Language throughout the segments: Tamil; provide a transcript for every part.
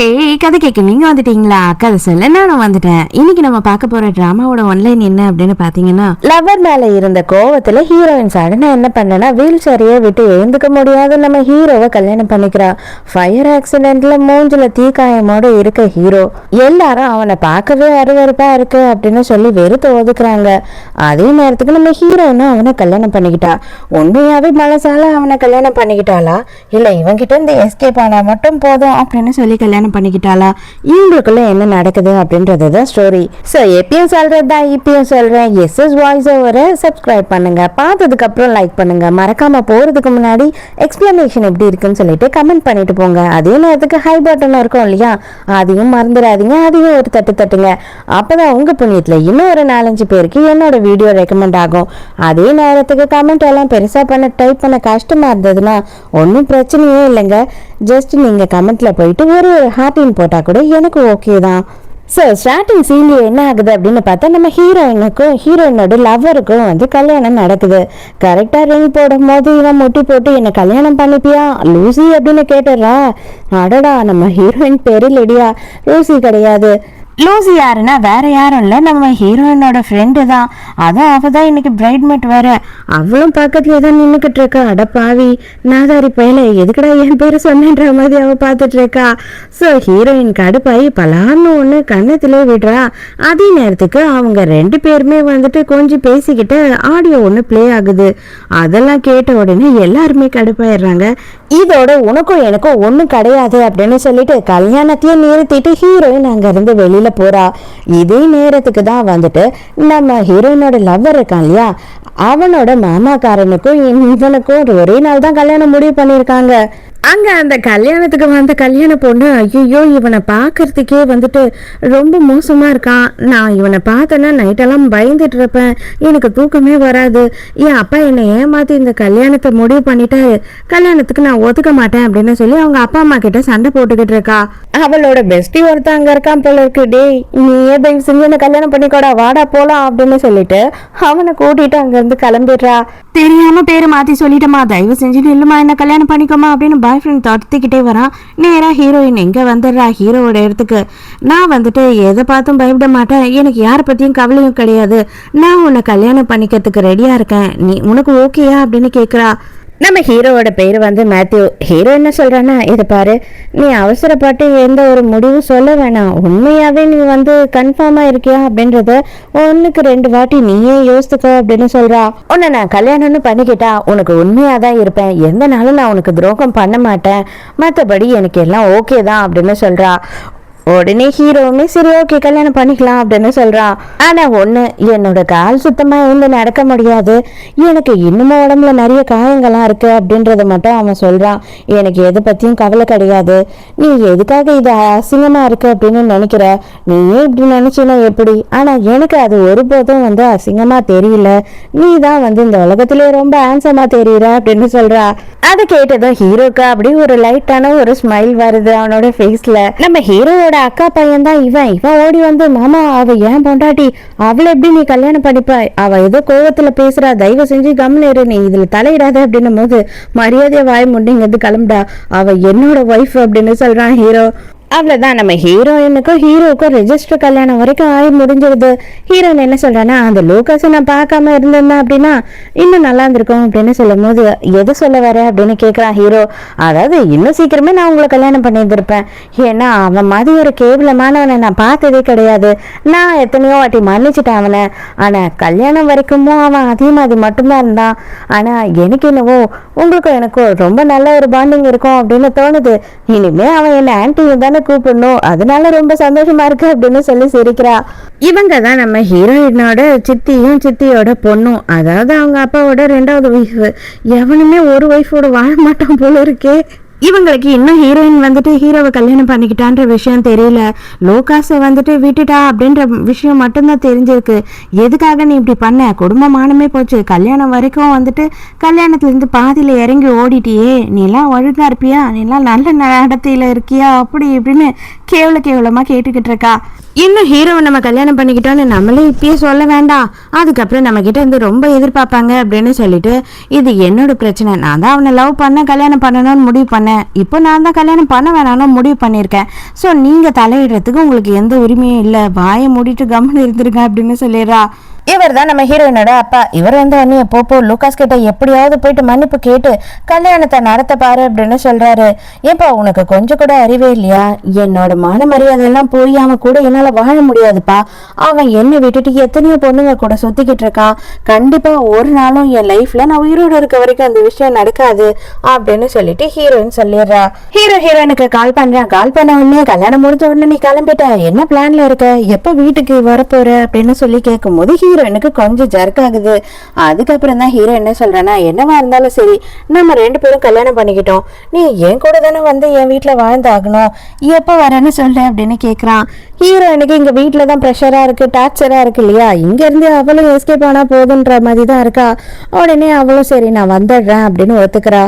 ஹே, கதை கேட்க நீங்க வந்துட்டீங்களா? கதை சொல்ல நானும் வந்துட்டேன். இன்னைக்கு நம்ம பார்க்க போற டிராமாவோட ஒன்லைன் என்ன அப்படின்னு பாத்தீங்கன்னா, லவர் மேல இருந்த கோவத்துல ஹீரோயின் சடனா என்ன பண்ணனா வீல் சேரையே விட்டு எழுந்துக்க முடியாத நம்ம ஹீரோவை கல்யாணம் பண்ணிக்கிறா. ஃபயர் ஆக்சிடென்ட்ல மூஞ்சில தீக்காயமோட இருக்க ஹீரோ எல்லாரும் அவனை பார்க்கவே அருவருப்பா இருக்கு அப்படின்னு சொல்லி வெறுத்து ஒதுக்குறாங்க. அதே நேரத்துக்கு நம்ம ஹீரோயினும் அவனை கல்யாணம் பண்ணிக்கிட்டா. உண்மையாவே மனசால அவனை கல்யாணம் பண்ணிக்கிட்டாளா இல்ல இவங்கிட்ட இருந்து எஸ்கேப் ஆனா மட்டும் போதும் அப்படின்னு சொல்லி கல்யாணம் பண்ணிக்கிட்டாளா? இவங்களுக்குள்ள என்ன நடக்குது அப்படின்றதுதான் ஸ்டோரி. சோ எப்பயும் சொல்றதுதான் இப்பயும் சொல்றேன், எஸ்எஸ் வாய்ஸ் ஓவரை சப்ஸ்கிரைப் பண்ணுங்க, பார்த்ததுக்கு அப்புறம் லைக் பண்ணுங்க, மறக்காம போறதுக்கு முன்னாடி எக்ஸ்பிளனேஷன் எப்படி இருக்குன்னு சொல்லிட்டு கமெண்ட் பண்ணிட்டு போங்க. அதே நேரத்துக்கு ஹை பட்டன் இருக்கும் இல்லையா, அதையும் மறந்துடாதீங்க, அதையும் ஒரு தட்டு தட்டுங்க. அப்பதான் உங்க புண்ணியத்துல இன்னும் ஒரு 4-5 பேருக்கு என்னோட வீடியோ ரெக்கமெண்ட் ஆகும். அதே நேரத்துக்கு கமெண்ட் எல்லாம் பெருசா டைப் பண்ண கஷ்டமா இருந்ததுன்னா ஒன்றும் பிரச்சனையே இல்லைங்க. ஜஸ்ட் நீங்க கமெண்ட்ல போயிட்டு ஒரு ஹார்டின் போட்டா கூட எனக்கு ஓகே தான். ஸோ ஸ்டார்டிங் சீன்ல என்ன ஆகுது அப்படின்னு பார்த்தா நம்ம ஹீரோயினுக்கும் ஹீரோயினோட லவ்வருக்கும் வந்து கல்யாணம் நடக்குது. கரெக்டா ரிங் போடும் போது இவன் முட்டி போட்டு என்ன கல்யாணம் பண்ணிப்பியா லூசி அப்படின்னு கேட்டுறா. அடடா, நம்ம ஹீரோயின் பேரு லிடியா, லூசி கிடையாது. லூசி யாருன்னா வேற யாரும் இல்லை, நம்ம ஹீரோயினோட ஃப்ரெண்டு தான். அதான் அவ தான் இன்னைக்கு பிரைட்மேட் வேற. அவளும் பக்கத்துலேயே தான் நின்றுக்கிட்டு இருக்கா. அடப்பாவி நாதாரி பயல, எதுக்கடா என் பேரை சொன்னேன்ற மாதிரி அவ பார்த்துட்டு இருக்கா. ஸோ ஹீரோயின் கடுப்பாயி பலான்னு ஒன்று கண்ணத்திலே விடுறா. அதே நேரத்துக்கு அவங்க 2 பேருமே வந்துட்டு கொஞ்சம் பேசிக்கிட்டு ஆடியோ ஒன்று பிளே ஆகுது. அதெல்லாம் கேட்ட உடனே எல்லாருமே கடுப்பாயிடுறாங்க. இதோட உனக்கும் எனக்கும் ஒன்றும் கிடையாது அப்படின்னு சொல்லிட்டு கல்யாணத்தையும் நிறுத்திட்டு ஹீரோயின் அங்கேருந்து வெளியில போறா. இதே நேரத்துக்கு தான் வந்துட்டு நம்ம ஹீரோயினோட லவ்வர் இருக்கான் இல்லையா, அவனோட மாமாக்காரனுக்கும் இவனுக்கும் ஒரே நாள் தான் கல்யாணம் முடிவு பண்ணியிருக்காங்க. அங்க அந்த கல்யாணத்துக்கு வந்த கல்யாண பொண்ணு ஐயோ இவனை பார்க்கறதுக்கே வந்துட்டு ரொம்ப மோசமா இருக்கான், நான் இவனை பார்த்தேன்னா நைட்டெல்லாம் பயந்துட்டு இருப்பேன், எனக்கு தூக்கமே வராது, என் அப்பா என்னை ஏமாத்தி இந்த கல்யாணத்தை முடிவு பண்ணிட்டு கல்யாணத்துக்கு நான் ஒத்துக்க மாட்டேன் அப்படின்னு சொல்லி அவங்க அப்பா அம்மா கிட்ட சண்டை போட்டுக்கிட்டு இருக்கா. அவளோட பெஸ்டி ஒருத்தன் அங்க இருக்கான் போல இருக்கு. டேய் நீயே தயவு செஞ்சு என்ன கல்யாணம் பண்ணிக்கோடா, வாடா போலாம் அப்படின்னு சொல்லிட்டு அவனை கூட்டிட்டு அங்க இருந்து கிளம்பிடுறா. தெரியாம பேரு மாத்தி சொல்லிட்டமா, தயவு செஞ்சு நில்லுமா, என்ன கல்யாணம் பண்ணிக்கோமா அப்படின்னு பாய் ஃப்ரெண்ட் தடுத்துக்கிட்டே வரான். நேரா ஹீரோயின் எங்க வந்துடுறா ஹீரோவோட இடத்துக்கு. நான் வந்துட்டு எதை பார்த்தும் பயப்பட மாட்டேன், எனக்கு யாரை பத்தியும் கவலையும் கிடையாது, நான் உன்னை கல்யாணம் பண்ணிக்கிறதுக்கு ரெடியா இருக்கேன், நீ உனக்கு ஓகேயா அப்படின்னு கேக்குறா. நம்ம ஹீரோவோட பேர் வந்து மேத்யூ. ஹீரோ என்ன சொல்றான்னா, இதை பாரு, நீ அவசரப்பட்டு எந்த ஒரு முடிவும் சொல்ல வேணாம், உண்மையாவே நீ வந்து கன்ஃபார்மா இருக்கியா அப்படின்றத 1க்கு 2 வாட்டி நீயே யோசித்துக்கோ அப்படின்னு சொல்றா. உன்னை நான் கல்யாணம்னு பண்ணிக்கிட்டா உனக்கு உண்மையாதான் இருப்பேன், எந்த நாளும் நான் உனக்கு துரோகம் பண்ண மாட்டேன், மற்றபடி எனக்கு எல்லாம் ஓகே தான் அப்படின்னு சொல்றா. உடனே ஹீரோவுமே சரி ஓகே கல்யாணம் பண்ணிக்கலாம் அப்படின்னு சொல்றான். ஆனா ஒண்ணு, என்னோட கால் சுத்தமா எழுந்து நடக்க முடியாது, எனக்கு இன்னமும் உடம்புல நிறைய காயங்கள்லாம் இருக்கு அப்படின்றத மட்டும் அவன் சொல்றான். எனக்கு எதை பத்தியும் கவலை கிடையாது, நீ எதுக்காக இது அசிங்கமா இருக்கு அப்படின்னு நினைக்கிற, நீயே இப்படி நினைச்சினா எப்படி, ஆனா எனக்கு அது ஒருபோதும் வந்து அசிங்கமா தெரியல, நீ தான் வந்து இந்த உலகத்திலே ரொம்ப ஹேண்ட்ஸமா தெரியுற அப்படின்னு சொல்றா. அதை கேட்டதும் ஹீரோக்கு அப்படி ஒரு லைட்டான ஒரு ஸ்மைல் வருது அவனோட ஃபேஸ்ல. நம்ம ஹீரோவோட அக்கா பையன் தான் இவன். ஓடி வந்து மாமா அவ ஏன் பொண்டாட்டி, அவளை எப்படி நீ கல்யாணம் பண்ணிப்ப, அவ ஏதோ கோவத்துல பேசுறா, தயவு செஞ்சு கம்முனு நீ இதுல தலையிடாத அப்படின்னும் போது மரியாதையா வாய் முண்டிங்கிறது கிளம்புடா, அவ என்னோட ஒய்ஃப் அப்படின்னு சொல்றான் ஹீரோ. அவ்வளவுதான், நம்ம ஹீரோயினுக்கும் ஹீரோவுக்கும் ரெஜிஸ்டர் கல்யாணம் வரைக்கும் ஆகி முடிஞ்சிருது. ஹீரோயின் என்ன சொல்றான்னா, அந்த லூகாஸை நான் பார்க்காம இருந்திருந்தேன் அப்படின்னா இன்னும் நல்லா இருந்திருக்கும் அப்படின்னு சொல்லும் போது எதை சொல்ல வர அப்படின்னு கேட்குறான் ஹீரோ. அதாவது இன்னும் சீக்கிரமே நான் உங்களை கல்யாணம் பண்ணியிருந்திருப்பேன், ஏன்னா அவன் மாதிரி ஒரு கேவலமானவனை நான் பார்த்ததே கிடையாது, நான் எத்தனையோ வாட்டி மன்னிச்சுட்டேன் அவனை, ஆனா கல்யாணம் வரைக்கும் அவன் அதே மாதிரி மட்டும்தான் இருந்தான், ஆனா எனக்கு என்னவோ உங்களுக்கும் எனக்கும் ரொம்ப நல்ல ஒரு பாண்டிங் இருக்கும் அப்படின்னு தோணுது, இனிமே அவன் என்ன ஆன்டியும் தானே கூப்பிடணும், அதனால ரொம்ப சந்தோஷமா இருக்கு அப்படின்னு சொல்லி சிரிக்கிறா. இவங்க தான் நம்ம ஹீரோயினோட சித்தியும் சித்தியோட பொண்ணும், அதாவது அவங்க அப்பாவோட 2வது ஒய்ஃப். எவனுமே ஒரு ஒய்ஃபோட வாழ மாட்டான் போல இருக்கே. இவங்களுக்கு இன்னும் ஹீரோயின் வந்துட்டு ஹீரோவை கல்யாணம் பண்ணிக்கிட்டான்ற விஷயம் தெரியல, லோகாஸை வந்துட்டு விட்டுட்டா அப்படின்ற விஷயம் மட்டும்தான் தெரிஞ்சிருக்கு. எதுக்காக நீ இப்படி பண்ண, குடும்பமானமே போச்சு, கல்யாணம் வரைக்கும் வந்துட்டு கல்யாணத்துலேருந்து பாதியில் இறங்கி ஓடிட்டியே, நீலாம் ஒழுங்கா இருப்பியா, நீலாம் நல்ல நடத்தையில் இருக்கியா அப்படி இப்படின்னு கேவலமாக கேட்டுக்கிட்டு இருக்கா. இன்னும் ஹீரோவை நம்ம கல்யாணம் பண்ணிக்கிட்டோன்னு நம்மளே இப்பயே சொல்ல வேண்டாம், அதுக்கப்புறம் நம்ம கிட்ட இருந்து ரொம்ப எதிர்பார்ப்பாங்க அப்படின்னு சொல்லிட்டு இது என்னோட பிரச்சனை, நான் தான் அவனை லவ் பண்ண கல்யாணம் பண்ணணும்னு முடிவு பண்ணேன், பண்ணேன். இப்போ நான் தான் கல்யாணம் பண்ண வேணாம்னு முடிவு பண்ணியிருக்கேன். ஸோ நீங்கள் தலையிடுறதுக்கு உங்களுக்கு எந்த உரிமையும் இல்லை, வாயை மூடிட்டு கம்முன்னு இருந்திருக்க அப்படின்னு சொல்லிடுறா. இவர் தான் நம்ம ஹீரோயினோட அப்பா. இவர் வந்து அண்ணிய போப்போ லூகாஸ் கிட்ட எப்படியாவது போயிட்டு மன்னிப்பு கேட்டு கல்யாணத்தை நடத்த பாரு அப்படின்னு சொல்றாரு. ஏப்பா உனக்கு கொஞ்சம் கூட அறிவே இல்லையா? என்னோட மான மரியாதை எல்லாம் போய் அவன் கூட என்னால வாழ முடியாதுப்பா. அவன் என்னை விட்டுட்டு எத்தனையோ பொண்ணுங்க கூட சுத்திக்கிட்டு இருக்கான். கண்டிப்பா ஒரு நாளும் என் லைஃப்ல நான் உயிரோடு இருக்க வரைக்கும் அந்த விஷயம் நடக்காது அப்படின்னு சொல்லிட்டு ஹீரோயின் சொல்லிடுறா. ஹீரோயினுக்கு கால் பண்றான். கால் பண்ண உடனே கல்யாணம் முடிஞ்ச உடனே நீ கிளம்பிட்ட, என்ன பிளான்ல இருக்க, எப்ப வீட்டுக்கு வரப்போற அப்படின்னு சொல்லி கேட்கும் போது ஹீரோயினுக்கு கொஞ்சம் ஜர்க் ஆகுது. அதுக்கப்புறம் தான் ஹீரோ என்ன சொல்றேன்னா, என்னவா இருந்தாலும் சரி நம்ம 2 பேரும் கல்யாணம் பண்ணிக்கிட்டோம், நீ என் கூட தானே வந்து என் வீட்டுல வாழ்ந்தாகணும், எப்ப வரேன்னு சொல்ல அப்படின்னு கேக்குறான். ஹீரோயினுக்கு இங்க வீட்டுல தான் ப்ரெஷரா இருக்கு, டார்ச்சரா இருக்கு இல்லையா, இங்க இருந்து அவளும் எஸ்கேப் ஆனா போதுன்ற மாதிரி தான் இருக்கா. உடனே அவளும் சரி நான் வந்துடுறேன் அப்படின்னு ஒத்துக்கிறா.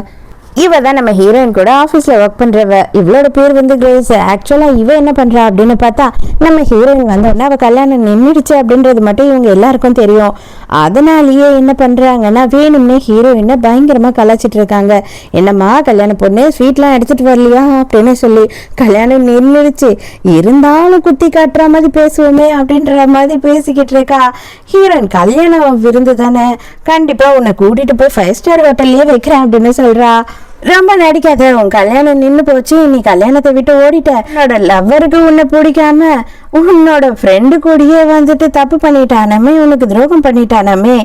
இவ தான் நம்ம ஹீரோயின் கூட ஆஃபீஸில் ஒர்க் பண்ணுறவ. இவளோட பேர் வந்து கிரேஸ். ஆக்சுவலாக இவ என்ன பண்ணுறா அப்படின்னு பார்த்தா, நம்ம ஹீரோயின் வந்தோடனே அவள் கல்யாணம் நின்றுடுச்சு அப்படின்றது மட்டும் இவங்க எல்லாருக்கும் தெரியும். அதனாலேயே என்ன பண்ணுறாங்கன்னா, வேணும்னே ஹீரோயினை பயங்கரமாக கலாச்சிட்டு இருக்காங்க. என்னம்மா கல்யாணம் பொண்ணு ஸ்வீட்லாம் எடுத்துகிட்டு வரலையா அப்படின்னு சொல்லி, கல்யாணம் நின்றுடுச்சு இருந்தாலும் குத்தி காட்டுற மாதிரி பேசுவோமே அப்படின்ற மாதிரி பேசிக்கிட்டு இருக்கா. ஹீரோயின் கல்யாணம் விருந்து தானே, கண்டிப்பாக உன்னை கூட்டிகிட்டு போய் 5 ஸ்டார் ஹோட்டல்லையே வைக்கிறேன் அப்படின்னு சொல்கிறா. ரொம்ப நடிக்காத, உன் கல்யாணம் நின்று போச்சு, நீ கல்யாணத்தை விட்டு ஓடிட்ட, உன்னோட லவ்வருக்கு உன்னை பிடிக்காம உன்னோட ஃப்ரெண்டு கூடயே வந்துட்டு தப்பு பண்ணிட்டானமே, உனக்கு துரோகம் பண்ணிட்டானமே,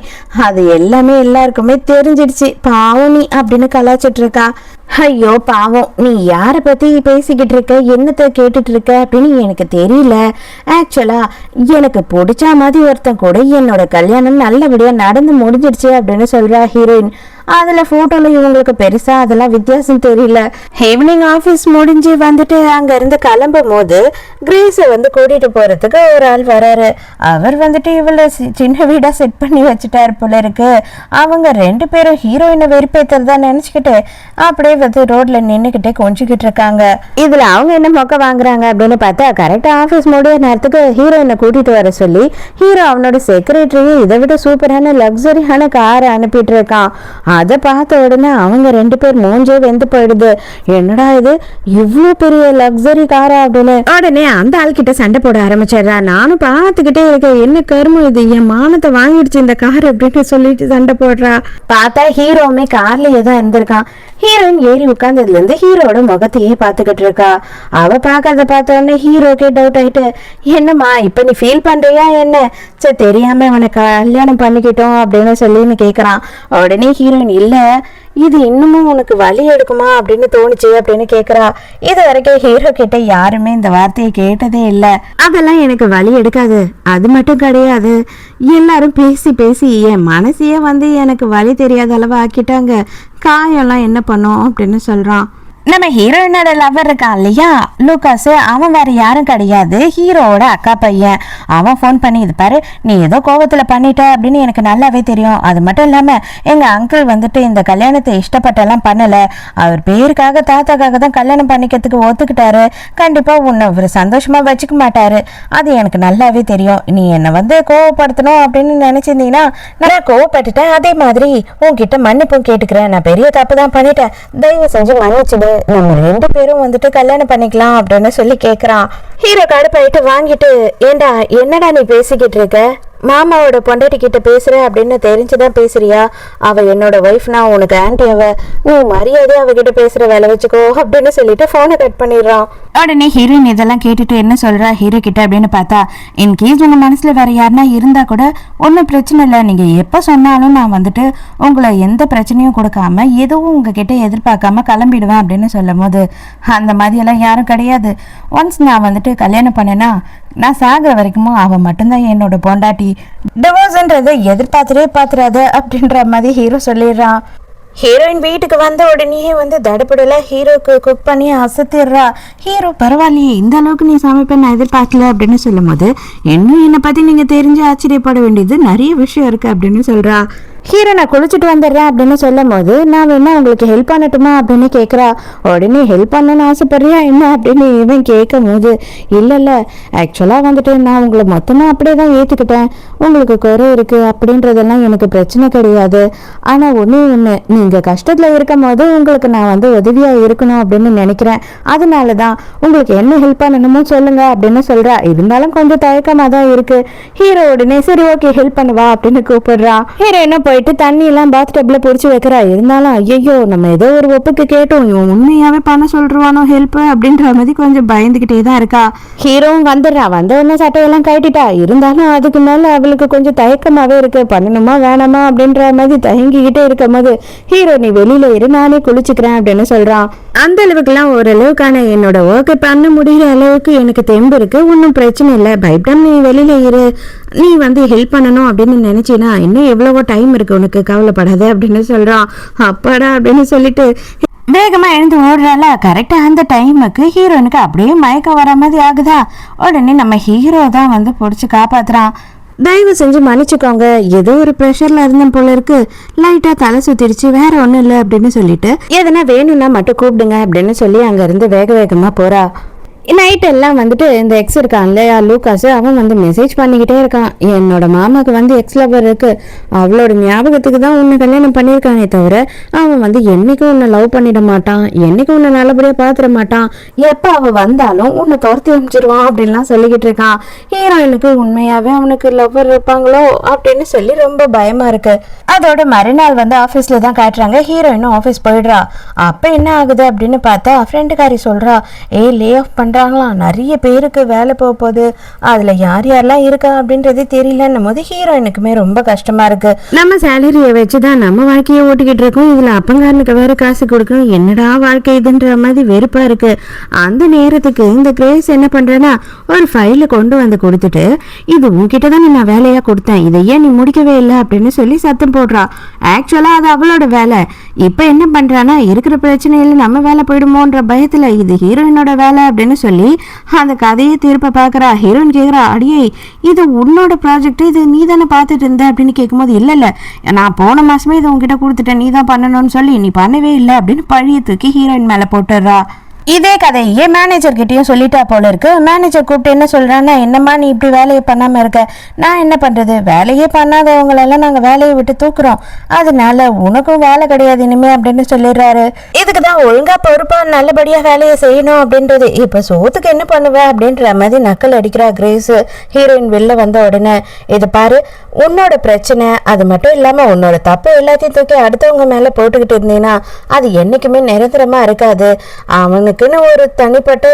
அது எல்லாமே எல்லாருக்குமே தெரிஞ்சிடுச்சு, பாவம் நீ அப்படின்னு கலாச்சிட்டு இருக்கா. ஐயோ பாவம், நீ யாரை பத்தி பேசிக்கிட்டு இருக்க, என்னத்தை கேட்டுட்டு இருக்க அப்படின்னு எனக்கு தெரியல. ஆக்சுவலா எனக்கு பிடிச்ச மாதிரி ஒருத்தன் கூட என்னோட கல்யாணம் நல்லபடியா நடந்து முடிஞ்சிடுச்சு அப்படின்னு சொல்றா ஹீரோயின். அதுல போட்டோல இவங்களுக்கு பெருசா அதெல்லாம் வித்தியாசம் தெரியல. ஈவினிங் ஆபீஸ் முடிஞ்சு வந்துட்டு அங்க இருந்து கிளம்பும் போது கிரேஸை வந்து கூட்டிட்டு போறதுக்கு ஒரு ஆள் வராரு. அவர் வந்துட்டு இவளை சின்ன வீடா செட் பண்ணி வச்சுட்டாரு போல இருக்கு. அவங்க 2 பேரும் ஹீரோயினை வெறுப்பேத்துறதா நினைச்சுக்கிட்டு அப்படியே வந்து ரோட்ல நின்னுக்கிட்டே கொஞ்சிக்கிட்டு இருக்காங்க. இதுல அவங்க என்ன மொக்க வாங்குறாங்க அப்படின்னு பார்த்தா, கரெக்டா ஆபீஸ் முடிய நேரத்துக்கு ஹீரோயினை கூட்டிட்டு வர சொல்லி ஹீரோ அவனோட செக்ரட்டரியை இதை விட சூப்பரான லக்ஸரியான காரை அனுப்பிட்டு இருக்கான். அதை பார்த்த உடனே அவங்க 2 பேர் மூஞ்சே வெந்து போயிடுது. என்னடா இது இவ்வளவு பெரிய லக்ஸரி காரா அப்படின்னு உடனே அந்த ஆள்கிட்ட சண்டை போட ஆரம்பிச்சிடுறா. நானும் பார்த்துக்கிட்டே இருக்கேன், என்ன கருமம் இது, என் மானத்தை வாங்கிடுச்சு இந்த கார் அப்படின்னு சொல்லிட்டு சண்டை போடுறா. பார்த்தா ஹீரோவுமே கார்லயே தான் இருந்திருக்கான். ஹீரோயின் ஏறி உட்கார்ந்ததுல இருந்து ஹீரோட முகத்தையே பார்த்துக்கிட்டு இருக்கா. அவ பார்க்கறத பார்த்த உடனே ஹீரோக்கே டவுட் ஆயிட்டு, என்னம்மா இப்ப நீ ஃபீல் பண்றியா என்ன, சரி தெரியாம அவனை கல்யாணம் பண்ணிக்கிட்டோம் அப்படின்னு சொல்லின்னு கேக்குறான். உடனே ஹீரோயின் இல்ல இது இன்னமும் உனக்கு வலி எடுக்குமா அப்படின்னு தோணுச்சு அப்படின்னு கேக்குறா. இது வரைக்கும் ஹீரோ கிட்ட யாருமே இந்த வார்த்தையை கேட்டதே இல்லை. அதெல்லாம் எனக்கு வலி எடுக்காது, அது மட்டும் கிடையாது, எல்லாரும் பேசி பேசி என் மனசையே வந்து எனக்கு வலி தெரியாத அளவு ஆக்கிட்டாங்க, காயெல்லாம் என்ன பண்ணும் அப்படின்னு சொல்றான். நம்ம ஹீரோயினோட லவர் இருக்கான் இல்லையா லூகாஸ், அவன் வேற யாரும் கிடையாது, ஹீரோவோட அக்கா பையன். அவன் ஃபோன் பண்ணி, இது பாரு நீ ஏதோ கோபத்துல பண்ணிட்ட அப்படின்னு எனக்கு நல்லாவே தெரியும், அது மட்டும் இல்லாம எங்க அங்கிள் வந்துட்டு இந்த கல்யாணத்தை இஷ்டப்பட்டெல்லாம் பண்ணல, அவர் பேருக்காக தாத்தாக்காக தான் கல்யாணம் பண்ணிக்கிறதுக்கு ஒத்துக்கிட்டாரு, கண்டிப்பா உன்னை அவர் சந்தோஷமா வச்சுக்க மாட்டாரு, அது எனக்கு நல்லாவே தெரியும், நீ என்னை வந்து கோவப்படுத்தணும் அப்படின்னு நினைச்சிருந்தீங்கன்னா நான் கோவப்பட்டுட்டேன், அதே மாதிரி உன்கிட்ட மன்னிப்பும் கேட்டுக்கிறேன், நான் பெரிய தப்பு தான் பண்ணிட்டேன், தயவு செஞ்சு மன்னிச்சுடு, நம்ம 2 பேரும் வந்துட்டு கல்யாணம் பண்ணிக்கலாம் அப்படின்னு சொல்லி கேக்குறான். ஹீரோ கடுப்பாயிட்டு வாங்கிட்டு, ஏண்டா என்னடா நீ பேசிக்கிட்டு இருக்க, மாமாவோட பொண்டாட்டி கிட்ட பேசுற அப்படின்னு தெரிஞ்சுதான் பேசுறியா, அவ என்னோட ஒய்ஃப்னா உனக்கு ஆன்டி, அவ நீ மரியாதையா அவகிட்ட பேசுற வேலை வச்சுக்கோ அப்படின்னு சொல்லிட்டு போனை கட் பண்ணிடுறான். உடனே ஹீரோயின் இதெல்லாம் கேட்டுட்டு என்ன சொல்றா ஹீரோ கிட்ட அப்படின்னு பார்த்தா, இன்கேஸ் உங்க மனசுல வேற யாருன்னா இருந்தா கூட ஒன்னும் பிரச்சனை இல்லை, நீங்க எப்ப சொன்னாலும் நான் வந்துட்டு உங்களை எந்த பிரச்சனையும் கொடுக்காம எதுவும் உங்ககிட்ட எதிர்பார்க்காம கிளம்பிடுவேன் அப்படின்னு சொல்லும் போது, அந்த மாதிரி எல்லாம் யாரும் கிடையாது, ஒன்ஸ் நான் வந்துட்டு கல்யாணம் பண்ணேன்னா நான் சாகிற வரைக்கும் அவன் மட்டும்தான் என்னோட பொண்டாட்டி, டிவோர்ஸ்ன்றதை எதிர்பார்த்துட்டே பாத்துறாத அப்படின்ற மாதிரி ஹீரோ சொல்லிடுறான். ஹீரோயின் வீட்டுக்கு வந்த உடனே வந்து தடுப்படல ஹீரோக்கு குக் பண்ணி அசத்திடுறா. ஹீரோ பரவாயில்லையே இந்த அளவுக்கு நீ சமைப்ப நான் எதிர்பார்க்கல அப்படின்னு சொல்லும் போது, இன்னும் என்னை பத்தி நீங்க தெரிஞ்சு ஆச்சரியப்பட வேண்டியது நிறைய விஷயம் இருக்கு அப்படின்னு சொல்றா. ஹீரோ நான் குளிச்சுட்டு வந்துடுறேன் அப்படின்னு சொல்லும் போது நான் வேணா உங்களுக்கு ஹெல்ப் பண்ணட்டுமா அப்படின்னு கேட்குறா. உடனே ஹெல்ப் பண்ணணும்னு ஆசைப்படுறியா என்ன அப்படின்னு இவன் கேட்கும் போது இல்ல ஆக்சுவலா வந்துட்டு நான் உங்களை மொத்தமா அப்படியே தான் ஏத்துக்கிட்டேன். உங்களுக்கு குறை இருக்கு அப்படின்றதெல்லாம் எனக்கு பிரச்சனை கிடையாது. ஆனா ஒண்ணு நீங்க கஷ்டத்துல இருக்கும் போது உங்களுக்கு நான் வந்து உதவியா இருக்கணும் அப்படின்னு நினைக்கிறேன். அதனாலதான் உங்களுக்கு என்ன ஹெல்ப் பண்ணணுமோ சொல்லுங்க அப்படின்னு சொல்றா. இருந்தாலும் கொஞ்சம் தயக்கமா தான் இருக்கு. ஹீரோ உடனே சரி ஓகே ஹெல்ப் பண்ணுவா அப்படின்னு கூப்பிடுறா. ஹீரோ என்ன போயிட்டு தண்ணி எல்லாம் பாத் டப்ல புடிச்சு வைக்கிறா. இருந்தாலும் ஐயோ நம்ம ஏதோ ஒரு ஒப்புக்கு கேட்டோம், இவன் உண்மையாவே பண்ண சொல்றானோ ஹெல்ப் அப்படின்ற மாதிரி கொஞ்சம் பயந்துகிட்டே தான் இருக்கா. ஹீரோவும் வந்துடுறா. வந்த உடனே சட்டையெல்லாம் கட்டிட்டா. இருந்தாலும் அதுக்கு மேல அவளுக்கு கொஞ்சம் தயக்கமாவே இருக்கு. பண்ணணுமா வேணாமா அப்படின்ற மாதிரி தயங்கிக்கிட்டே இருக்கும் போது ஹீரோ நீ வெளியில இரு நானே குளிச்சுக்கிறேன் அப்படின்னு சொல்றான். அந்த அளவுக்குலாம் ஓரளவுக்கான என்னோட ஒர்க்கை பண்ண முடிகிற அளவுக்கு எனக்கு தெம்பு இருக்கு, ஒன்றும் பிரச்சனை இல்லை, பயப்படாம நீ வெளியில இரு. நீ வந்து ஹெல்ப் பண்ணணும் அப்படின்னு நினைச்சினா இன்னும் எவ்வளவோ டைம் இருக்கு உனக்கு, கவலைப்படாத அப்படின்னு சொல்றான். அப்பாடா அப்படின்னு சொல்லிட்டு வேகமா எழுந்து ஓடுறால. கரெக்டா அந்த டைமுக்கு ஹீரோனுக்கு அப்படியே மயக்கம் வர மாதிரி ஆகுதா. உடனே நம்ம ஹீரோ தான் வந்து பிடிச்சி காப்பாத்துறான். தயவு செஞ்சு மன்னிச்சுக்கோங்க, ஏதோ ஒரு ப்ரெஷர்ல இருந்தேன் போல இருக்கு, லைட்டா தலை சுத்திடுச்சு, வேற ஒண்ணும் இல்லை அப்படின்னு சொல்லிட்டு எதனா வேணும்னா மட்டும் கூப்பிடுங்க அப்படின்னு சொல்லி அங்க இருந்து வேக வேகமா போறா. நைட் எல்லாம் வந்துட்டு இந்த எக்ஸ் இருக்கான் இல்லையா லூகாஸ், அவன் வந்து மெசேஜ் பண்ணிக்கிட்டே இருக்கான். என்னோட மாமாவுக்கு வந்து எக்ஸ் லவர் இருக்கு, அவளோட ஞாபகத்துக்கு தான் உன்னை கல்யாணம் பண்ணியிருக்கானே தவிர அவன் வந்து என்னைக்கும் உன்னை லவ் பண்ணிட மாட்டான், என்னைக்கும் உன்னை நல்லபடியா பாத்துட மாட்டான், எப்ப அவ வந்தாலும் உன்னை துரத்தி அனுப்பிச்சிருவான் அப்படின்லாம் சொல்லிக்கிட்டு இருக்கான். ஹீரோயினுக்கு உண்மையாவே அவனுக்கு லவ்வர் இருப்பாங்களோ அப்படின்னு சொல்லி ரொம்ப பயமா இருக்கு. அதோட மறுநாள் வந்து ஆஃபீஸ்ல தான் காட்டுறாங்க. ஹீரோயினும் ஆஃபீஸ் போயிடுறா. அப்ப என்ன ஆகுது அப்படின்னு பார்த்தா ஃப்ரெண்டுக்காரி சொல்றா, லே ஆஃப் பண்ற நிறைய பேருக்கு வேலை போக போகுது, அதுல யார் யாரெல்லாம் இருக்கா அப்படின்றது தெரியலன்னும் போது ஹீரோயினுக்குமே ரொம்ப கஷ்டமா இருக்கு. நம்ம சேலரியை வச்சுதான் நம்ம வாழ்க்கையை ஓட்டிக்கிட்டு இருக்கோம், இதுல அப்பங்காரனுக்கு வேற காசு கொடுக்கணும், என்னடா வாழ்க்கை இதுன்ற மாதிரி வெறுப்பா இருக்கு. அந்த நேரத்துக்கு இந்த கிரேஸ் என்ன பண்றேன்னா ஒரு ஃபைல கொண்டு வந்து கொடுத்துட்டு இது உன்கிட்ட தான் நான் வேலையா கொடுத்தேன், இதை ஏன் நீ முடிக்கவே இல்லை அப்படின்னு சொல்லி சத்தம் போடுறா. ஆக்சுவலா அது அவளோட வேலை. இப்ப என்ன பண்றானா இருக்கிற பிரச்சனையில நம்ம வேலை போயிடுமோன்ற பயத்துல இது ஹீரோயினோட வேலை அப்படின்னு சொல்லி அந்த கதையை திருப்ப பாக்குறா. ஹீரோயின் கேக்குறா, அடியே இது உன்னோட ப்ராஜெக்ட், இது நீ தானே பார்த்துட்டு இருந்த அப்படின்னு கேட்கும்போது இல்ல நான் போன மாசமே இதை உங்ககிட்ட கொடுத்துட்டேன், நீ தான் பண்ணணும்னு சொல்லி நீ பண்ணவே இல்லை அப்படின்னு பழிய தூக்கி ஹீரோயின் மேல போட்டுடுறா. இதே கதையே மேனேஜர் கிட்டயும் சொல்லிட்டா போல இருக்கு. மேனேஜர் கூப்பிட்டு என்ன சொல்றான்னா, என்னம்மா நீ இப்படி வேலையை பண்ணாம இருக்க, நான் என்ன பண்றது, வேலையே பண்ணாதவங்களெல்லாம் நாங்க வேலையை விட்டு தூக்குறோம், அதனால உனக்கும் வேலை கிடையாது இனிமே அப்படின்னு சொல்லிடுறாரு. இதுக்குதான் ஒழுங்கா பொறுப்பா நல்லபடியா வேலையை செய்யணும் அப்படின்றது. இப்ப சோத்துக்கு என்ன பண்ணுவ அப்படின்ற மாதிரி நக்கல் அடிக்கிறா கிரேஸ். ஹீரோயின் வெளில வந்த உடனே இது பாரு, உன்னோட பிரச்சனை அது மட்டும் இல்லாம உன்னோட தப்பு எல்லாத்தையும் தூக்கி அடுத்தவங்க மேல போட்டுக்கிட்டு இருந்தீங்கன்னா அது என்னைக்குமே நிரந்தரமா இருக்காது. அவனுக்குன்னு ஒரு தனிப்பட்ட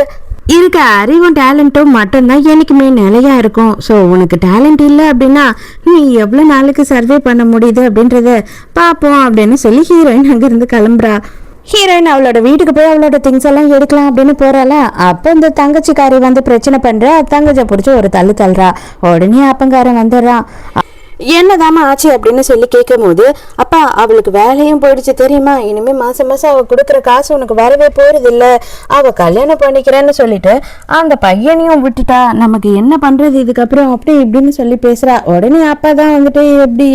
இருக்க அறிவும் டேலண்ட்டும் மட்டும்தான் எனக்குமே நிலையா இருக்கும். ஸோ உனக்கு டேலண்ட் இல்லை அப்படின்னா நீ எவ்வளோ நாளுக்கு சர்வே பண்ண முடியுது அப்படின்றத பார்ப்போம் அப்படின்னு சொல்லி ஹீரோயின் அங்கிருந்து கிளம்புறா. ஹீரோயின் அவளோட வீட்டுக்கு போய் அவளோட திங்ஸ் எல்லாம் எடுக்கலாம் அப்படின்னு போறாள. அப்போ இந்த தங்கச்சிக்காரி வந்து பிரச்சனை பண்ற, தங்கச்சை பிடிச்சி ஒரு தள்ளு தள்ளுறா. உடனே அப்பங்காரன் வந்துடுறான். என்னதாம ஆச்சு அப்படின்னு சொல்லி கேட்கும் போது, அப்பா அவளுக்கு வேலையும் போயிடுச்சு தெரியுமா, இனிமே மாசம் மாசம் அவ கொடுக்குற காசு உனக்கு வரவே போறது இல்ல, அவ கல்யாணம் பண்ணிக்கிறேன்னு சொல்லிட்டு அந்த பையனையும் விட்டுட்டா, நமக்கு என்ன பண்றது இதுக்கப்புறம் அப்படி இப்படின்னு சொல்லி பேசுறா. உடனே அப்பா தான் வந்துட்டு எப்படி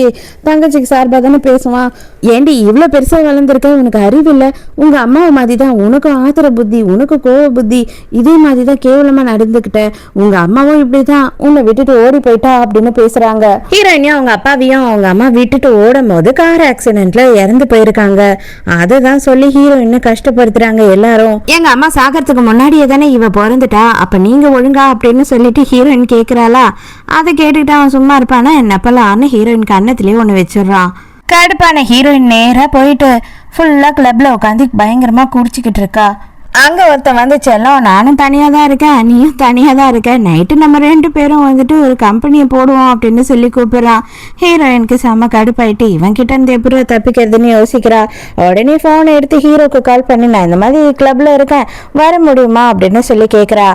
தங்கச்சிக்கு சார்பா தானே பேசுவான். ஏண்டி இவ்வளவு பெருசா வளர்ந்துருக்க, உனக்கு அறிவு இல்லை, உங்க அம்மாவை மாதிரிதான் உனக்கும் ஆத்திர புத்தி, உனக்கு கோவ புத்தி, இதே மாதிரிதான் கேவலமா நடந்துகிட்ட, உங்க அம்மாவும் இப்படிதான் உன்னை விட்டுட்டு ஓடி போயிட்டா அப்படின்னு பேசுறாங்க. ஹீரோயின் அவங்க அப்பாவையும் அவங்க அம்மா விட்டுட்டு ஓடும் போது கார் ஆக்சிடென்ட்ல இறந்து போயிருக்காங்க. அததான் சொல்லி ஹீரோயின் கஷ்டப்படுத்துறாங்க எல்லாரும். எங்க அம்மா சாகிறதுக்கு முன்னாடியே தானே இவ பிறந்துட்டா, அப்ப நீங்க ஒழுங்கா அப்படின்னு சொல்லிட்டு ஹீரோயின் கேக்குறாளா. அதை கேட்டுக்கிட்டு அவன் சும்மா இருப்பானா என்னப்பலான்னு ஹீரோயின் கண்ணத்திலேயே ஒண்ணு வச்சிடறான். கடுப்பான ஹீரோயின் நேரா போயிட்டு ஃபுல்லா கிளப்ல உட்காந்து பயங்கரமா குடிச்சுக்கிட்டு இருக்கா. அங்க ஒருத்தன் வந்து செல்லம், நானும் தனியா தான் இருக்கேன், நீயும் தனியா தான் இருக்க, நைட்டு நம்ம 2 பேரும் வந்துட்டு ஒரு கம்பெனியை போடுவோம் அப்படின்னு சொல்லி கூப்பிடுறான். ஹீரோயினுக்கு செம்ம கடுப்பாயிட்டு இவன் கிட்ட இருந்து எப்படி தப்பிக்கிறதுன்னு யோசிக்கிறா. உடனே போன் எடுத்து ஹீரோக்கு கால் பண்ணி நான் இந்த மாதிரி கிளப்ல இருக்கேன், வர முடியுமா அப்படின்னு சொல்லி கேக்குறா.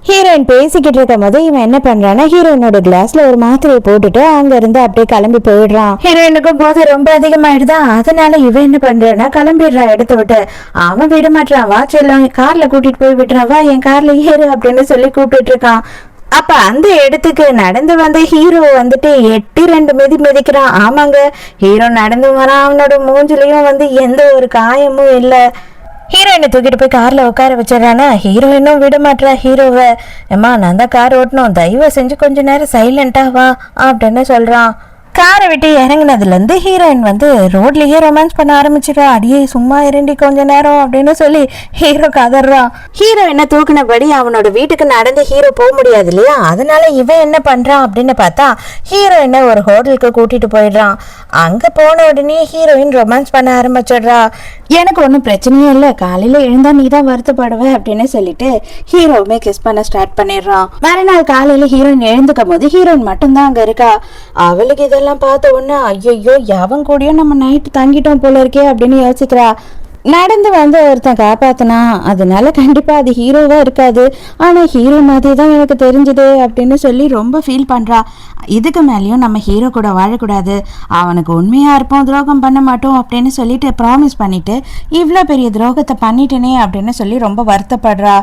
ஹீரோயின் பேசிக்கிட்டு இருக்கும் போது இவன் என்ன பண்றான்னா ஹீரோயினோட கிளாஸ்ல ஒரு மாத்திரையை போட்டுட்டு அங்க இருந்து அப்படியே கிளம்பி போயிடுறான். ஹீரோயினுக்கும் போது ரொம்ப அதிகமாயிடுதா, அதனால இவன் என்ன பண்றான்னா கிளம்பிடுறா இடத்த விட்டு. அவன் விட மாட்டான், வா செல்லம் கார்ல கூட்டிட்டு போய் விட்டுறான், வா என் கார்ல ஏறு அப்படின்னு சொல்லி கூப்பிட்டு இருக்கான். அப்ப அந்த இடத்துக்கு நடந்து வந்த ஹீரோ வந்துட்டு 8 மிதி மிதிக்கிறான். ஆமாங்க, ஹீரோ நடந்து வரான். அவனோட மூஞ்சிலையும் எந்த ஒரு காயமும் இல்ல. ஹீரோயினை தூக்கிட்டு போய் கார்ல உட்கார வச்சிடறானா. ஹீரோயினும் விட மாட்டா ஹீரோவை. ஏமா, நான் தான் கார் ஓட்டணும், தயவு செஞ்சு கொஞ்ச நேரம் சைலண்டா வா அப்படின்னு சொல்றான். காரை விட்டு இறங்கினதுலேருந்து ஹீரோயின் ரோட்லேயே ரொமான்ஸ் பண்ண ஆரம்பிச்சிடுறா. அடியே சும்மா இரண்டி கொஞ்ச நேரம் அப்படின்னு சொல்லி ஹீரோ கதறான். ஹீரோயினை தூக்கினபடி அவனோட வீட்டுக்கு நடந்து ஹீரோ போக முடியாது இல்லையா, அதனால இவன் என்ன பண்ணுறான் அப்படின்னு பார்த்தா ஹீரோயினை ஒரு ஹோட்டலுக்கு கூட்டிகிட்டு போயிடுறான். அங்கே போன உடனே ஹீரோயின் ரொமான்ஸ் பண்ண ஆரம்பிச்சிடுறா. எனக்கு ஒன்றும் பிரச்சனையே இல்லை, காலையில் எழுந்தா நீ தான் வருத்தப்படுவ அப்படின்னு சொல்லிட்டு ஹீரோவுமே கிஸ் பண்ண ஸ்டார்ட் பண்ணிடுறான். மறுநாள் காலையில் ஹீரோயின் எழுந்துக்கும் போது ஹீரோயின் மட்டும்தான் அங்கே இருக்கா. அவளுக்கு இதெல்லாம் பார்த்த உடனே ஐயோ, எவன் கூடயும் நம்ம நைட்டு தங்கிட்டோம் போல இருக்கே அப்படின்னு யோசிக்கிறா. நடந்து ஒருத்தன் காப்பாத்தினா, அதனால கண்டிப்பா அது ஹீரோவா இருக்காது, ஆனா ஹீரோ மாதிரி தான் எனக்கு தெரிஞ்சுது அப்படின்னு சொல்லி ரொம்ப ஃபீல் பண்றா. இதுக்கு மேலேயும் நம்ம ஹீரோ கூட வாழக்கூடாது, அவனுக்கு உண்மையா இருப்போம், துரோகம் பண்ண மாட்டோம் அப்படின்னு சொல்லிட்டு ப்ராமிஸ் பண்ணிட்டு இவ்வளோ பெரிய துரோகத்தை பண்ணிட்டேனே அப்படின்னு சொல்லி ரொம்ப வருத்தப்படுறா.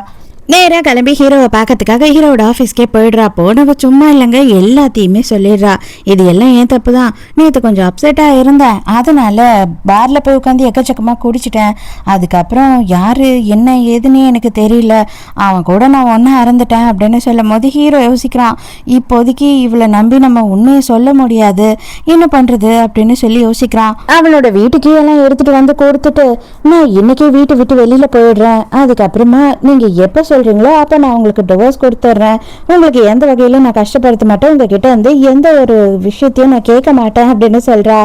நேராக கிளம்பி ஹீரோவை பார்க்கறதுக்காக ஹீரோவோட ஆஃபீஸ்க்கே போயிடுறா. போனவ சும்மா இல்லைங்க, எல்லாத்தையுமே சொல்லிடுறா. இது எல்லாம் ஏன் தப்பு தான், நேற்று கொஞ்சம் அப்செட்டாக இருந்தேன், அதனால பாரில் போய் உட்காந்து எக்கச்சக்கமாக குடிச்சிட்டேன். அதுக்கப்புறம் யார் என்ன ஏதுன்னு எனக்கு தெரியல, அவன் கூட நான் ஒன்றா இறந்துட்டேன் அப்படின்னு சொல்லும் போது ஹீரோ யோசிக்கிறான். இப்போதைக்கு இவளை நம்பி நம்ம உண்மையை சொல்ல முடியாது, என்ன பண்ணுறது அப்படின்னு சொல்லி யோசிக்கிறான். அவளோட வீட்டுக்கே எல்லாம் எடுத்துகிட்டு கொடுத்துட்டு நான் இன்னைக்கே வீட்டை விட்டு வெளியில் போயிடுறேன், அதுக்கப்புறமா நீங்கள் எப்போ சொல்றீங்களோ அப்ப நான் உங்களுக்கு டிவோர்ஸ் கொடுத்துட்றேன், உங்களுக்கு எந்த வகையிலும் நான் கஷ்டப்படுத்த மாட்டேன், உங்ககிட்ட எந்த ஒரு விஷயத்தையும் நான் கேட்க மாட்டேன் அப்படின்னு சொல்றா.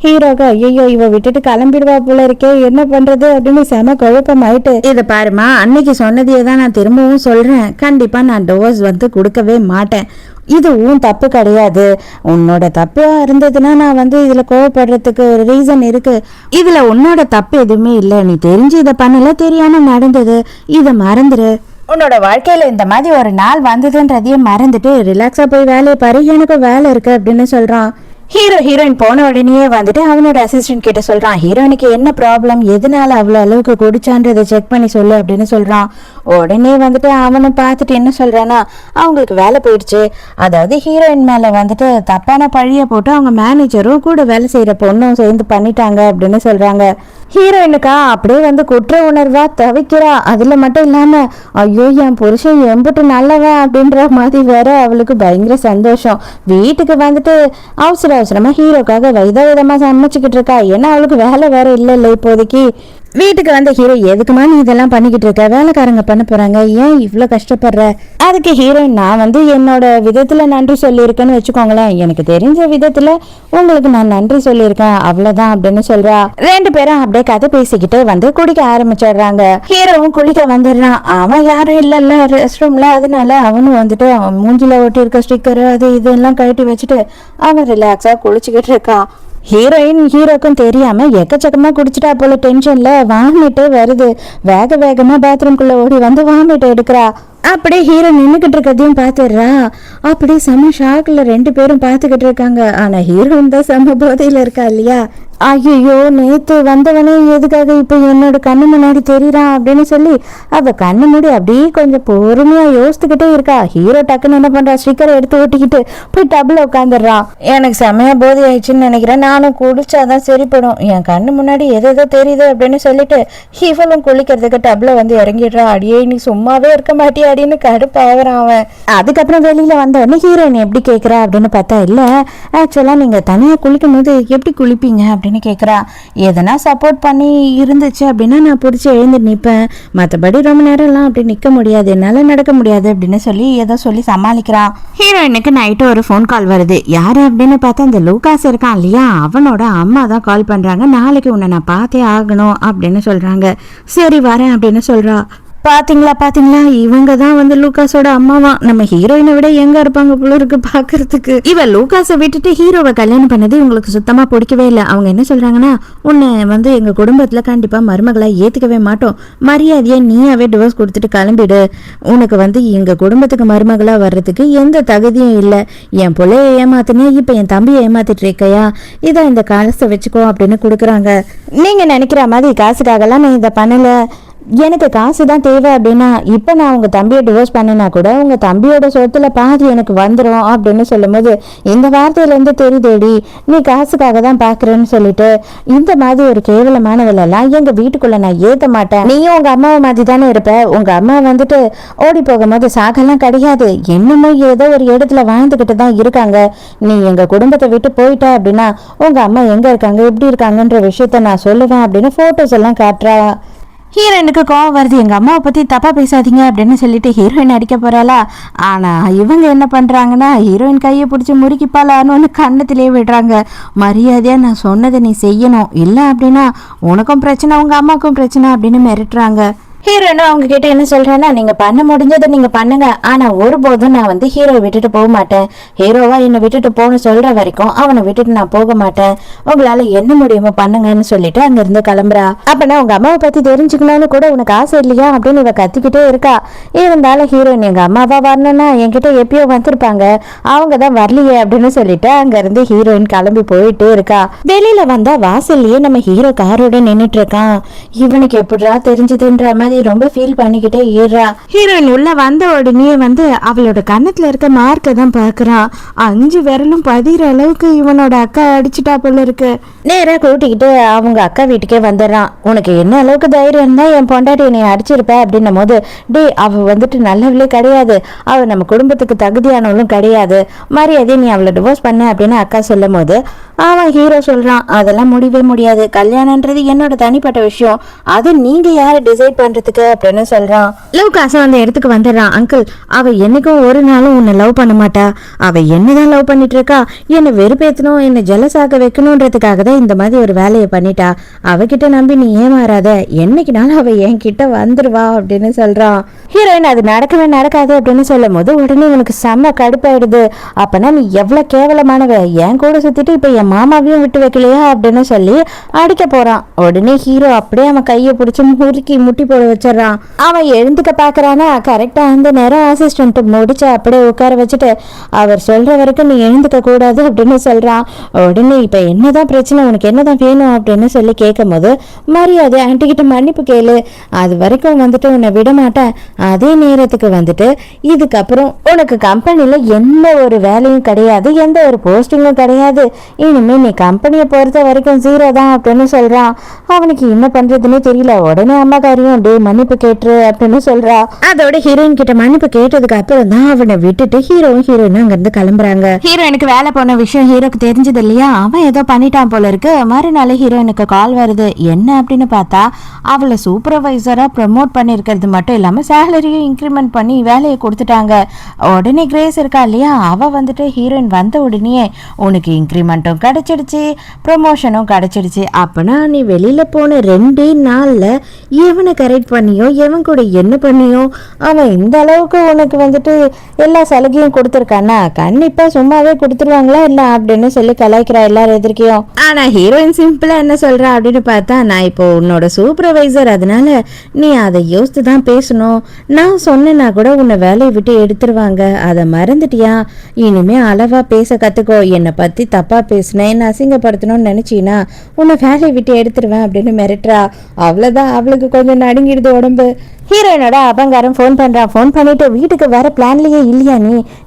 ஹீரோக்கு ஐயோ இவ விட்டுட்டு கிளம்பிடுவா போல இருக்கே, என்ன பண்றது அப்படின்னு செம குழப்பம் ஆயிட்டு, இதை பாருமா, அன்னைக்கு சொன்னதையே தான் நான் திரும்பவும் சொல்றேன், கண்டிப்பா நான் டிவோர்ஸ் கொடுக்கவே மாட்டேன், இதுவும் தப்பு கிடையாது, உன்னோட தப்பு இருந்ததுன்னா நான் இதுல கோவப்படுறதுக்கு ஒரு ரீசன் இருக்கு, இதுல உன்னோட தப்பு எதுவுமே இல்லை, நீ தெரிஞ்சு இதை பண்ணல, தெரியாம நடந்தது, இதை மறந்துரு, உன்னோட வாழ்க்கையில இந்த மாதிரி ஒரு நாள் வந்ததுன்றதையும் மறந்துட்டு ரிலாக்ஸா போய் வேலையை பாரு, எனக்கு வேலை இருக்கு அப்படின்னு சொல்றான். ஹீரோயின் போன உடனே அவனோட அசிஸ்டன்ட் கிட்ட சொல்றான், ஹீரோயினுக்கு என்ன ப்ராப்ளம், எதனால அவ்வளோ அளவுக்கு குடிச்சான்றதை செக் பண்ணி சொல்லு அப்படின்னு சொல்றான். உடனே அவனை பார்த்துட்டு என்ன சொல்றானா, அவங்களுக்கு வேலை போயிடுச்சு, அதாவது ஹீரோயின் மேல தப்பான பழிய போட்டு அவங்க மேனேஜரும் கூட வேலை செய்யற பொண்ணும் சேர்ந்து பண்ணிட்டாங்க அப்படின்னு சொல்றாங்க. ஹீரோயினுக்கா அப்படியே குற்ற உணர்வா தவிக்கிறா. அதுல மட்டும் இல்லாம ஐயோ என் புருஷன் எம்புட்டு நல்லவன் அப்படின்ற மாதிரி வேற அவளுக்கு பயங்கர சந்தோஷம். வீட்டுக்கு அவசரமா ஹீரோக்காக விதமா சமைச்சுக்கிட்டு இருக்கா. ஏன்னா அவளுக்கு வேலை வேற இல்ல இப்போதைக்கு. வீட்டுக்கு ஹீரோ எதுக்குமா நீ இதெல்லாம் பண்ணிக்கிட்டு இருக்க, வேலைக்காரங்க பண்ண போறாங்க, ஏன் இவ்வளோ கஷ்டப்படுற, அதுக்கு ஹீரோயின் நான் என்னோட விதத்துல நன்றி சொல்லியிருக்கேன்னு வச்சுக்கோங்களேன், எனக்கு தெரிஞ்ச விதத்துல உங்களுக்கு நான் நன்றி சொல்லியிருக்கேன் அவ்வளவுதான் அப்படின்னு சொல்றா. 2 பேரும் அப்படியே கதை பேசிக்கிட்டு குடிக்க ஆரம்பிச்சிடுறாங்க. ஹீரோவும் குளிக்க வந்துடுறான். அவன் யாரும் இல்லைல்ல ரெஸ்ட் ரூம்ல, அதனால அவனும் அவன் மூஞ்சில ஒட்டி இருக்க ஸ்டிக்கர் அது இதெல்லாம் கழட்டி வச்சுட்டு அவன் ரிலாக்ஸா குளிச்சுக்கிட்டு இருக்கான். ஹீரோயின் ஹீரோக்கும் தெரியாம எக்கச்சக்கமா குடிச்சிட்டா போல டென்ஷன்ல வாமிட்டே வருது. வேகமா பாத்ரூம்குள்ள ஓடி வாமிட் எடுக்கிறா. அப்படியே ஹீரோ நின்றுகிட்டு இருக்கிறதையும் பாத்துடுறா. அப்படியே செம ஷாக்ல 2 பேரும் பாத்துக்கிட்டு இருக்காங்க. ஆனா ஹீரோயின் தான் செம போதையில இருக்கா இல்லையா. ஐயோ நேத்து வந்தவனே எதுக்காக இப்ப என்னோட கண்ணு முன்னாடி தெரியறான் அப்படின்னு சொல்லி அவ கண்ணு மூடி அப்படியே கொஞ்சம் பொறுமையா யோசித்துக்கிட்டே இருக்கா. ஹீரோ டக்குன்னு என்ன பண்றா, ஸ்டிக்கரை எடுத்து ஓட்டிக்கிட்டு போய் டப்ல உட்காந்துடுறான். எனக்கு செமையா போதை ஆயிடுச்சுன்னு நினைக்கிறேன், நானும் குடிச்சாதான் சரிப்படும், என் கண்ணு முன்னாடி எதோ தெரியுது அப்படின்னு சொல்லிட்டு இவளும் குளிக்கிறதுக்கு டப்ல இறங்கிடுறா. அடியே நீ சும்மாவே இருக்க மாட்டியா அப்படின்னு கடுப்பாகிறான் அவன். அதுக்கப்புறம் வெளியில வந்தவொடனே ஹீரோயின் எப்படி கேட்குறா அப்படின்னு பார்த்தா, இல்லை ஆக்சுவலா நீங்க தனியா குளிக்கும் போது எப்படி குளிப்பீங்க அப்படின்னு கேட்குறா. எதனா சப்போர்ட் பண்ணி இருந்துச்சு அப்படின்னா நான் பிடிச்சி எழுந்து நிற்பேன், மற்றபடி ரொம்ப நேரம்லாம் அப்படி நிற்க முடியாது, என்னால் நடக்க முடியாது அப்படின்னு சொல்லி ஏதோ சொல்லி சமாளிக்கிறான். ஹீரோயினுக்கு நைட்டு ஒரு ஃபோன் கால் வருது. யாரு அப்படின்னு பார்த்தா இந்த லூகாஸ் இருக்கான் இல்லையா, அவனோட அம்மா தான் கால் பண்றாங்க. நாளைக்கு உன்னை நான் பார்த்தே ஆகணும் அப்படின்னு சொல்றாங்க. சரி வரேன் அப்படின்னு சொல்றா. பாத்தீங்களா இவங்க தான் லூகாஸோட அம்மாவா. நம்ம ஹீரோயினை விட எங்க இருப்பாங்க போல இருக்கு பாக்குறதுக்கு. இவ லூகாஸை விட்டுட்டு ஹீரோவை கல்யாணம் பண்ணது இவங்களுக்கு சுத்தமா பிடிக்கவே இல்லை. அவங்க என்ன சொல்றாங்கன்னா, உன்னை எங்க குடும்பத்துல கண்டிப்பா மருமகளா ஏத்துக்கவே மாட்டோம், மரியாதையா நீயாவே டிவோர்ஸ் கொடுத்துட்டு கிளம்பிடு, உனக்கு எங்க குடும்பத்துக்கு மருமகளா வர்றதுக்கு எந்த தகுதியும் இல்லை, என் பிள்ளைய ஏமாத்தினே இப்ப என் தம்பியை ஏமாத்திட்டு இருக்கையா, இதான் இந்த காசை வச்சுக்கோ அப்படின்னு கொடுக்குறாங்க. நீங்க நினைக்கிற மாதிரி காசுக்காகலாம் நான் இதை பண்ணல, எனக்கு காசு தான் தேவை அப்படின்னா இப்போ நான் உங்க தம்பியை டிவோர்ஸ் பண்ணினா கூட உங்க தம்பியோட சொத்துல பாதி எனக்கு வந்துடும் அப்படின்னு சொல்லும்போது இந்த வார்த்தையில இருந்து தெரியுதேடி நீ காசுக்காக தான் பாக்குறேன்னு சொல்லிட்டு இந்த மாதிரி ஒரு கேவலமானவளெல்லாம் எங்க வீட்டுக்குள்ள நான் ஏத்த மாட்டேன். நீயும் உங்க அம்மாவை மாதிரி தானே இருப்ப. உங்க அம்மா வந்துட்டு ஓடி போகும்போது சாகெல்லாம் கிடையாது, என்னமோ ஏதோ ஒரு இடத்துல வாழ்ந்துகிட்டு தான் இருக்காங்க. நீ எங்க குடும்பத்தை விட்டு போயிட்ட அப்படின்னா உங்க அம்மா எங்க இருக்காங்க எப்படி இருக்காங்கன்ற விஷயத்த நான் சொல்லுவேன் அப்படின்னு போட்டோஸ் எல்லாம் காட்டுறா. ஹீரோயினுக்கு கோவம் வருது, எங்க அம்மாவை பத்தி தப்பா பேசாதீங்க அப்படின்னு சொல்லிட்டு ஹீரோயின் அடிக்க போறாளா. ஆனா இவங்க என்ன பண்றாங்கன்னா ஹீரோயின் கையை பிடிச்சி முறுக்கிப்பாளான்னு கண்ணத்திலேயே விடுறாங்க. மரியாதையா நான் சொன்னதை நீ செய்யணும், இல்லை அப்படின்னா உனக்கும் பிரச்சனை உங்க அம்மாவுக்கும் பிரச்சனை அப்படின்னு மிரட்டுறாங்க. ஹீரோயினும் அவங்க கிட்ட என்ன சொல்றேன்னா நீங்க பண்ண முடிஞ்சதை நீங்க பண்ணுங்க, ஆனா ஒருபோதும் நான் வந்து ஹீரோவை விட்டுட்டு போக மாட்டேன். ஹீரோவா என்னை விட்டுட்டு போன்னு சொல்ற வரைக்கும் அவனை விட்டுட்டு நான் போக மாட்டேன். உங்களால என்ன முடியுமோ பண்ணுங்கன்னு சொல்லிட்டு அங்க இருந்து கிளம்புறா. அப்பனா உங்க அம்மாவை பத்தி தெரிஞ்சுக்கணும்னு கூட உனக்கு ஆசை இல்லையா அப்படின்னு இவ கத்திக்கிட்டே இருக்கா. இருந்தாலும் ஹீரோயின் எங்க அம்மாவா வரணும்னா என்கிட்ட எப்பயோ வந்திருப்பாங்க, அவங்க தான் வரலையே அப்படின்னு சொல்லிட்டு அங்க இருந்து ஹீரோயின் கிளம்பி போயிட்டே இருக்கா. வெளியில வந்தா வாசல்லையே நம்ம ஹீரோ காரோட நின்னுட்டு இருக்கான். இவனுக்கு எப்படிடா தெரிஞ்சதுன்ற மாதிரி ரொம்ப ஃபீல் பண்ணிக்கிட்டே ஏறா. ஹீரோயின் உள்ள வந்த உடனே வந்து அவளோட கண்ணத்துல இருக்க மார்க்க தான் பாக்குறான். 5 விரலும் பதிர அளவுக்கு இவனோட அக்கா அடிச்சுட்டா போல இருக்கு. நேரா கூட்டிக்கிட்டு அவங்க அக்கா வீட்டுக்கே வந்துடுறான். உனக்கு என்ன அளவுக்கு தைரியம் இருந்தா என் பொண்டாட்டி நீ அடிச்சிருப்ப அப்படின்னும் போது டே அவ வந்துட்டு நல்லவளே கிடையாது, அவ நம்ம குடும்பத்துக்கு தகுதியானவளும் கிடையாது, மரியாதை நீ அவளை டிவோர்ஸ் பண்ண அப்படின்னு அக்கா சொல்லும் போது அவன் ஹீரோ சொல்றான் அதெல்லாம் முடியவே முடியாது, கல்யாணம்ன்றது என்னோட தனிப்பட்ட விஷயம், அது நீங்க யாரு டிசைட் பண்றதுக்கு அப்படின்னு சொல்றான். லூகாஸ் அந்த இடத்துக்கு வந்துடுறான். அங்கிள் அவ என்னைக்கும் ஒரு நாளும் உன்னை லவ் பண்ண மாட்டா, அவ என்னதான் லவ் பண்ணிட்டு இருக்கா, என்னை வெறுப்பேத்தணும் என்னை ஜெலஸாக வைக்கணும்ன்றதுக்காக தான் இந்த மாதிரி ஒரு வேலையை பண்ணிட்டா, அவகிட்ட நம்பி நீ ஏமாறாத, என்னைக்குனாலும் அவ என் கிட்ட வந்துருவா அப்படின்னு சொல்றான். ஹீரோயின் அது நடக்கவே நடக்காது அப்படின்னு சொல்லும் போது உடனே உனக்கு செம்ம கடுப்பாயிடுது. அப்பனா நீ எவ்வளவு கேவலமானவ, என் கூட சுத்திட்டு இப்ப என் மாமாவையும் விட்டு வைக்கலையா அப்படின்னு சொல்லி அடிக்க போறான். உடனே ஹீரோ அப்படியே அவன் கையை பிடிச்சி முறுக்கி முட்டி போட வச்சிடறான். அவன் எழுந்துக்க பாக்குறானா கரெக்டா அந்த நேரம் அசிஸ்டன்ட் முடிச்சு அப்படியே உட்கார வச்சுட்டு அவர் சொல்ற வரைக்கும் நீ எழுந்துக்க கூடாது அப்படின்னு சொல்றான். உடனே இப்ப என்னதான் பிரச்சனை, உனக்கு என்னதான் வேணும் அப்படின்னு சொல்லி கேட்கும் போது மரியாதை ஆன்டி கிட்ட மன்னிப்பு கேளு, அது வரைக்கும் வந்துட்டு உன்னை விட மாட்டேன், அதே நேரத்துக்கு வந்துட்டு இதுக்கப்புறம் உனக்கு கம்பெனில எந்த ஒரு வேலையும் கிடையாது, எந்த ஒரு போஸ்டிங்கும் கிடையாது, இனிமே நீ கம்பெனியை பொறுத்த வரைக்கும் 0 தான் அப்படின்னு சொல்றான். அவனுக்கு என்ன பண்றதுன்னு தெரியல. உடனே அம்மாக்காரியும் டே மன்னிப்பு கேட்டுரு அப்படின்னு சொல்றா. அதோட ஹீரோயின் கிட்ட மன்னிப்பு கேட்டதுக்கு அப்புறம் தான் அவனை விட்டுட்டு ஹீரோவும் ஹீரோயினும் அங்க இருந்து கிளம்புறாங்க. ஹீரோயினுக்கு வேலை போன விஷயம் ஹீரோக்கு தெரிஞ்சது இல்லையா, அவன் ஏதோ பண்ணிட்டான் போல இருக்கு. மறுநாள் ஹீரோயினுக்கு கால் வருது. என்ன அப்படின்னு பார்த்தா அவளை சூப்பர்வைசரா ப்ரமோட் பண்ணிருக்கிறது மட்டும் இல்லாம சேலரியும் இன்க்ரிமெண்ட் பண்ணி வேலையை கொடுத்துட்டாங்க. உடனே கிரேஸ் இருக்கா இல்லையா, அவ வந்துட்டு ஹீரோயின் வந்த உடனே உனக்கு இன்க்ரிமெண்ட்டும் கிடைச்சிடுச்சு ப்ரமோஷனும் கிடைச்சிடுச்சு, அப்பனா நீ வெளியில போன 2 நாள்ல எவனை கரெக்ட் பண்ணியோ எவன் கூட என்ன பண்ணியோ அவன் இந்த அளவுக்கு உனக்கு வந்துட்டு எல்லா சலுகையும் கொடுத்துருக்கானா, கண்டிப்பா சும்மாவே கொடுத்துருவாங்களா இல்ல அப்படின்னு சொல்லி கலாய்க்கிறா எல்லாரும் எதிர்க்கையும். ஆனா ஹீரோயின் சிம்பிளா என்ன சொல்றா அப்படின்னு பார்த்தா நான் இப்போ உன்னோட சூப்பர்வைசர், அதனால நீ அதை யோசித்து தான் பேசணும், நான் சொன்னேன்னா கூட உன்னை வேலையை விட்டு எடுத்துருவாங்க, அதை மறந்துட்டியா, இனிமே அளவா பேச கத்துக்கோ, என்னை பத்தி தப்பா பேசினேன் என்ன அசிங்கப்படுத்தணும்னு நினைச்சீனா உன்னை வேலையை விட்டு எடுத்துருவேன் அப்படின்னு மிரட்டுறா. அவ்வளவுதான் அவளுக்கு கொஞ்சம் நடுங்கிடுது உடம்பு. ஹீரோயினோட அபங்காரம் ஃபோன் பண்றான். ஃபோன் பண்ணிட்டு வீட்டுக்கு வர பிளான்லயே இல்லையா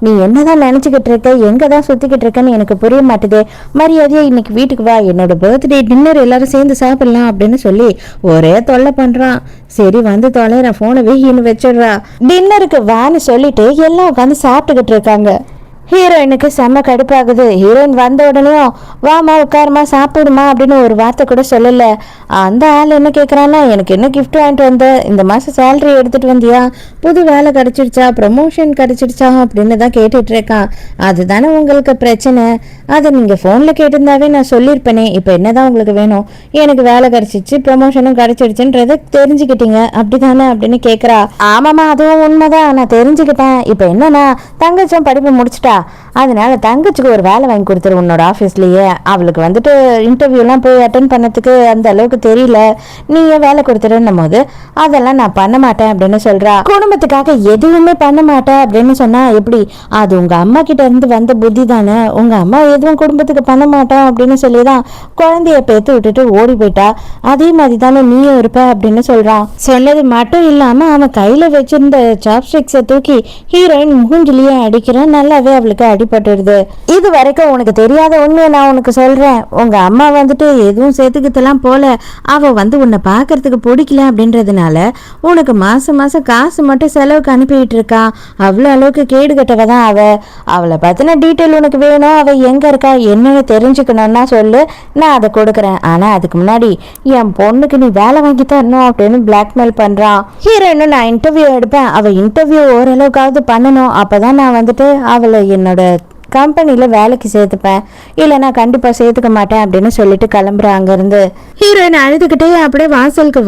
நீ என்னதான் நினைச்சுக்கிட்டு இருக்க, எங்க தான் சுத்திக்கிட்டு இருக்கன்னு எனக்கு புரிய மாட்டுது, மரியாதையா இன்னைக்கு வீட்டுக்கு வா, என்னோட பர்த்டே டின்னர் எல்லாரும் சேர்ந்து சாப்பிடலாம் அப்படின்னு சொல்லி ஒரே தொல்லை பண்றான். சரி வந்து தொலைற போனை வெயின்னு வச்சிடுறா. டின்னருக்கு வான்னு சொல்லிட்டு எல்லாம் உட்காந்து சாப்பிட்டுக்கிட்டு இருக்காங்க. ஹீரோயினுக்கு செம்ம கடுப்பாகுது. ஹீரோயின் வந்த உடனே வாமா உட்காருமா சாப்பிடுமா அப்படின்னு ஒரு வார்த்தை கூட சொல்லல. அந்த ஆள் என்ன கேட்குறான்னா எனக்கு என்ன கிஃப்ட் வாங்கிட்டு வந்த, இந்த மாதம் சேலரி எடுத்துட்டு வந்தியா, புது வேலை கிடைச்சிடுச்சா, ப்ரமோஷன் கிடைச்சிடுச்சா அப்படின்னு தான் கேட்டுட்டு இருக்கான். அதுதானே உங்களுக்கு பிரச்சனை, அதை நீங்கள் ஃபோனில் கேட்டிருந்தாவே நான் சொல்லியிருப்பேனே, இப்போ என்னதான் உங்களுக்கு வேணும், எனக்கு வேலை கிடைச்சிச்சு ப்ரமோஷனும் கிடைச்சிடுச்சுன்றத தெரிஞ்சுக்கிட்டீங்க அப்படிதானே அப்படின்னு கேட்குறா. ஆமாம்மா அதுவும் உண்மைதான், நான் தெரிஞ்சுக்கிட்டேன், இப்போ என்னன்னா தங்கச்சும் படிப்பு முடிச்சிட்டா, அதனால தங்கச்சிக்கு ஒரு வேலை வாங்கி கொடுத்துரு உன்னோட ஆஃபீஸ்லயே. அவளுக்கு வந்துட்டு இன்டர்வியூலாம் போய் அட்டன் பண்ணதுக்கு அந்த அளவுக்கு தெரியல, நீயே வேலை கொடுத்துருன்னும் போது அதெல்லாம் நான் பண்ண மாட்டேன் அப்படின்னு சொல்றா. குடும்பத்துக்காக எதுவுமே பண்ண மாட்டேன் அப்படின்னு சொன்னா எப்படி? அது உங்க அம்மா கிட்ட இருந்து வந்த புத்தி தானே. உங்க அம்மா எதுவும் குடும்பத்துக்கு பண்ண மாட்டோம் அப்படின்னு சொல்லிதான் குழந்தைய பேத்து விட்டுட்டு ஓடி போயிட்டா. அதே மாதிரி தானே நீயும் இருப்ப அப்படின்னு சொல்றான். சொன்னது மட்டும் இல்லாம அவன் கையில வச்சிருந்த சாப்ஸ்டிக்ஸை தூக்கி ஹீரோயின் மூஞ்சிலேயே அடிக்கிறான். நல்லாவே அவளுக்கு அடிபட்டுடுது. இது வரைக்கும் உனக்கு தெரியாத உண்மையை நான் உனக்கு சொல்றேன். உங்க அம்மா வந்துட்டு எதுவும் சேர்த்துக்கிட்டலாம் போல. அவ வந்து உன்னை பாக்குறதுக்கு பிடிக்கல அப்படின்றதுனால உனக்கு மாசம் மாசம் காசு மட்டும் செலவுக்கு அனுப்பிட்டு இருக்கா. அவ்வளவு அளவுக்கு கேடு கட்டவ தான் அவ. அவளை பத்தின டீட்டெயில் உனக்கு வேணும், அவ எங்க இருக்கா என்னன்னு தெரிஞ்சுக்கணும்னா சொல்லு, நான் அதை கொடுக்குறேன். ஆனா அதுக்கு முன்னாடி என் பொண்ணுக்கு நீ வேலை வாங்கி தரணும் அப்படின்னு பிளாக்மெயில் பண்றான். ஹீரோயினும் நான் இன்டர்வியூ எடுப்பேன், அவ இன்டர்வியூ ஓரளவுக்காவது பண்ணணும், அப்பதான் நான் வந்துட்டு அவளை என்னோட கம்பெனியில் வேலைக்கு சேர்த்துப்பேன், இல்லைனா கண்டிப்பாக சேர்த்துக்க மாட்டேன் அப்படின்னு சொல்லிட்டு கிளம்புறேன் அங்கேருந்து. ஹீரோயின் அழுதுகிட்டே அப்படியே வாசலுக்கு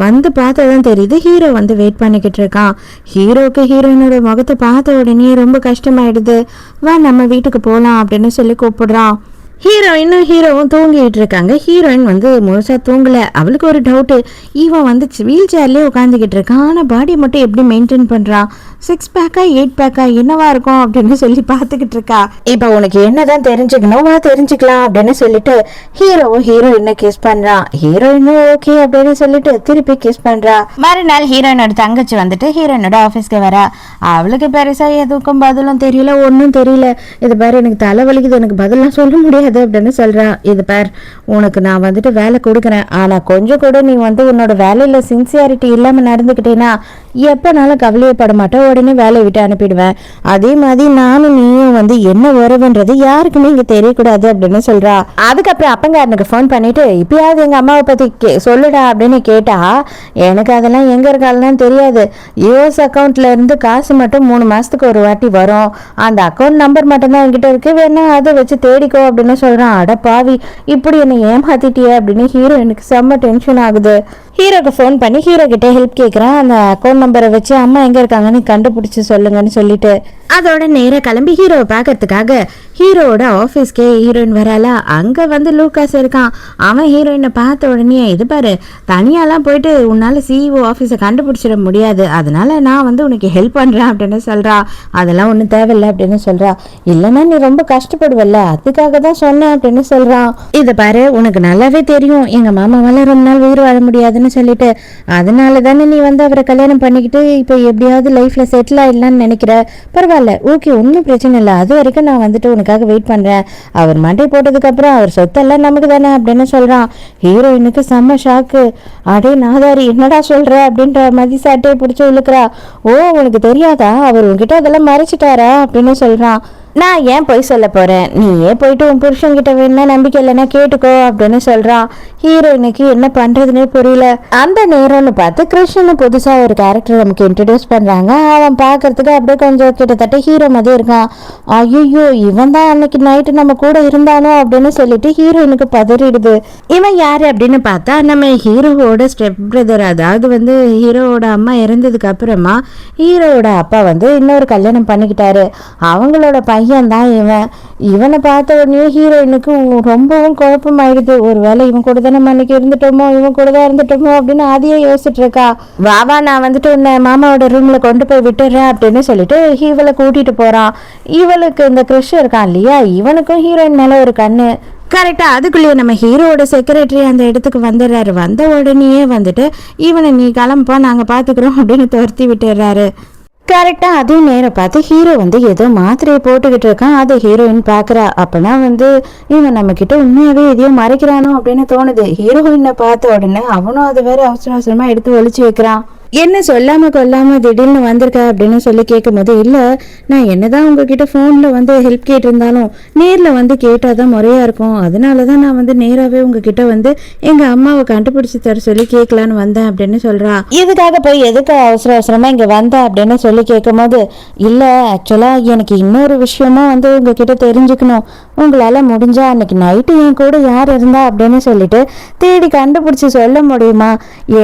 வந்து பார்த்ததான் தெரியுது ஹீரோ வந்து வெயிட் பண்ணிக்கிட்டு இருக்கான். ஹீரோக்கு ஹீரோயினோட முகத்தை பார்த்த உடனே ரொம்ப கஷ்டமாயிடுது. வா நம்ம வீட்டுக்கு போகலாம் அப்படின்னு சொல்லி கூப்பிடுறான். ஹீரோயினும் ஹீரோவும் தூங்கிட்டு இருக்காங்க. ஹீரோயின் வந்து முழுசா தூங்கல. அவளுக்கு ஒரு டவுட்டு, இவன் வந்து வீல் சேர்லயே உட்காந்துக்கிட்டு இருக்கான், ஆனா பாடி மட்டும் எப்படி மெயின்டைன் பண்றான், 6 பேக்கா 8 பேக்கா என்னவா இருக்கும் அப்படின்னு சொல்லி பார்த்துக்கிட்டு இருக்கா. இப்ப உனக்கு என்னதான் தெரிஞ்சுக்கணும் தெரிஞ்சுக்கலாம் அப்படின்னு சொல்லிட்டு ஹீரோவும் ஹீரோயினை கிஸ் பண்றான். ஹீரோயினும் ஓகே அப்படின்னு சொல்லிட்டு திருப்பி கிஸ் பண்றா. மறுநாள் ஹீரோயினோட தங்கச்சி வந்துட்டு ஹீரோயினோட ஆபீஸ்க்கு வரா. அவளுக்கு பெருசா எதுக்கும் பதிலும் தெரியல, ஒன்னும் தெரியல. இது பாரு எனக்கு தலை வலிக்குது, எனக்கு பதிலாம் சொல்ல முடியாது அப்படின்னு சொல்றா. இது பார், உனக்கு நான் வந்துட்டு வேலை கொடுக்குறேன், ஆனா கொஞ்சம் கூட நீ வந்து உன்னோட வேலையில சின்சியாரிட்டி இல்லாம நடந்துக்கிட்டேன்னா எப்பனாலும் கவலையப்பட மாட்டேன், உடனே வேலையை விட்டு அனுப்பிடுவேன். அதே மாதிரி நானும் நீயும் வந்து என்ன உறவுன்றது யாருக்குமே இங்க தெரியக்கூடாது அப்படின்னு சொல்றா. அதுக்கப்புறம் அப்பங்காரனுக்கு ஃபோன் பண்ணிட்டு இப்பயாவது எங்க அம்மாவை பத்தி சொல்லுடா அப்படின்னு கேட்டா, எனக்கு அதெல்லாம் எங்க இருக்காலும் தெரியாது, யூஎஸ் அக்கௌண்ட்ல இருந்து காசு மட்டும் 3 மாசத்துக்கு ஒரு வாட்டி வரும், அந்த அக்கௌண்ட் நம்பர் மட்டும் தான் என்கிட்ட இருக்கு, வேணா அதை வச்சு தேடிக்கோ அப்படின்னு சொல்றான். அட பாவி, இப்படி என்ன ஏமாத்திட்டிய அப்படின்னு ஹீரோயினுக்கு செம்ம டென்ஷன் ஆகுது. ஹீரோக்கு ஃபோன் பண்ணி ஹீரோ கிட்ட ஹெல்ப் கேட்குறான். அந்த அக்கௌண்ட் நம்பரை வச்சு அம்மா எங்க இருக்காங்கன்னு கண்டுபிடிச்சு சொல்லுங்கன்னு சொல்லிட்டு அதோட நேராக கிளம்பி ஹீரோவை பார்க்கறதுக்காக ஹீரோவோட ஆஃபீஸ்க்கே ஹீரோயின் வராளா. அங்கே வந்து லூக்காஸ் இருக்கான். அவன் ஹீரோயினை பார்த்த உடனே இது பாரு, தனியாலாம் போயிட்டு உன்னால் சிஇஓ ஆஃபீஸை கண்டுபிடிச்சிட முடியாது, அதனால நான் வந்து உனக்கு ஹெல்ப் பண்ணுறேன் அப்படின்னு சொல்கிறா. அதெல்லாம் ஒன்றும் தேவையில்லை அப்படின்னு சொல்கிறா. இல்லைன்னா நீ ரொம்ப கஷ்டப்படுவல்ல, அதுக்காக தான் சொன்னேன் அப்படின்னு சொல்கிறான். இதை பாரு, உனக்கு நல்லாவே தெரியும் எங்கள் மாமாவால் ரொம்ப நாள் உயிர் வாழ முடியாதுன்னு சொல்லிட்டு, அதனால தானே நீ வந்து அவரை கல்யாணம் பண்ணிக்கிட்டு இப்போ எப்படியாவது லைஃப்பில் செட்டில் ஆகிடலான்னு நினைக்கிற. பரவாயில்ல, ஓகே, ஒன்றும் பிரச்சனை இல்லை, அது வரைக்கும் நான் வந்துட்டு உனக்காக வெயிட் பண்றேன். அவர் மண்டை போட்டதுக்கு அப்புறம் அவர் சொத்தெல்லாம் நமக்கு தானே அப்படின்னு சொல்றான். ஹீரோயினுக்கு செம்ம ஷாக்கு. அடே நாதாரி, என்னடா சொல்ற அப்படின்ற மாதிரி சாட்டையை பிடிச்சி இழுக்கிறா. ஓ, உனக்கு தெரியாதா, அவர் உன்கிட்ட அதெல்லாம் மறைச்சிட்டாரா அப்படின்னு சொல்றான். நான் ஏன் போய் சொல்ல போறேன், நீயே போயிட்டு உன் புருஷன்கிட்ட வேணா நம்பிக்கை இல்லைன்னா கேட்டுக்கோ அப்படின்னு சொல்றான். ஹீரோயினுக்கு என்ன பண்றதுன்னே புரியல. அந்த நேரம்னு பார்த்து கிருஷ்ணன் புதுசா ஒரு கேரக்டர் நமக்கு இன்ட்ரடியூஸ் பண்றாங்க. அவன் பாக்குறதுக்கு அப்படியே கொஞ்சம் கிட்டத்தட்ட ஹீரோ மாதிரி இருக்கான். ஐயோ, இவன் தான் அன்னைக்கு நைட்டு நம்ம கூட இருந்தானோ அப்படின்னு சொல்லிட்டு ஹீரோயினுக்கு பதறிடுது. இவன் யாரு அப்படின்னு பார்த்தா நம்ம ஹீரோவோட ஸ்டெப் பிரதர். அதாவது வந்து ஹீரோவோட அம்மா இறந்ததுக்கு அப்புறமா ஹீரோவோட அப்பா வந்து இன்னொரு கல்யாணம் பண்ணிக்கிட்டாரு. அவங்களோட பையன் தான் இவன். இவனை பார்த்த உடனே ஹீரோயினுக்கு ரொம்பவும் குழப்பமாயிடுது. ஒருவேளை இவன் கூட தான் நம்ம அன்னைக்கு இருந்துட்டோமோ, இவன் கூட தான் இருந்துட்டோமோ அப்படின்னு அதையே யோசிச்சுட்டு இருக்கா. வாவா, நான் வந்துட்டு உன்னை மாமாவோட ரூம்ல கொண்டு போய் விட்டுறேன் அப்படின்னு சொல்லிட்டு இவளை கூட்டிட்டு போறான். இவளுக்கு இந்த கிருஷ் இருக்கான் இல்லையா, இவனுக்கும் ஹீரோயின் மேல ஒரு கண்ணு. கரெக்டா அதுக்குள்ளேயே நம்ம ஹீரோட செக்ரட்டரி அந்த இடத்துக்கு வந்துடுறாரு. வந்த உடனேயே வந்துட்டு இவனை நீ கிளம்பா, நாங்க பாத்துக்கிறோம் அப்படின்னு துரத்தி விட்டுறாரு. கரெக்டா அதே நேரம் பார்த்து ஹீரோ வந்து ஏதோ மாத்திரையை போட்டுக்கிட்டு இருக்கான். அதை ஹீரோயின் பாக்குறா. அப்பனா வந்து இவன் நம்ம கிட்ட உண்மையாவே எதையோ மறைக்கிறானோ அப்படின்னு தோணுது. ஹீரோயினை பார்த்த உடனே அவனும் அதை வேற அவசர அவசரமா எடுத்து ஒளிச்சு வைக்கிறான். என்ன சொல்லாம கொல்லாம திடீர்னு வந்திருக்க அப்படின்னு சொல்லி கேட்கும் போது, இல்ல நான் என்னதான் உங்ககிட்ட போன்ல வந்து ஹெல்ப் கேட்டிருந்தாலும் நேர்ல வந்து கேட்டாதான் முறையா இருக்கும், அதனாலதான் நான் வந்து நேராவே உங்ககிட்ட வந்து எங்க அம்மாவை கண்டுபிடிச்சு தர சொல்லி கேட்கலான்னு வந்தேன் அப்படின்னு சொல்றா. இதுக்காக போய் எதுக்கு அவசர அவசரமா இங்க வந்த அப்படின்னு சொல்லி கேட்கும் போது, இல்ல ஆக்சுவலா எனக்கு இன்னொரு விஷயமும் வந்து உங்ககிட்ட தெரிஞ்சுக்கணும், உங்களால முடிஞ்சா அன்னைக்கு நைட்டு என் கூட யார் இருந்தா அப்படின்னு சொல்லிட்டு தேடி கண்டுபிடிச்சு சொல்ல முடியுமா,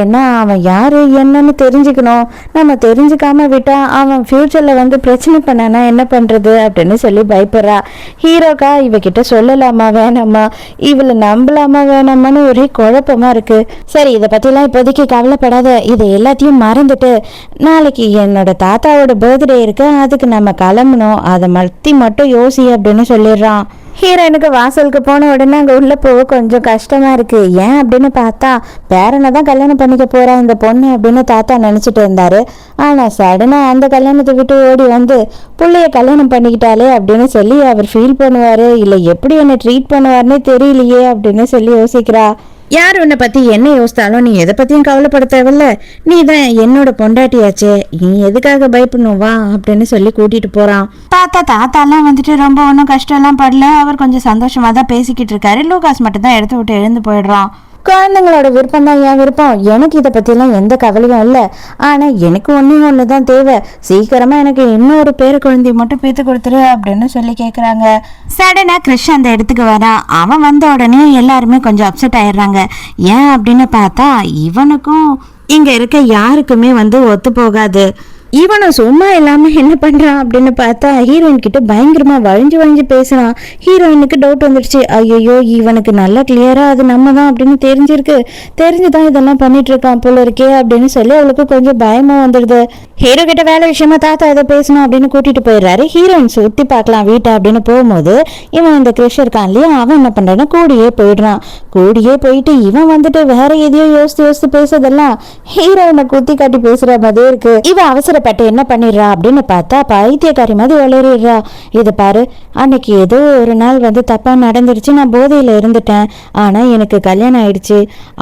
ஏன்னா அவன் யாரு என்னன்னு தெரிஞ்சுக்கணும். நம்ம தெரிஞ்சுக்காம விட்டா அவன் ஃபியூச்சர்ல வந்து பிரச்சனை பண்ணானா என்ன பண்றது அப்படின்னு சொல்லி பயப்படுறா. ஹீரோக்கா இவகிட்ட சொல்லலாமா வேணாமா, இவளை நம்பலாமா வேணாமான்னு ஒரே குழப்பமா இருக்கு. சரி, இதை பத்திலாம் இப்போதைக்கு கவலைப்படாத, இதை எல்லாத்தையும் மறந்துட்டு நாளைக்கு என்னோட தாத்தாவோட பர்த்டே இருக்கு, அதுக்கு நம்ம கிளம்பணும், அதை மட்டும் யோசி அப்படின்னு சொல்லிடுறான். ஹீரோயினுக்கு வாசலுக்கு போன உடனே அங்கே உள்ள போக கொஞ்சம் கஷ்டமா இருக்கு. ஏன் அப்படின்னு பார்த்தா பேரனை தான் கல்யாணம் பண்ணிக்க போறா இந்த பொண்ணு அப்படின்னு தாத்தா நினைச்சிட்டு இருந்தாரு. ஆனா சடனா அந்த கல்யாணத்தை விட்டு ஓடி வந்து புள்ளைய கல்யாணம் பண்ணிக்கிட்டாலே அப்படின்னு சொல்லி அவர் ஃபீல் பண்ணுவாரு, இல்லை எப்படி என்னை ட்ரீட் பண்ணுவாருன்னே தெரியலையே அப்படின்னு சொல்லி யோசிக்கிறா. யார் உன்னை பத்தி என்ன யோசித்தாலும் நீ எதை பத்தியும் கவலைப்பட தேவையில்ல, நீ தான் என்னோட பொண்டாட்டியாச்சே, நீ எதுக்காக பயப்படணும் வா அப்படின்னு சொல்லி கூட்டிட்டு போறான். தாத்தாலாம் வந்துட்டு ரொம்ப ஒன்றும் கஷ்டம் எல்லாம் படல, அவர் கொஞ்சம் சந்தோஷமா தான் பேசிக்கிட்டு இருக்காரு. லூகாஸ் மட்டும் தான் எடுத்து விட்டு எழுந்து போயிடுறான். குழந்தைங்களோட விருப்பம் தான் என் விருப்பம், எனக்கு இதை பற்றிலாம் எந்த கவலையும் இல்லை. ஆனால் எனக்கு ஒன்று தான் தேவை, சீக்கிரமாக எனக்கு இன்னொரு பேர குழந்தைய மட்டும் பேத்து கொடுத்துரு அப்படின்னு சொல்லி கேட்குறாங்க. சடனாக கிறிஷ் அந்த இடத்துக்கு வரான். அவன் வந்த உடனே எல்லாருமே கொஞ்சம் அப்செட் ஆயிடுறாங்க. ஏன் அப்படின்னு பார்த்தா இவனுக்கும் இங்கே இருக்க யாருக்குமே வந்து ஒத்து போகாது. இவனும் சும்மா இல்லாம என்ன பண்றான் அப்படின்னு பார்த்தா ஹீரோயின் கிட்ட பயங்கரமா வழிஞ்சு பேசுறான். ஹீரோயினுக்கு டவுட் வந்துடுச்சு, ஐயோ இவனுக்கு நல்லா கிளியரா அது நம்ம தான் அப்படின்னு தெரிஞ்சுதான் இதெல்லாம் பண்ணிட்டு இருக்கான் போல இருக்கே அப்படின்னு சொல்லி அவளுக்கு கொஞ்சம் பயமா வந்துடுது. ஹீரோ கிட்ட வேலை விஷயமா தாத்தா ஏதோ பேசணும் அப்படின்னு கூட்டிட்டு போயிடுறாரு. ஹீரோயின் சுத்தி பார்க்கலாம் வீட்டை அப்படின்னு போகும்போது இவன் இந்த கிறிஷ் இருக்கான் இல்லையா, அவன் என்ன பண்றான்னா கூடியே போயிட்டு இவன் வந்துட்டு வேற எதையோ யோசித்து பேசுறதெல்லாம் ஹீரோயினை குத்தி காட்டி பேசுற மாதிரியே இருக்கு. இவன் அவசரப்பட்டு என்ன பண்ணிடுறா அப்படின்னு பார்த்தா பைத்தியக்காரி மாதிரி வளரிடுறா. இது பாரு, அன்னைக்கு ஏதோ ஒரு நாள் வந்து தப்பா நடந்துருச்சு, நான் போதையில இருந்துட்டேன், ஆனா எனக்கு கல்யாணம் ஆயிடுச்சு,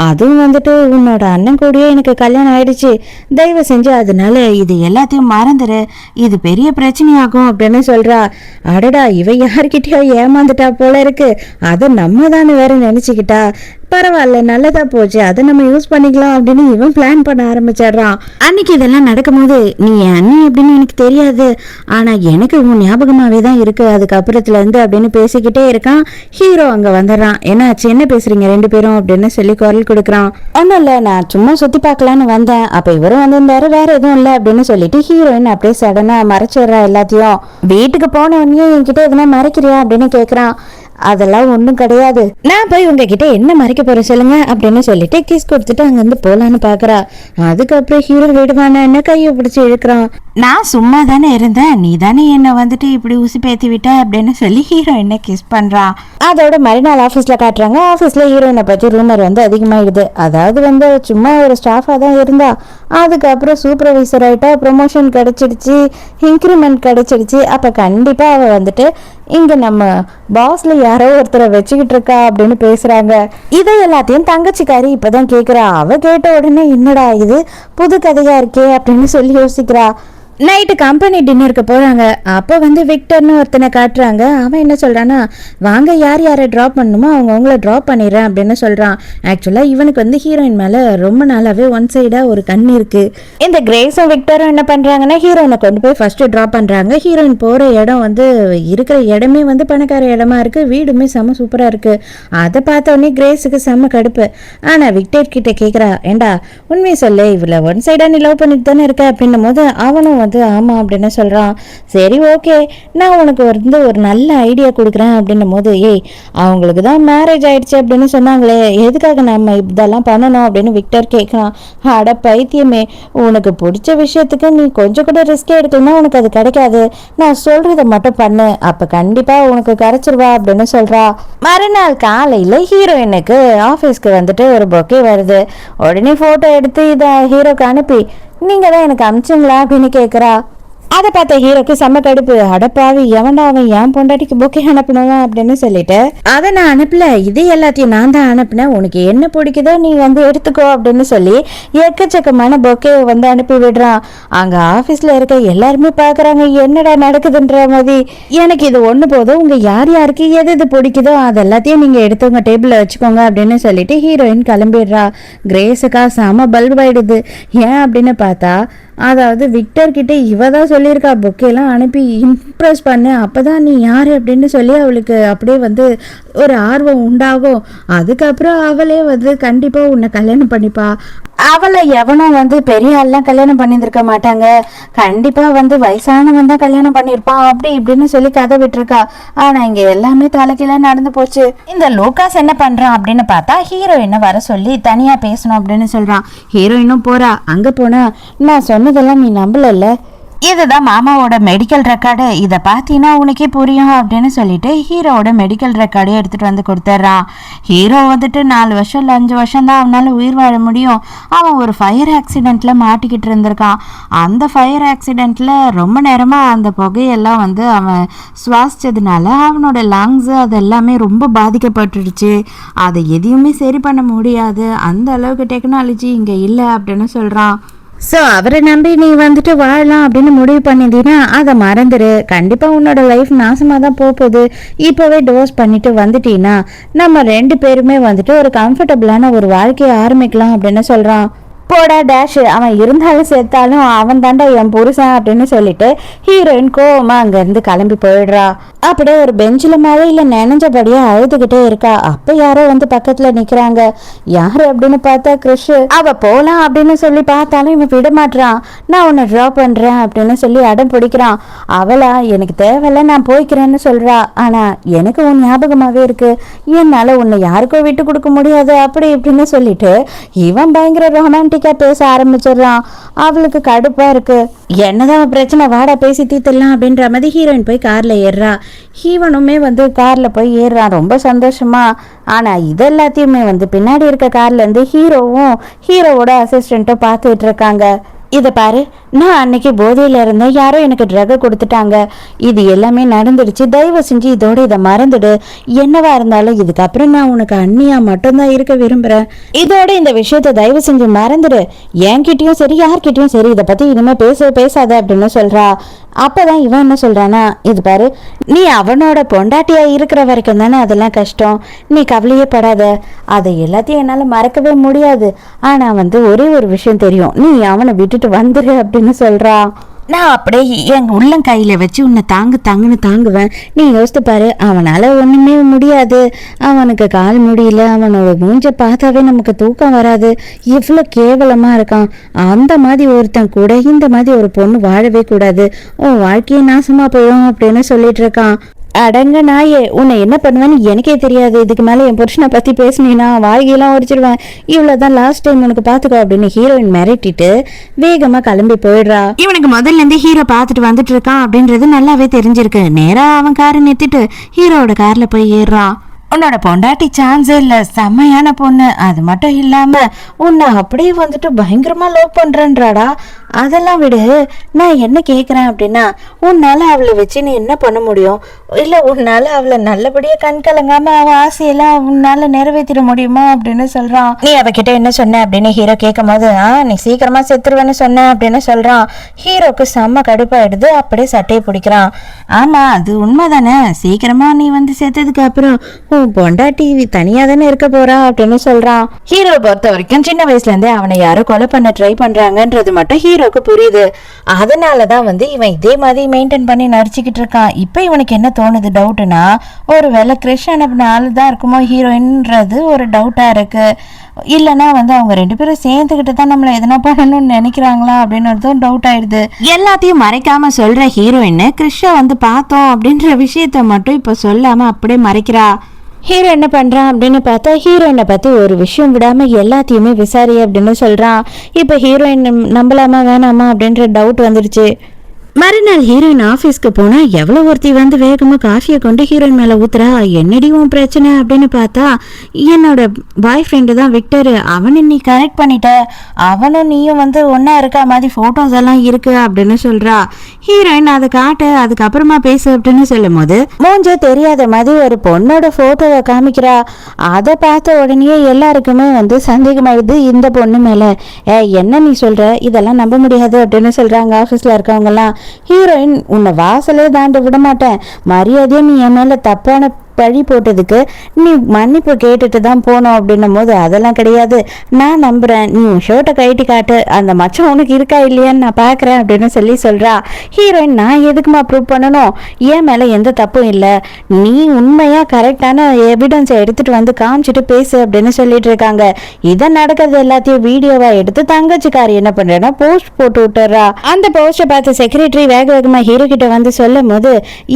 அதுவும் வந்துட்டு உன்னோட அண்ணன் கூடயே எனக்கு கல்யாணம் ஆயிடுச்சு, தயவு செஞ்சு அதனால இது எல்லாத்தையும் மறந்துரு, இது பெரிய பிரச்சனையாகும் அப்படின்னு சொல்றா. அடடா, இவ யார்கிட்டயோ ஏமாந்துட்டா போல இருக்கு, அதை நம்ம தானே வேற நினைச்சுக்கிட்டா. பரவாயில்ல, நல்லதா போச்சு, அதை நம்ம யூஸ் பண்ணிக்கலாம் அப்படின்னு இவன் பிளான் பண்ண ஆரம்பிச்சிடுறான். அன்னைக்கு இதெல்லாம் நடக்கும்போது நீ என் அண்ணி அப்படின்னு எனக்கு தெரியாது, ஆனா எனக்கு உன் ஞாபகமாவே தான் இருக்கு அதுக்கப்புறத்துல இருந்து அப்படின்னு பேசிக்கிட்டே இருக்கான். ஹீரோ அங்க வந்துடுறான். என்னாச்சு, என்ன பேசுறீங்க ரெண்டு பேரும் அப்படின்னு சொல்லி குரல் கொடுக்குறான். ஒன்னும் இல்ல, நான் சும்மா சுத்தி பார்க்கலான்னு வந்தேன், அப்ப இவரும் வந்திருந்தாரு, வேற எதுவும் இல்லை அப்படின்னு சொல்லிட்டு ஹீரோயின் அப்படியே சடனா மறைச்சிடுறா எல்லாத்தையும். வீட்டுக்கு போன உடனே என்கிட்ட எதுனா மறைக்கிறியா அப்படின்னு கேக்குறான். அதெல்லாம் ஒன்றும் கிடையாது, நான் போய் உங்ககிட்ட என்ன மறைக்க போற சொல்லுங்க அப்படின்னு சொல்லிட்டு கிஸ் கொடுத்துட்டு அங்கிருந்து போலான்னு பாக்குறா. அதுக்கப்புறம் ஹீரோ விடுவான என்ன கையை பிடிச்சி இழுக்கிறான். நான் சும்மா தானே இருந்தேன், நீ தானே என்ன வந்துட்டு இப்படி உசி பேத்தி விட்ட அப்படின்னு சொல்லி ஹீரோயினை கிஸ் பண்றான். அதோட மறுநாள் ஆஃபீஸ்ல காட்டுறாங்க. ஆஃபீஸ்ல ஹீரோயினை பத்தி ரூமர் வந்து அதிகமாயிடுது. அதாவது வந்து சும்மா ஒரு ஸ்டாஃபா தான் இருந்தா, அதுக்கப்புறம் சூப்பர்வைசர் ஆயிட்டா, ப்ரொமோஷன் கிடைச்சிடுச்சு, இன்க்ரிமெண்ட் கிடைச்சிடுச்சு, அப்ப கண்டிப்பா அவ வந்துட்டு இங்க நம்ம பாஸ்ல யாரோ ஒருத்தரை வச்சுக்கிட்டு இருக்கா அப்படின்னு பேசுறாங்க. இதை எல்லாத்தையும் தங்கச்சிக்காரி இப்பதான் கேக்குறா. அவ கேட்ட உடனே என்னடா இது புது கதையா இருக்கே அப்படின்னு சொல்லி யோசிக்கிறா. நைட்டு கம்பெனி டின்னருக்கு போகிறாங்க. அப்போ வந்து விக்டர்னு ஒருத்தனை காட்டுறாங்க. அவன் என்ன சொல்கிறான்னா, வாங்க யார் யாரை ட்ராப் பண்ணணுமோ அவங்கள ட்ராப் பண்ணிடுறேன் அப்படின்னு சொல்கிறான். ஆக்சுவலாக இவனுக்கு வந்து ஹீரோயின் மேலே ரொம்ப நாளாகவே ஒன் சைடாக ஒரு கண் இருக்குது. இந்த கிரேஸும் விக்டரும் என்ன பண்ணுறாங்கன்னா, ஹீரோயினை கொண்டு போய் ஃபஸ்ட்டு ட்ராப் பண்ணுறாங்க. ஹீரோயின் போகிற இடம் வந்து இருக்கிற இடமே வந்து பணக்கார இடமா இருக்குது, வீடுமே செம்ம சூப்பராக இருக்குது. அதை பார்த்தோன்னே கிரேஸுக்கு செம்ம கடுப்பு. ஆனால் விக்டர் கிட்ட கேட்குறா, ஏண்டா உண்மையை சொல்லு, இவ்வளோ ஒன் சைடாக நீ லவ் பண்ணிட்டு தானே இருக்க அப்படின்னும் போது அவனும் வந்து ஆமா அப்படின்னு சொல்றான். சரி ஓகே, நான் உனக்கு வந்து ஒரு நல்ல ஐடியா கொடுக்குறேன் அப்படின்னும் போது, ஏய் அவங்களுக்கு தான் மேரேஜ் ஆயிடுச்சு அப்படின்னு சொன்னாங்களே, எதுக்காக நம்ம இதெல்லாம் பண்ணணும் அப்படின்னு விக்டர் கேட்கலாம். அட பைத்தியமே, உனக்கு பிடிச்ச விஷயத்துக்கு நீ கொஞ்சம் கூட ரிஸ்க் எடுக்கலன்னா உனக்கு அது கிடைக்காது, நான் சொல்றதை மட்டும் பண்ணு, அப்ப கண்டிப்பா உனக்கு கிடைச்சிருவா அப்படின்னு சொல்றா. மறுநாள் காலையில ஹீரோயினுக்கு ஆஃபீஸ்க்கு வந்துட்டு ஒரு பொக்கே வருது. உடனே போட்டோ எடுத்து இதை ஹீரோக்கு அனுப்பி, நீங்க தான் எனக்கு அமிச்சிங்களா அப்படின்னு கேட்குறா. அதை பார்த்த ஹீரோக்கு செம்ம கடுப்பு. அடப்பாவி, எவன்டா அவன் என் பொண்டாட்டிக்கு பொக்கே அனுப்பினவன் அப்படின்னு சொல்லிட்டு, அதை நான் அனுப்பல, இது எல்லாத்தையும் நான் தான் அனுப்பினேன், உனக்கு என்ன பிடிக்குதோ நீ வந்து எடுத்துக்கோ அப்படின்னு சொல்லி எக்கச்சக்கமான பொக்கே வந்து அனுப்பி விடுறான். அங்க ஆபீஸ்ல இருக்க எல்லாருமே பாக்குறாங்க, என்னடா நடக்குதுன்ற மாதிரி. எனக்கு இது ஒண்ணு போதும், உங்க யார் யாருக்கு எது எது பிடிக்குதோ அது எல்லாத்தையும் நீங்க எடுத்து உங்க டேபிள்ல வச்சுக்கோங்க அப்படின்னு சொல்லிட்டு ஹீரோயின் கிளம்பிடுறா. கிரேஸுக்கா செம பல்பாயிடுது. ஏன் அப்படின்னு பார்த்தா, அதாவது விக்டர் கிட்ட இவ தான் சொல்லியிருக்கா, பொக்கேலாம் அனுப்பி இம்ப்ரெஸ் பண்ணு, அப்போதான் நீ யார் அப்படின்னு சொல்லி அவளுக்கு அப்படியே வந்து ஒரு ஆர்வம் உண்டாகும். அதுக்கப்புறம் அவளே வந்து கண்டிப்பாக உன்னை கல்யாணம் பண்ணிப்பா அவளை எவனும் வந்து பெரிய ஆள்லாம் கல்யாணம் பண்ணியிருக்க மாட்டாங்க, கண்டிப்பா வந்து வயசானவன் தான் கல்யாணம் பண்ணியிருப்பான் அப்படி இப்படின்னு சொல்லி கதை விட்டுருக்கா. ஆனா இங்க எல்லாமே தலைக்கீழ நடந்து போச்சு. இந்த லூகாஸ் என்ன பண்றான் அப்படின்னு பார்த்தா ஹீரோயினை வர சொல்லி தனியா பேசணும் அப்படின்னு சொல்றான். ஹீரோயினும் போறா. அங்க போனா நான் சொன்னதெல்லாம் நீ நம்பலல்ல, இதுதான் மாமாவோட மெடிக்கல் ரெக்கார்டு, இதை பார்த்தீங்கன்னா உனக்கே புரியும் அப்படின்னு சொல்லிட்டு ஹீரோவோட மெடிக்கல் ரெக்கார்டே எடுத்துட்டு வந்து கொடுத்துட்றான். ஹீரோ வந்துட்டு 4 வருஷம் இல்லை 5 வருஷம் தான் அவனால உயிர் வாழ முடியும். அவன் ஒரு ஃபயர் ஆக்சிடென்ட்ல மாட்டிக்கிட்டு இருந்திருக்கான். அந்த ஃபயர் ஆக்சிடென்ட்ல ரொம்ப நேரமா அந்த புகையெல்லாம் வந்து அவன் சுவாசிச்சதுனால அவனோட லங்ஸ் அது எல்லாமே ரொம்ப பாதிக்கப்பட்டுடுச்சு. அதை எதையுமே சரி பண்ண முடியாது, அந்த அளவுக்கு டெக்னாலஜி இங்கே இல்லை அப்படின்னு சொல்கிறான். ஸோ அவரை நம்பி நீ வந்துட்டு வாழலாம் அப்படின்னு முடிவு பண்ணிட்டீங்கன்னா அதை மறந்துடு. கண்டிப்பாக உன்னோட லைஃப் நாசமாக தான் போகுது. இப்போவே டிவோர்ஸ் பண்ணிட்டு வந்துட்டீங்கன்னா நம்ம 2 பேருமே வந்துட்டு ஒரு கம்ஃபர்டபுளான ஒரு வாழ்க்கையை ஆரம்பிக்கலாம் அப்படின்னு சொல்கிறான். போடா டேஷ், அவன் இருந்தாலும் செத்தாலும் அவன் தாண்டா என் புருஷன் அப்படின்னு சொல்லிட்டு ஹீரோயின் கோவமா அங்கேருந்து கிளம்பி போயிடுறா. அப்படியே ஒரு பெஞ்சில் மழையில் நினைஞ்சபடியே அழுதுகிட்டே இருக்கா. அப்போ யாரோ வந்து பக்கத்தில் நிற்கிறாங்க. யார் அப்படின்னு பார்த்தா கிறிஷ். அவ போகலாம் அப்படின்னு சொல்லி பார்த்தாலும் இவன் விட மாட்டான். நான் உன்னை ட்ரா பண்ணுறேன் அப்படின்னு சொல்லி அடம் பிடிக்கிறான். அவளா எனக்கு தேவையில்ல நான் போய்க்கிறேன்னு சொல்கிறா. ஆனால் எனக்கு உன் ஞாபகமாகவே இருக்கு, என்னால் உன்னை யாருக்கோ விட்டு கொடுக்க முடியாது அப்படி இப்படின்னு சொல்லிட்டு இவன் பயங்கர ரொமான்டிக் பேச ஆரம்பிச்சிடறான். அவளுக்கு கடுப்பா இருக்கு. என்னதான் பிரச்சனை, வாடா பேசி தீர்த்துடலாம் அப்படின்ற மாதிரி ஹீரோயின் போய் கார்ல ஏறுறா. ஹீவனுமே வந்து கார்ல போய் ஏறுறான் ரொம்ப சந்தோஷமா. ஆனா இது எல்லாத்தையுமே வந்து பின்னாடி இருக்க கார்ல இருந்து ஹீரோவும் ஹீரோவோட அசிஸ்டன்ட்டும் பார்த்துட்டு இருக்காங்க. இதை பாரு, நான் அன்னைக்கு போதையில் இருந்தேன், யாரோ எனக்கு ட்ரக் கொடுத்துட்டாங்க, இது எல்லாமே நடந்துடுச்சு, தயவு செஞ்சு இதோட இதை மறந்துடு. என்னவா இருந்தாலும் இதுக்கப்புறம் நான் உனக்கு அண்ணியா மட்டும்தான் இருக்க விரும்புகிறேன். இதோட இந்த விஷயத்த தயவு செஞ்சு மறந்துடு. என்கிட்டயும் சரி யார்கிட்டயும் சரி இதை பற்றி இனிமேல் பேசாத அப்படின்னு சொல்கிறா. அப்போதான் இவன் என்ன சொல்கிறானா, இது பாரு, நீ அவனோட பொண்டாட்டியா இருக்கிற வரைக்கும் தானே அதெல்லாம் கஷ்டம், நீ கவலையே படாத, அதை எல்லாத்தையும் என்னால் மறக்கவே முடியாது. ஆனால் வந்து ஒரே ஒரு விஷயம் தெரியும், நீ அவனை விட்டுட்டு வந்துரு அப்படின்னு சொல்றா. நான் அப்படியே என் உள்ளங்கையில வச்சு உன்னை தாங்குன்னு தாங்குவேன். நீ யோசித்து பாரு, அவனால ஒண்ணுமே முடியாது, அவனுக்கு கால் முடியல, அவனோட மூஞ்ச பார்த்தாவே நமக்கு தூக்கம் வராது, எவ்வளவு கேவலமா இருக்கான். அந்த மாதிரி ஒருத்தன் கூட இந்த மாதிரி ஒரு பொண்ணு வாழவே கூடாது, உன் வாழ்க்கையை நாசமா போயிடும் அப்படின்னு சொல்லிட்டு இருக்கான். அடங்க நாயே, உன்னை என்ன பண்ணுவேன்னு எனக்கே தெரியாது, இதுக்கு மேலே என் புருஷனை பற்றி பேசுனீன்னா வாழ்க்கையெல்லாம் உரைச்சிடுவேன், இவ்வளோதான் லாஸ்ட் டைம் உனக்கு பார்த்துக்கோ அப்படின்னு ஹீரோயின் மிரட்டிட்டு வேகமாக கிளம்பி போயிடுறா. இவனுக்கு முதல்ல இருந்து ஹீரோ பார்த்துட்டு வந்துட்டு இருக்கான் அப்படின்றது நல்லாவே தெரிஞ்சிருக்கு. நேராக அவன் காரை நிறுத்திட்டு ஹீரோவோட காரில் போய் ஏறுறான். உன்னோட பொண்டாட்டி சான்ஸே இல்லை, செம்மையான பொண்ணு, அது மட்டும் இல்லாமல் உன்னை அப்படியே வந்துட்டு பயங்கரமாக லவ் பண்ணுறேன்றாடா. அதெல்லாம் விடு, நான் என்ன கேட்குறேன் அப்படின்னா, உன்னால் அவளை வச்சு நீ என்ன பண்ண முடியும்? இல்லை உன்னால் அவளை நல்லபடியாக கண் கலங்காமல் அவள் ஆசையெல்லாம் உன்னால் நிறைவேற்றிட முடியுமா அப்படின்னு சொல்கிறான். நீ அவகிட்ட என்ன சொன்ன அப்படின்னு ஹீரோ கேட்கும் போது, நீ சீக்கிரமாக செத்துருவேன்னு சொன்ன அப்படின்னு சொல்கிறான். ஹீரோக்கு செம்ம கடுப்பாயிடுது. அப்படியே சட்டையை பிடிக்கிறான். ஆமாம், அது உண்மை தானே, சீக்கிரமாக நீ வந்து செத்ததுக்கு அப்புறம் பொண்டாட்டி தனியா தானே இருக்க போறா அப்படின்னு சொல்றான். ஹீரோ பொறுத்த வரைக்கும் சின்ன வயசுல இருந்தே அவனை யாரும் கொலை பண்ண ட்ரை பண்றாங்கன்றது மட்டும் ஹீரோக்கு புரியுது. அதனாலதான் வந்து இவன் இதே மாதிரி மெயின்டைன் பண்ணி நடிச்சுக்கிட்டு இருக்கான். இப்ப இவனுக்கு என்ன தோணுது டவுட்னா, ஒரு வேளை கிறிஷ் அனுப்பின ஆளு தான் இருக்குமோ ஹீரோயின்றது ஒரு டவுட்டா இருக்கு. இல்லைன்னா வந்து அவங்க 2 பேரும் சேர்ந்துக்கிட்டு தான் நம்மளை எதனா பண்ணணும்னு நினைக்கிறாங்களா அப்படின்னு டவுட் ஆயிடுது. எல்லாத்தையும் மறைக்காம சொல்ற ஹீரோயின் கிறிஷை வந்து பார்த்தோம் அப்படின்ற விஷயத்த மட்டும் இப்ப சொல்லாம அப்படியே மறைக்கிறா. ஹீரோ என்ன பண்ணுறான் அப்படின்னு பார்த்தா ஹீரோயினை பற்றி ஒரு விஷயம் விடாமல் எல்லாத்தையுமே விசாரி அப்படின்னு சொல்கிறான். இப்போ ஹீரோயின் நம்பலாமா வேணாமா அப்படின்ற டவுட் வந்துடுச்சு. மறுநாள் ஹீரோயின் ஆஃபீஸ்க்கு போனால் எவ்வளோ ஒருத்தி வந்து வேகமாக காஃபியை கொண்டு ஹீரோயின் மேலே ஊத்துறா. என்னடி உன் பிரச்சனை அப்படின்னு பார்த்தா, என்னோட பாய் ஃப்ரெண்டு தான் விக்டர், அவனை நீ கரெக்ட் பண்ணிட்ட, அவனும் நீயும் வந்து ஒன்றா இருக்கா மாதிரி ஃபோட்டோஸ் எல்லாம் இருக்கு அப்படின்னு சொல்கிறா. ஹீரோயின் அதை காட்டு, அதுக்கப்புறமா பேசு அப்படின்னு சொல்லும் போது மூஞ்ச தெரியாத மாதிரி ஒரு பொண்ணோட ஃபோட்டோவை காமிக்கிறா. அதை பார்த்த உடனே எல்லாருக்குமே வந்து சந்தேகமாயிடுது இந்த பொண்ணு மேலே. என்ன நீ சொல்கிற, இதெல்லாம் நம்ப முடியாது அப்படின்னு சொல்கிறாங்க ஆஃபீஸில் இருக்கவங்கலாம். ஹீரோயின், உன்னை வாசலே தாண்ட விட மாட்டேன், மரியாதையை நீ என் மேலே தப்பான பழி போட்டதுக்கு நீ மன்னிப்பு கேட்டுட்டு தான் போனோம் அப்படின்னும் போது அதெல்லாம் கிடையாது, நான் நம்புறேன், நீ ஷர்ட்டை கைட்டி காட்டு, அந்த மச்சம் உனக்கு இருக்கா இல்லையான்னு நான் பாக்குறேன் அப்படின்னு சொல்றா. ஹீரோயின், நான் எதுக்குமா ப்ரூவ் பண்ணணும், என் மேல எந்த தப்பும் இல்லை, நீ உண்மையா கரெக்டான எவிடன்ஸை எடுத்துட்டு வந்து காமிச்சிட்டு பேசு அப்படின்னு சொல்லிட்டு இருக்காங்க. இதை நடக்கிறது எல்லாத்தையும் வீடியோவா எடுத்து தங்கச்சிக்காரி என்ன பண்றேன்னா போஸ்ட் போட்டு விட்டுறா. அந்த போஸ்டை பார்த்து செக்ரட்டரி வேக வேகமா ஹீரோ கிட்ட வந்து சொல்லும் போது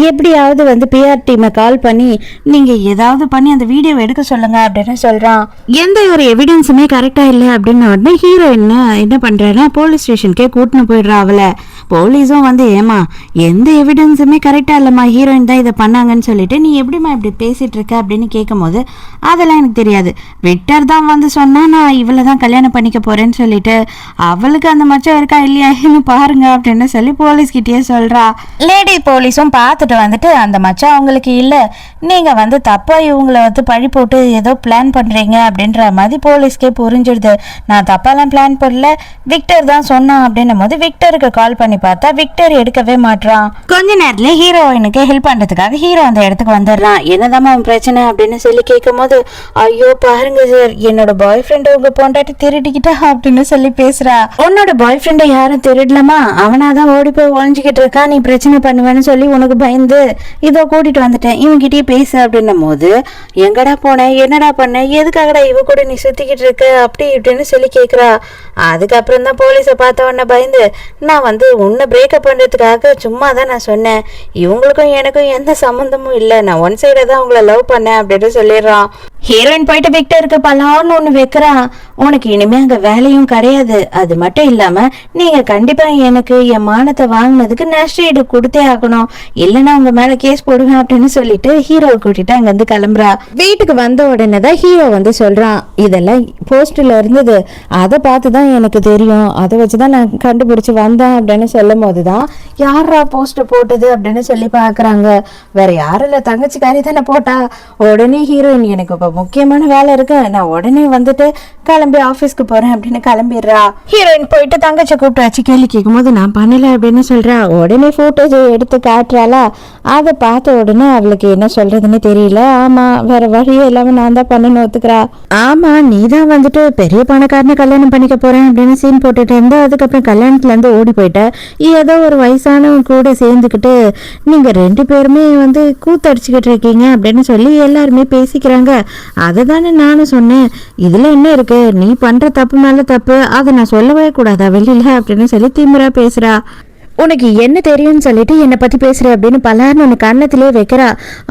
எப்படியாவது வந்து பிஆர் டீமை கால் பண்ணி நீங்க ஏதாவது பண்ணி அந்த வீடியோ எடுக்க சொல்லுங்க அப்படின்னு சொல்றான். எந்த ஒரு எவிடன்ஸுமே கரெக்டா இல்லை அப்படின்னு உடனே ஹீரோ என்ன பண்றேன்னா போலீஸ் ஸ்டேஷனுக்கே கூட்டின்னு போயிடுறா அவளை. போலீஸும் வந்து ஏமா எந்த எவிடன்ஸுமே கரெக்டா இல்லம்மா, ஹீரோயின் தான் இதை பண்ணாங்கன்னு சொல்லிட்டு நீ எப்படிமா இப்படி பேசிட்டு இருக்க அப்படின்னு கேட்கும் போது அதெல்லாம் எனக்கு தெரியாது, விக்டர் தான் வந்து சொன்னா நான் இவளை தான் கல்யாணம் பண்ணிக்க போறேன்னு சொல்லிட்டு அவளுக்கு அந்த மச்சம் இருக்கா இல்லையா பாருங்க அப்படின்னு சொல்லி போலீஸ் கிட்டே சொல்றா. லேடி போலீஸும் பார்த்துட்டு வந்துட்டு அந்த மச்சம் அவங்களுக்கு இல்லை, நீங்க வந்து தப்பா இவங்களை வந்து பழி போட்டு ஏதோ பிளான் பண்றீங்க அப்படின்ற மாதிரி போலீஸ்க்கே புரிஞ்சிடுது. நான் தப்பாலாம் பிளான் பண்ணல, விக்டர் தான் சொன்னான் அப்படின்னும் போது விக்டருக்கு கால் பண்ணி பார்த்தா விக்டர் எடுக்கவே மாட்டான். கொஞ்ச நேரத்துல ஹீரோயினுக்கு ஹெல்ப் பண்றதுக்காக ஹீரோ அந்த இடத்துக்கு வந்துடுறான். என்னதான் அவன் பிரச்சனை அப்படின்னு சொல்லி கேட்கும் போது ஐயோ பாருங்க சார், என்னோட பாய் ஃப்ரெண்ட் உங்க பொண்டாட்டி திருடிக்கிட்டா அப்படின்னு சொல்லி பேசுறா. உன்னோட பாய் ஃப்ரெண்டை யாரும் திருடலாமா, அவனாதான் ஓடி போய் ஒழிஞ்சுக்கிட்டு இருக்கான், நீ பிரச்சனை பண்ணுவேன்னு சொல்லி உனக்கு பயந்து இதோ கூட்டிட்டு வந்துட்டேன், இவங்கிட்டயே பேசு அப்படின்னும் போது எங்கடா போன, என்னடா பண்ண, எதுக்காகடா இவ கூட நீ சுத்திக்கிட்டு இருக்க அப்படி இப்படின்னு சொல்லி கேக்குறா. அதுக்கப்புறம் தான் போலீஸை பார்த்த உடனே பயந்து நான் வந்து உன்னை பிரேக்கப் பண்றதுக்காக சும்மா தான் நான் சொன்னேன், இவங்களுக்கும் எனக்கும் எந்த சம்மந்தமும் இல்லை, நான் ஒன் சைடா தான் உங்களை லவ் பண்ணேன் அப்படின்னு சொல்லிடுறான். ஹீரோயின் போயிட்டு விக்டருக்கு பலான்னு ஒண்ணு வைக்கிறான். உனக்கு இனிமே அங்க வேலையும் கிடையாது, அது மட்டும் இல்லாம நீங்க கண்டிப்பா எனக்கு என் மானத்தை வாங்கினதுக்கு நஷ்டஈடு கொடுத்தே ஆகணும், இல்லைன்னா உங்க மேல கேஸ் போடுவேன் அப்படின்னு சொல்லிட்டு ஹீரோவை கூட்டிட்டு அங்க இருந்து கிளம்புறா. வீட்டுக்கு வந்த உடனே தான் ஹீரோ வந்து சொல்றான், இதெல்லாம் போஸ்ட்ல இருந்தது, அதை பார்த்துதான் எனக்கு தெரியும், அதை வச்சுதான் நான் கண்டுபிடிச்சு வந்தேன் அப்படின்னு சொல்லும் போதுதான் யாரா போஸ்ட் போட்டது அப்படின்னு சொல்லி பாக்குறாங்க. வேற யாரும் இல்ல, தங்கச்சிக்காரி தானே போட்டா. உடனே ஹீரோயின், எனக்கு இப்ப முக்கியமான வேலை இருக்கு, நான் உடனே வந்துட்டு கிளம்பி ஆபீஸ்க்கு போறேன் அப்படின்னு கிளம்பிடுறா. ஹீரோயின் போயிட்டு தங்கச்சி கூப்பிட்டு வச்சு கேள்வி கேட்கும் போது நான் பண்ணல அப்படின்னு சொல்றா. உடனே போட்டோஸ் எடுத்து காட்டுறாளா. அதை பார்த்த உடனே அவளுக்கு என்ன சொல்றதுன்னு தெரியல. ஆமா வேற வழியே இல்லாம நான் தான் பண்ணணும் ஒத்துக்கிறா. ஆமா நீ தான் வந்துட்டு பெரிய பணக்காரனை கல்யாணம் பண்ணிக்க போறேன் அப்படின்னு சீன் போட்டுட்டு இருந்தா, அதுக்கப்புறம் கல்யாணத்துல இருந்து ஓடி போயிட்ட, ஏதோ ஒரு வயசானவங்க கூட சேர்ந்துக்கிட்டு நீங்க ரெண்டு பேருமே வந்து கூத்தடிச்சுக்கிட்டு இருக்கீங்க அப்படின்னு சொல்லி எல்லாருமே பேசிக்கிறாங்க. அதை தானே நானும் சொன்னேன், இதுல என்ன இருக்கு, நீ பண்ற தப்பு மேல தப்பு, அதை நான் சொல்லவே கூடாதா வெளியில அப்படின்னு சொல்லி திமிரா பேசுறா. உனக்கு என்ன தெரியும்னு சொல்லிட்டு என்னை பத்தி பேசுற அப்படின்னு பலார்னு உனக்கு கண்ணத்திலே வைக்கிறா.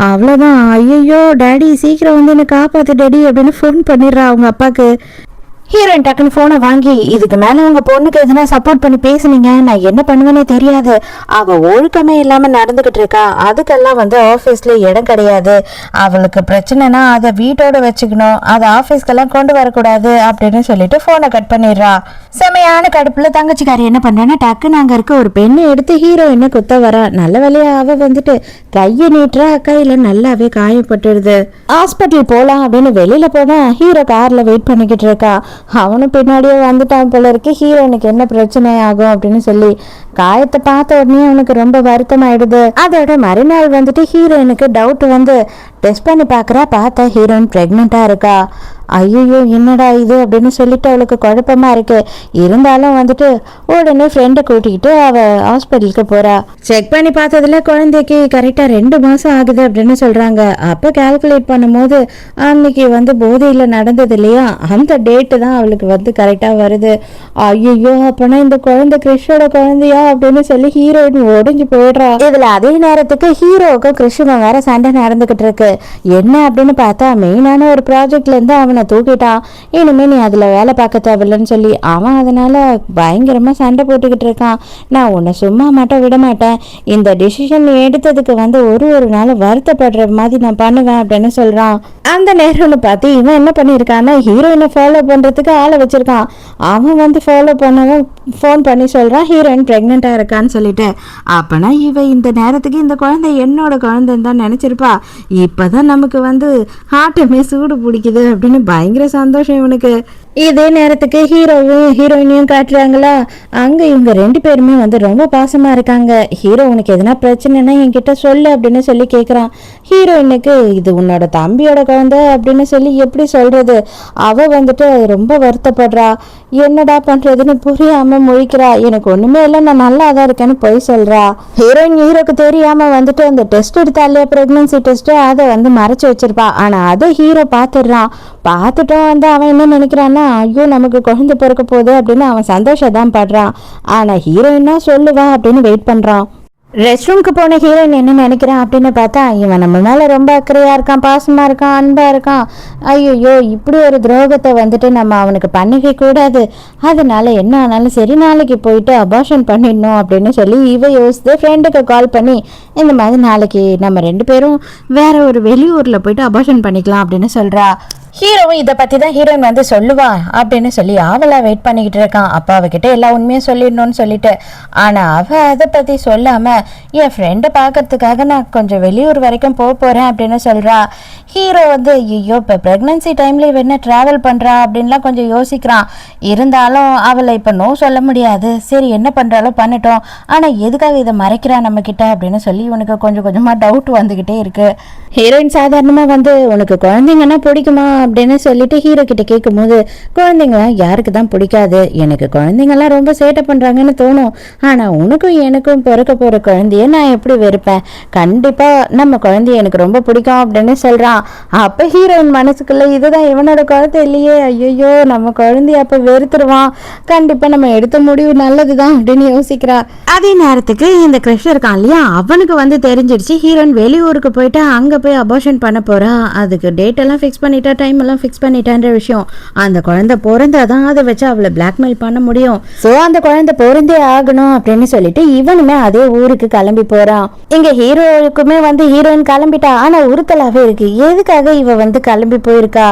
அவ்வளவுதான், ஐயோ டாடி சீக்கிரம் வந்து என்னை காப்பாத்து டாடி அப்படின்னு ஃபோன் பண்ணிடுறா அவங்க அப்பாக்கு. ஹீரோயின் டக்குன்னு போனை வாங்கி, இதுக்கு மேல உங்க பொண்ணுக்கு எதுனா சப்போர்ட் பண்ணி பேசுனீங்க நான் என்ன பண்ணுவேனே தெரியாது, அவ ஒழுக்கமே இல்லாம நடந்துகிட்டு இருக்கா, அதுக்கெல்லாம் வந்து ஆபீஸ்ல இடம் கிடையாது, அவளுக்கு பிரச்சனைனா அதை வீட்டோட வச்சுக்கணும், அதை ஆபீஸ்க்கெல்லாம் கொண்டு வரக்கூடாது அப்படின்னு சொல்லிட்டு போனை கட் பண்ணிடுறா. செமையான கடுப்புல தங்கச்சிக்காரி என்ன பண்றான்னா டக்குன்னு அங்க இருக்க ஒரு பெண்ணை எடுத்து ஹீரோயினை குத்த வரா. நல்ல வேலையா அவ வந்துட்டு கையை நீட்டுறா, கையில நல்லாவே காயப்பட்டுடுது. ஹாஸ்பிட்டல் போலாம் அப்படின்னு வெளியில போனா ஹீரோ கார்ல வெயிட் பண்ணிக்கிட்டு இருக்கா. அவனும் பின்னாடியே வந்துட்டான் போல இருக்கு. ஹீரோனுக்கு என்ன பிரச்சனை ஆகும் அப்படின்னு சொல்லி காயத்தை பார்த்த உடனே அவனுக்கு ரொம்ப வருத்தம் ஆயிடுது. அதோட மறுநாள் வந்துட்டு ஹீரோயினுக்கு டவுட் வந்து டெஸ்ட் பண்ணி பாக்குறா. பார்த்தா ஹீரோயின் பிரெக்னெண்டா இருக்கா. ஐயோ என்னடா இது அப்படின்னு சொல்லிட்டு அவளுக்கு குழப்பமா இருக்கு. இருந்தாலும் வந்துட்டு உடனே ஃப்ரெண்டை கூட்டிக்கிட்டு அவ ஹாஸ்பிட்டலுக்கு போறா. செக் பண்ணி பார்த்ததுல குழந்தைக்கு கரெக்டா 2 மாசம் ஆகுது அப்படின்னு சொல்றாங்க. அப்ப கால்குலேட் பண்ணும்போது அன்னைக்கு வந்து போதையில நடந்தது இல்லையா, அந்த டேட்டு தான் அவளுக்கு வந்து கரெக்டா வருது. ஐயோ அப்பனா இந்த குழந்தை கிறிஷோட குழந்தையா அப்படின்னு சொல்லி ஹீரோயின் ஒடிஞ்சு போயிடுறா. இதுல அதே நேரத்துக்கு ஹீரோவுக்கும் கிறிஷுக்கும் வேற சண்டை நடந்துகிட்டு இருக்கு. என்ன அப்படின்னு பார்த்தா மெயினான ஒரு ப்ராஜெக்ட்ல இருந்து அவனை தூக்கிட்டான். இனிமே நீ அதுல வேலை பார்க்க தேவையில்லைன்னு சொல்லி அவன் அதனால பயங்கரமா சண்டை போட்டுக்கிட்டு இருக்கான். நான் உன்னை சும்மா மட்டும் விட மாட்டேன், இந்த டிசிஷன் எடுத்ததுக்கு வந்து ஒரு நாள் வருத்தப்படுற மாதிரி நான் பண்ணுவேன் அப்படின்னு சொல்றான். அந்த நேரம்னு பார்த்து இவன் என்ன பண்ணியிருக்கான்னா ஹீரோயினை ஃபாலோ பண்றதுக்கு ஆளை வச்சிருக்கான். அவன் வந்து ஃபாலோ பண்ணவன் ஃபோன் பண்ணி சொல்றான் ஹீரோயின் பிரெக்னெண்டா இருக்கான்னு சொல்லிட்டு. அப்பனா இவ இந்த நேரத்துக்கு இந்த குழந்தை என்னோட குழந்தைன்னு தான் நினைச்சிருப்பா. இப்பதான் நமக்கு வந்து ஆட்டமே சூடு பிடிக்குது அப்படின்னு பயங்கர சந்தோஷம் இவனுக்கு. இதே நேரத்துக்கு ஹீரோவும் ஹீரோயினையும் காட்டுறாங்களா. அங்க இவங்க 2 பேருமே வந்து ரொம்ப பாசமா இருக்காங்க. ஹீரோ உனக்கு எதனா பிரச்சனைனா என்கிட்ட சொல்லு அப்படின்னு சொல்லி கேட்குறான். ஹீரோயினுக்கு இது உன்னோட தம்பியோட குழந்தை அப்படின்னு சொல்லி எப்படி சொல்றது, அவ வந்துட்டு ரொம்ப வருத்தப்படுறா. என்னடா பண்றதுன்னு புரியாம முழிக்கிறா. எனக்கு ஒண்ணுமே இல்லை, நான் நல்லா தான் இருக்கேன்னு போய் சொல்றா. ஹீரோயின் ஹீரோக்கு தெரியாம வந்துட்டு அந்த டெஸ்ட் எடுத்தா இல்லையா, பிரெக்னன்சி டெஸ்ட், அதை வந்து மறைச்சு வச்சிருப்பா. ஆனா அதை ஹீரோ பார்த்துடுறான். பார்த்துட்டோம் வந்து அவன் என்ன நினைக்கிறான்னா, ஐயோ நமக்கு குழந்தை பிறக்க போகுது அப்படின்னு அவன் சந்தோஷம் தான் படுறான். ஆனா ஹீரோயினா சொல்லுவா அப்படின்னு வெயிட் பண்றான். ரெஸ்ட் ரூம்க்கு போன ஹீரோயின் என்ன நினைக்கிறான் அப்படின்னு பார்த்தா, இவன் நம்ம மேலே ரொம்ப அக்கறையாக இருக்கான், பாசமாக இருக்கான், அன்பாக இருக்கான். ஐயோ இப்படி ஒரு துரோகத்தை வந்துட்டு நம்ம அவனுக்கு பண்ணிக்க கூடாது, அதனால என்ன ஆனாலும் சரி நாளைக்கு போயிட்டு அபார்ஷன் பண்ணிடணும் அப்படின்னு சொல்லி இவ யோசித்து ஃப்ரெண்டுக்கு கால் பண்ணி இந்த மாதிரி நாளைக்கு நம்ம 2 பேரும் வேற ஒரு வெளியூரில் போயிட்டு அபார்ஷன் பண்ணிக்கலாம் அப்படின்னு சொல்கிறா. ஹீரோவும் இதை பற்றி தான் ஹீரோயின் வந்து சொல்லுவா அப்படின்னு சொல்லி அவளை வெயிட் பண்ணிக்கிட்டு இருக்கான். அப்போ அவகிட்ட எல்லா உண்மையும் சொல்லிடணும்னு சொல்லிட்டு. ஆனால் அவள் அதை பற்றி சொல்லாமல் என் ஃப்ரெண்டை பார்க்கறதுக்காக நான் கொஞ்சம் வெளியூர் வரைக்கும் போகிறேன் அப்படின்னு சொல்கிறா. ஹீரோ வந்து ஐயோ இப்போ ப்ரெக்னன்சி டைமில் இவ என்ன ட்ராவல் பண்ணுறா அப்படின்லாம் கொஞ்சம் யோசிக்கிறான். இருந்தாலும் அவளை இப்போ நோ சொல்ல முடியாது. சரி என்ன பண்ணுறாலும் பண்ணட்டும், ஆனால் எதுக்காக இதை மறைக்கிறா நம்மக்கிட்ட அப்படின்னு சொல்லி இவனுக்கு கொஞ்சம் கொஞ்சமாக டவுட் வந்துக்கிட்டே இருக்குது. ஹீரோயின் சாதாரணமாக வந்து உனக்கு குழந்தைங்கன்னா பிடிக்குமா அப்படின்னு சொல்லிட்டு ஹீரோ கிட்ட கேட்கும்போது, குழந்தைங்களாம் யாருக்கு தான் பிடிக்காது, எனக்கு குழந்தைங்கள்லாம் ரொம்ப சேட்டை பண்ணுறாங்கன்னு தோணும், ஆனால் உனக்கும் எனக்கும் பிறக்க போகிற குழந்தைய நான் எப்படி வெறுப்பேன், கண்டிப்பாக நம்ம குழந்தைய எனக்கு ரொம்ப பிடிக்கும் அப்படின்னு சொல்கிறான். அப்போ ஹீரோயின் மனசுக்குள்ள இதுதான் இவனோட குழந்தை இல்லையே, ஐயோ நம்ம குழந்தைய அப்போ வெறுத்துருவான், கண்டிப்பாக நம்ம எடுத்த முடிவு நல்லது தான் அப்படின்னு யோசிக்கிறா. அதே நேரத்துக்கு இந்த கிருஷ்ணர் இருக்கான் இல்லையா, அவனுக்கு வந்து தெரிஞ்சிடுச்சு ஹீரோயின் வெளியூருக்கு போயிட்டு அங்கே போய் அபார்ஷன் பண்ண போகிறா. அதுக்கு டேட் எல்லாம் ஃபிக்ஸ் பண்ணிட்டா, டைம் எல்லாம் ஃபிக்ஸ் பண்ணிட்டான்ற விஷயம். அந்த குழந்தை பிறந்தாதான் அதை வச்சு அவளை பிளாக்மெயில் பண்ண முடியும். ஸோ அந்த குழந்தை பிறந்தே ஆகணும் அப்படின்னு சொல்லிட்டு இவனுமே அதே ஊருக்கு கிளம்பி போறான். இங்க ஹீரோவுக்குமே வந்து ஹீரோயின் கிளம்பிட்டா, ஆனா உறுத்தலாவே இருக்கு. எதுக்காக இவ வந்து கிளம்பி போயிருக்கா,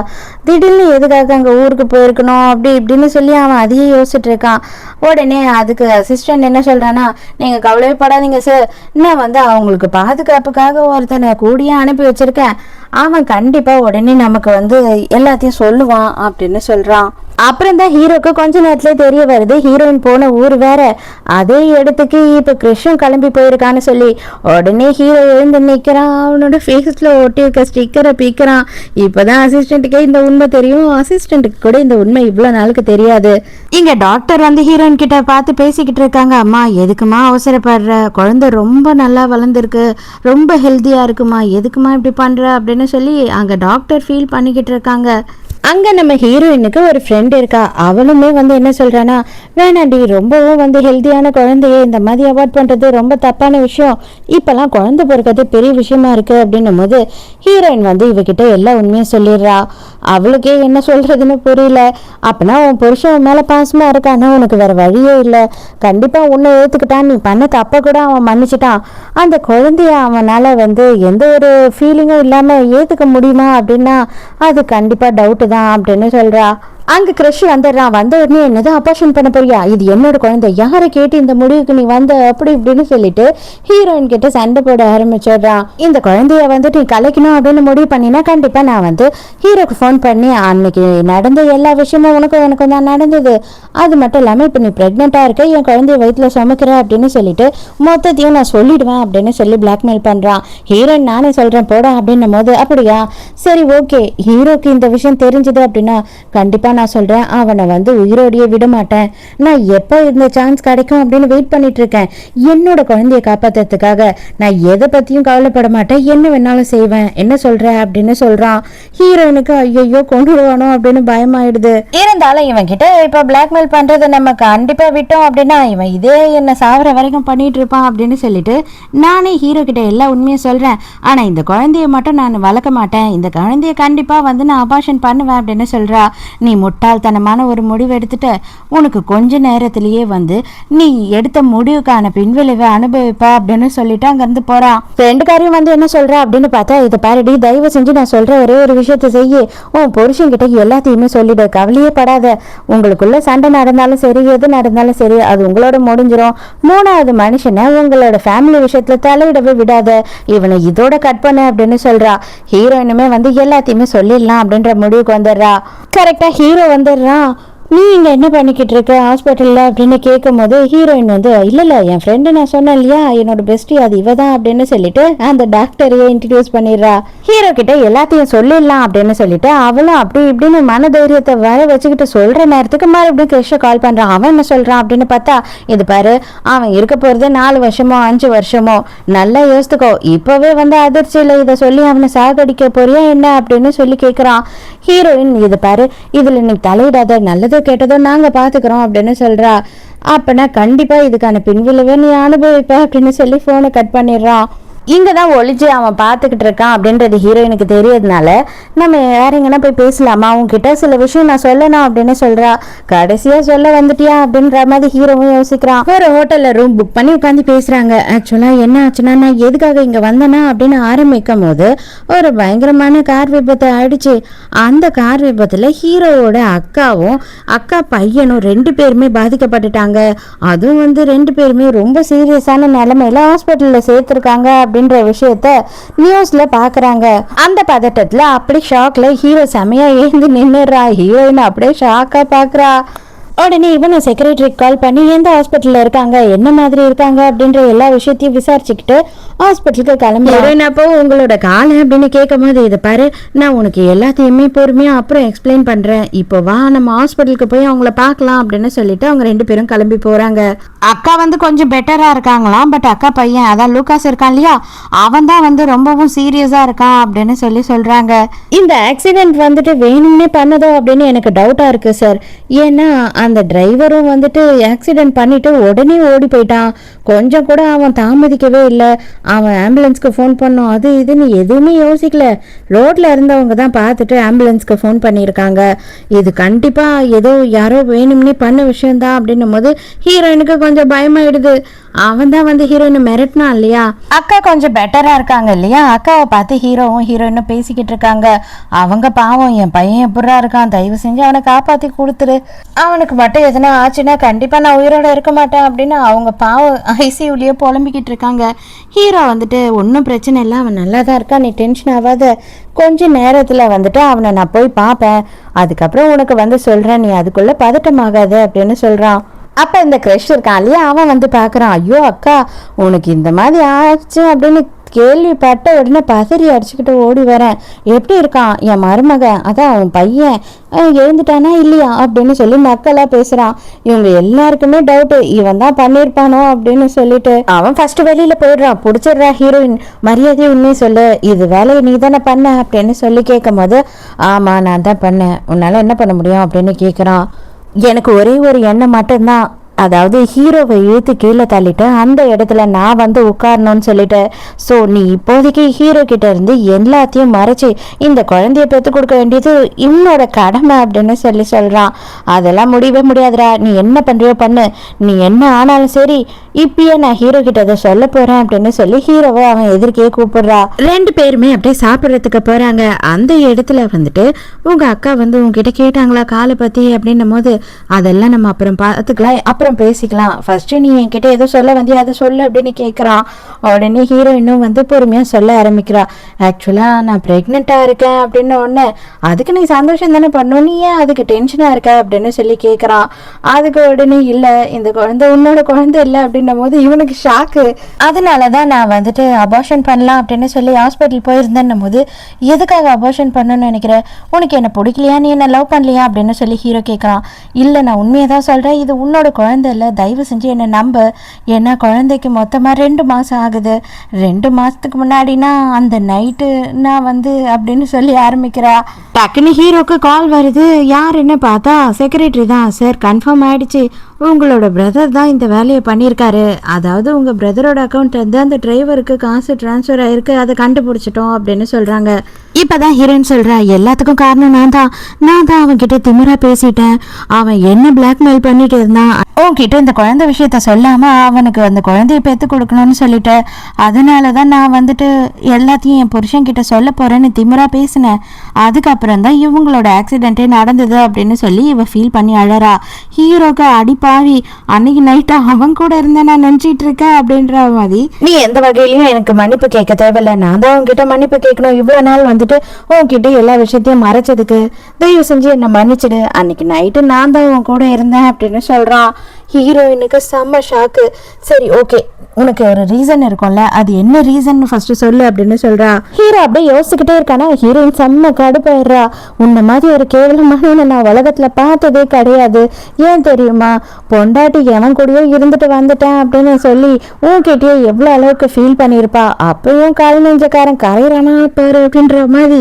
திடீர்னு எதுக்காக அங்க ஊருக்கு போயிருக்கணும் அப்படி இப்படின்னு சொல்லி அவன் அதையே யோசிச்சுட்டு இருக்கான். உடனே அதுக்கு அசிஸ்டன்ட் என்ன சொல்றானா, நீங்க கவலைப்படாதீங்க சார், நான் வந்து அவங்களுக்கு பாதுகாப்புக்காக ஒருத்தனை கூடியே அனுப்பி வச்சிருக்கேன், அவன் கண்டிப்பா உடனே நமக்கு வந்து எல்லாத்தையும் சொல்லுவான் அப்படின்னு சொல்றான். அப்புறம் தான் ஹீரோக்கு கொஞ்ச நேரத்துல தெரிய வருது ஹீரோயின் போன ஊர் வேற, அதே இடத்துக்கு இப்ப கிருஷ்ணன் கிளம்பி போயிருக்கான்னு சொல்லி. உடனே ஹீரோ எழுந்து நிக்கிறான், அவனோட ஃபேஸ்ல ஒட்டி இருக்க ஸ்டிக்கரை பீக்கிறான். இப்பதான் அசிஸ்டன்ட்டுக்கே இந்த உண்மை தெரியும், அசிஸ்டன்ட்டுக்கு கூட இந்த உண்மை இவ்வளவு நாளுக்கு தெரியாது. இங்க டாக்டர் வந்து ஹீரோயின் கிட்ட பார்த்து பேசிக்கிட்டு இருக்காங்க. அம்மா எதுக்குமா அவசரப்படுற, குழந்தை ரொம்ப நல்லா வளர்ந்துருக்கு, ரொம்ப ஹெல்த்தியா இருக்குமா, எதுக்குமா இப்படி பண்ற அப்படின்னு சொல்லி அங்க டாக்டர் ஃபீல் பண்ணிக்கிட்டு இருக்காங்க. அங்கே நம்ம ஹீரோயினுக்கு ஒரு ஃப்ரெண்ட் இருக்கா, அவளுமே வந்து என்ன சொல்கிறான்னா, வேணாண்டி ரொம்பவும் வந்து ஹெல்த்தியான குழந்தைய இந்த மாதிரி அவாய்ட் பண்ணுறது ரொம்ப தப்பான விஷயம், இப்போல்லாம் குழந்தை பிறக்கிறது பெரிய விஷயமா இருக்குது அப்படின்னும் போது ஹீரோயின் வந்து இவகிட்ட எல்லா உண்மையும் சொல்லிடுறா. அவளுக்கே என்ன சொல்கிறதுன்னு புரியல. அப்போனா உன் புருஷன் மேலே பாசமாக இருக்கானா, உனக்கு வேறு வழியே இல்லை, கண்டிப்பாக உன்னை ஏற்றுக்கிட்டான், நீ பண்ண தப்பை கூட அவன் மன்னிச்சிட்டான், அந்த குழந்தைய அவனால் வந்து எந்த ஒரு ஃபீலிங்கும் இல்லாமல் ஏற்றுக்க முடியுமா அப்படின்னா அது கண்டிப்பாக டவுட்டு தான் அப்படின்னு சொல்றா. அங்க கிருஷ் வந்துடுறான். வந்த உடனே என்னது அபார்ஷன் பண்ண போறியா, இது என்னோட குழந்தை, யாரை கேட்டு இந்த முடிவுக்கு நீ வந்த அப்படி இப்படின்னு சொல்லிட்டு ஹீரோயின் கிட்ட சண்டை போட ஆரம்பிச்சிடுறான். இந்த குழந்தைய வந்துட்டு நீ கலைக்கணும் அப்படின்னு முடிவு பண்ணினா கண்டிப்பா நான் வந்து ஹீரோக்கு ஃபோன் பண்ணி அன்னைக்கு நடந்த எல்லா விஷயமும் உனக்கும் எனக்கும் தான் நடந்தது, அது மட்டும் இல்லாம இப்ப நீ பிரெக்னெண்டா இருக்க, என் குழந்தைய வயிற்றுல சுமக்கிற அப்படின்னு சொல்லிட்டு மொத்தத்தையும் நான் சொல்லிடுவேன் அப்படின்னு சொல்லி பிளாக்மெயில் பண்றான். ஹீரோயின் நானே சொல்றேன் போடா அப்படின்னும் போது, அப்படியா சரி ஓகே, ஹீரோக்கு இந்த விஷயம் தெரிஞ்சது அப்படின்னா கண்டிப்பா நான் சொல்றேன் அவனை வந்து உயிரோடையே விட மாட்டேன், நான் எப்போ இந்த சான்ஸ் கிடைக்கும் அப்படின்னு வெயிட் பண்ணிட்டு இருக்கேன், என்னோட குழந்தைய காப்பாத்துறதுக்காக நான் எதை பத்தியும் கவலைப்பட மாட்டேன், என்ன வேணாலும் செய்வேன், என்ன சொல்ற அப்படின்னு சொல்றான். ஹீரோயினுக்கு ஐயோ கொண்டுடுவானோ அப்படின்னு பயமாயிடுது. இருந்தாலும் இவன் கிட்ட இப்ப பிளாக்மெயில் பண்றதை நம்ம கண்டிப்பா விட்டோம் அப்படின்னா இவன் இதே என்ன சாவர வரைக்கும் பண்ணிட்டு இருப்பான் அப்படின்னு சொல்லிட்டு நானே ஹீரோ கிட்ட எல்லா உண்மையும் சொல்றேன், ஆனா இந்த குழந்தைய மட்டும் நான் வளர்க்க மாட்டேன், இந்த குழந்தைய கண்டிப்பா வந்து நான் அபார்ஷன் பண்ணுவேன் அப்படின்னு சொல்றா. நீ முட்டாள்தனமான ஒரு முடிவு எடுத்துட்டு உனக்கு கொஞ்ச நேரத்திலேயே வந்து நீ எடுத்த முடிவுக்கான பின்விளைவை அனுபவிப்பா அப்படின்னு சொல்லிட்டு அங்கிருந்து போறான். ரெண்டு காரியம் வந்து என்ன சொல்ற அப்படின்னு பார்த்தா, இதை பாருடி, தயவு செஞ்சு நான் சொல்ற ஒரே ஒரு விஷயத்த செய்ய, உன் புருஷன் கிட்ட எல்லாத்தையுமே சொல்லிடு, கவலையே படாத, உங்களுக்குள்ள சண்டை நடந்தாலும் சரி எது நடந்தாலும் சரி அது உங்களோட முடிஞ்சிடும், மூணாவது மனுஷனை உங்களோட ஃபேமிலி விஷயத்துல தலையிடவே விடாத, இவனை இதோட கட் பண்ண அப்படின்னு சொல்றா. ஹீரோயினுமே வந்து எல்லாத்தையுமே சொல்லிடலாம் அப்படின்ற முடிவுக்கு வந்துடுறா. கரெக்டா ஹீரோ வந்துடுறான். நீ இங்கே என்ன பண்ணிக்கிட்டு இருக்க ஹாஸ்பிட்டலில் அப்படின்னு கேட்கும் போது ஹீரோயின் வந்து இல்லை என் ஃப்ரெண்டு நான் சொன்னேன் இல்லையா என்னோட பெஸ்டி அது இவ தான் அப்படின்னு சொல்லிட்டு அந்த டாக்டரையே இன்ட்ரடியூஸ் பண்ணிடுறா. ஹீரோ கிட்ட எல்லாத்தையும் சொல்லிடலாம் அப்படின்னு சொல்லிட்டு அவளும் அப்படி இப்படின்னு மன தைரியத்தை வர வச்சுக்கிட்டு சொல்ற நேரத்துக்கு மறுபடியும் கிருஷ்ண கால் பண்றான். அவன் என்ன சொல்றான் அப்படின்னு பார்த்தா, இது பாரு அவன் இருக்க போறது 4 வருஷமோ 5 வருஷமோ, நல்லா யோசித்துக்கோ, இப்பவே வந்து அதிர்ச்சியில் இதை சொல்லி அவனை சாகடிக்க போறியா என்ன அப்படின்னு சொல்லி கேட்குறான். ஹீரோயின், இது பாரு இதுல நீ தலையிடாத, நல்லதோ கேட்டதோ நாங்க பாத்துக்கிறோம் அப்படின்னு சொல்றா. அப்பனா கண்டிப்பா இதுக்கான பின்விளைவை நீ அனுபவிப்ப அப்படின்னு சொல்லி போனை கட் பண்ணிடுறான். இங்கதான் ஒளிச்சு அவன் பார்த்துக்கிட்டு இருக்கான் அப்படின்றது ஹீரோயினுக்கு தெரியறதுனால நம்ம வேற எங்கன்னா போய் பேசலாமா, உன்கிட்ட சில விஷயம் நான் சொல்லணும் அப்படின்னு சொல்றா. கடைசியா சொல்ல வந்துட்டியா அப்படின்ற மாதிரி ஹீரோவும் யோசிக்கிறான். ஒரு ஹோட்டல்ல ரூம் புக் பண்ணி உட்காந்து பேசுறாங்க. ஆக்சுவலா என்ன ஆச்சுன்னா, நான் எதுக்காக இங்க வந்தேனா அப்படின்னு ஆரம்பிக்கும் போது ஒரு பயங்கரமான கார் விபத்தை ஆயிடுச்சு. அந்த கார் விபத்துல ஹீரோவோட அக்காவும் அக்கா பையனும் 2 பேருமே பாதிக்கப்பட்டுட்டாங்க. அதுவும் வந்து 2 பேருமே ரொம்ப சீரியஸான நிலைமையில ஹாஸ்பிட்டல்ல சேர்த்திருக்காங்க அப்படின்ற விஷயத்த நியூஸ்ல பாக்குறாங்க. அந்த பதட்டத்துல அப்படி ஷாக்ல ஹீரோ செமையா ஏந்து நின்னுறா. ஹீரோயின் அப்படியே ஷாக்கா பாக்குறா. உடனே இவனை செக்ரட்டரிக்கு கால் பண்ணி எந்த ஹாஸ்பிட்டல்ல இருக்காங்க, என்ன மாதிரி இருக்காங்க அப்படின்ற எல்லா விஷயத்தையும் விசாரிச்சுக்கிட்டு ஹாஸ்பிட்டலுக்கு கிளம்புறேன். அப்போ உங்களோட காலை அப்படின்னு கேட்கும் போது, இதை பாரு நான் உனக்கு எல்லாத்தையுமே பொறுமையா அப்புறம் எக்ஸ்பிளைன் பண்றேன், இப்போ வா நம்ம ஹாஸ்பிட்டலுக்கு போய் அவங்கள பார்க்கலாம் அப்படின்னு சொல்லிட்டு அவங்க 2 பேரும் கிளம்பி போறாங்க. அக்கா வந்து கொஞ்சம் பெட்டரா இருக்காங்களாம். பட் அக்கா பையன் அதான் லூகாஸ் இருக்கான் இல்லையா, அவன் தான் வந்து ரொம்பவும் சீரியஸா இருக்கான் அப்படின்னு சொல்றாங்க. இந்த ஆக்சிடென்ட் வந்துட்டு வேணும்னே பண்ணதோ அப்படின்னு எனக்கு டவுட்டா இருக்கு சார். ஏன்னா அந்த டிரைவரும் வந்துட்டு ஆக்சிடென்ட் பண்ணிட்டு உடனே ஓடி போயிட்டான். கொஞ்சம் கூட அவன் தாமதிக்கவே இல்லை. அவன் ஆம்புலன்ஸ்க்கு ஃபோன் பண்ணோம், அது இதுன்னு எதுவுமே யோசிக்கல. ரோட்ல இருந்தவங்க தான் பார்த்துட்டு ஆம்புலன்ஸ்க்கு ஃபோன் பண்ணியிருக்காங்க. இது கண்டிப்பா ஏதோ யாரோ வேணும்னே பண்ண விஷயம்தான் அப்படின்னும் போது ஹீரோயினுக்கு கொஞ்சம் பயமாயிடுது. அவன் தான் வந்து ஹீரோயினை மிரட்டினா இல்லையா. அக்கா கொஞ்சம் பெட்டரா இருக்காங்க இல்லையா, அக்காவை பார்த்து ஹீரோவும் ஹீரோயினும் பேசிக்கிட்டு இருக்காங்க. அவங்க பாவம் என் பையன் எப்படா இருக்கான், தயவு செஞ்சு அவனை காப்பாத்தி கொடுத்துரு, அவனுக்கு மட்டும் எதுனா ஆச்சுன்னா கண்டிப்பா நான் உயிரோட இருக்க மாட்டேன் அப்படின்னு அவங்க பாவம் ஐசியூலயே புலம்பிக்கிட்டு இருக்காங்க. ஹீரோ வந்துட்டு ஒன்றும் பிரச்சனை இல்லை, அவன் நல்லா தான் இருக்கான், நீ டென்ஷன் ஆகாத, கொஞ்ச நேரத்தில் வந்துட்டு அவனை நான் போய் பார்ப்பேன், அதுக்கப்புறம் உனக்கு வந்து சொல்கிறேன், நீ அதுக்குள்ளே பதட்டமாகாத அப்படின்னு சொல்கிறான். அப்போ இந்த க்ரஷ் இருக்கான் இல்லையா, அவன் வந்து பார்க்குறான். ஐயோ அக்கா உனக்கு இந்த மாதிரி ஆச்சு அப்படின்னு கேள்விப்பட்ட உடனே பதறி அடிச்சுக்கிட்டு ஓடி வரேன். எப்படி இருக்கான் என் மருமகன், அதான் அவன் பையன் எழுந்துட்டானா இல்லையா அப்படின்னு சொல்லி மக்களா பேசுறான். இவங்க எல்லாருக்குமே டவுட் இவன் தான் பண்ணிருப்பானோ அப்படின்னு சொல்லிட்டு அவன் ஃபர்ஸ்ட் வெளியில போயிடுறான். பிடிச்சிடுறா ஹீரோயின். மரியாதையை உண்மையை சொல்லு, இது வேலையை நீ தானே பண்ண அப்படின்னு சொல்லி கேட்கும் போது, ஆமா நான் தான் பண்ணேன், உன்னால என்ன பண்ண முடியும் அப்படின்னு கேட்குறான். எனக்கு ஒரே ஒரு எண்ணம் மட்டும்தான், அதாவது ஹீரோவை இழுத்து கீழே தள்ளிட்டு அந்த இடத்துல நான் வந்து உட்காரணும்னு சொல்லிட்டு, ஸோ நீ இப்போதைக்கு ஹீரோ கிட்ட இருந்து எல்லாத்தையும் மறைச்சி இந்த குழந்தைய பெற்று கொடுக்க வேண்டியது இன்னோட கடமை அப்படின்னு சொல்றான். அதெல்லாம் முடியவே முடியாதுடா, நீ என்ன பண்றியோ பண்ணு, நீ என்ன ஆனாலும் சரி இப்பயே நான் ஹீரோ கிட்ட அதை சொல்ல போறேன் அப்படின்னு சொல்லி ஹீரோவை அவன் எதிர்க்கே கூப்பிடுறா. 2 பேருமே அப்படியே சாப்பிட்றதுக்கு போறாங்க. அந்த இடத்துல வந்துட்டு உங்க அக்கா வந்து உங்ககிட்ட கேட்டாங்களா காலை பத்தி அப்படின்னும் போது, அதெல்லாம் நம்ம அப்புறம் பார்த்துக்கலாம், அப்புறம் பேசிக்கலாம், ஃபர்ஸ்ட் நீ என்கிட்ட ஏதோ சொல்ல வந்தியா அதை சொல்லு அப்படின்னு கேட்குறான். உடனே ஹீரோயினும் வந்து பொறுமையாக சொல்ல ஆரம்பிக்கிறா. ஆக்சுவலாக நான் ப்ரெக்னெண்ட்டாக இருக்கேன் அப்படின்னு ஒன்று, அதுக்கு நீ சந்தோஷம் தானே பண்ணணும், நீ ஏன் அதுக்கு டென்ஷனாக இருக்க அப்படின்னு சொல்லி கேட்குறான். அதுக்கு உடனே இல்லை இந்த குழந்தை உன்னோட குழந்தை இல்லை அப்படின்னும் போது இவனுக்கு ஷாக்கு. அதனால தான் நான் வந்துட்டு அபார்ஷன் பண்ணலாம் அப்படின்னு சொல்லி ஹாஸ்பிட்டல் போயிருந்தேன்னும் போது, எதுக்காக அபார்ஷன் பண்ணணும்னு நினைக்கிறேன், உனக்கு என்ன பிடிக்கலையா, நீ என்ன லவ் பண்ணலையா அப்படின்னு சொல்லி ஹீரோ கேட்குறான். இல்லை நான் உண்மையை தான் சொல்கிறேன், இது உன்னோட குழந்தை இல்லை, தயவு செஞ்சு என்னை நம்ப, ஏன்னா குழந்தைக்கு மொத்தமாக 2 மாதம் ஆகுது, 2 மாதத்துக்கு முன்னாடினா அந்த நைட்டு நான் வந்து அப்படின்னு சொல்லி ஆரம்பிக்கிறா. டக்குன்னு ஹீரோக்கு கால் வருது. யாருன்னு பார்த்தா செக்ரட்டரி தான். சார் கன்ஃபார்ம் ஆயிடுச்சு, உங்களோட பிரதர் தான் இந்த வேலையை பண்ணியிருக்காரு, அதாவது உங்கள் பிரதரோட அக்கௌண்ட் வந்து அந்த டிரைவருக்கு காசு டிரான்ஸ்ஃபர் ஆயிருக்கு, அதை கண்டுபிடிச்சிட்டோம் அப்படின்னு சொல்கிறாங்க. இப்போதான் ஹீரோயின் சொல்கிறா, எல்லாத்துக்கும் காரணம் நான் தான் அவன்கிட்ட திமிரா பேசிட்டேன், அவன் என்ன பிளாக்மெயில் பண்ணிட்டு இருந்தான், உன்கிட்ட இந்த குழந்தை விஷயத்த சொல்லாமல் அவனுக்கு அந்த குழந்தைய பெற்று கொடுக்கணும்னு சொல்லிட்டு, அதனால தான் நான் வந்துட்டு எல்லாத்தையும் என் புருஷன்கிட்ட சொல்ல போகிறேன்னு திமிரா பேசினேன், அதுக்கப்புறம் தான் இவங்களோட ஆக்சிடென்ட்டே நடந்தது அப்படின்னு சொல்லி இவ ஃபீல் பண்ணி அழறா. ஹீரோக்கு அடிப்பா பாவி, அன்னைக்கு நைட்டா அவன் கூட இருந்த நான் நினைச்சிட்டு இருக்கேன் அப்படின்ற மாதிரி. நீ எந்த வகையிலயும் எனக்கு மன்னிப்பு கேட்க தேவையில்ல, நான் தான் உன்கிட்ட மன்னிப்பு கேட்கணும். இவ்வளவு நாள் வந்துட்டு உன்கிட்ட எல்லா விஷயத்தையும் மறைச்சதுக்கு தயவு செஞ்சு என்ன மன்னிச்சிடு. அன்னைக்கு நைட்டு நான் தான் உன் கூட இருந்தேன் அப்படின்னு சொல்றான். ஹீரோயினுக்கு செம்ம ஷாக்கு. சரி ஓகே, உனக்கு ஒரு ரீசன் இருக்கும்ல, அது என்ன ரீசன் ஃபர்ஸ்ட் சொல்லு அப்படின்னு சொல்றா. ஹீரோ அப்படியே யோசிச்சுக்கிட்டே இருக்கானா. ஹீரோயின் செம்ம கடுப்பாயிடுறா. உன்ன மாதிரி ஒரு கேவலமான நான் உலகத்துல பார்த்ததே கிடையாது. ஏன் தெரியுமா, பொண்டாட்டி எவன் கூடயோ இருந்துட்டு வந்துட்டேன் அப்படின்னு சொல்லி உன்கிட்டயே எவ்வளவு அளவுக்கு ஃபீல் பண்ணியிருப்பா. அப்பயும் கால் நெஞ்சக்காரன் கரையிறானா பாரு அப்படின்ற மாதிரி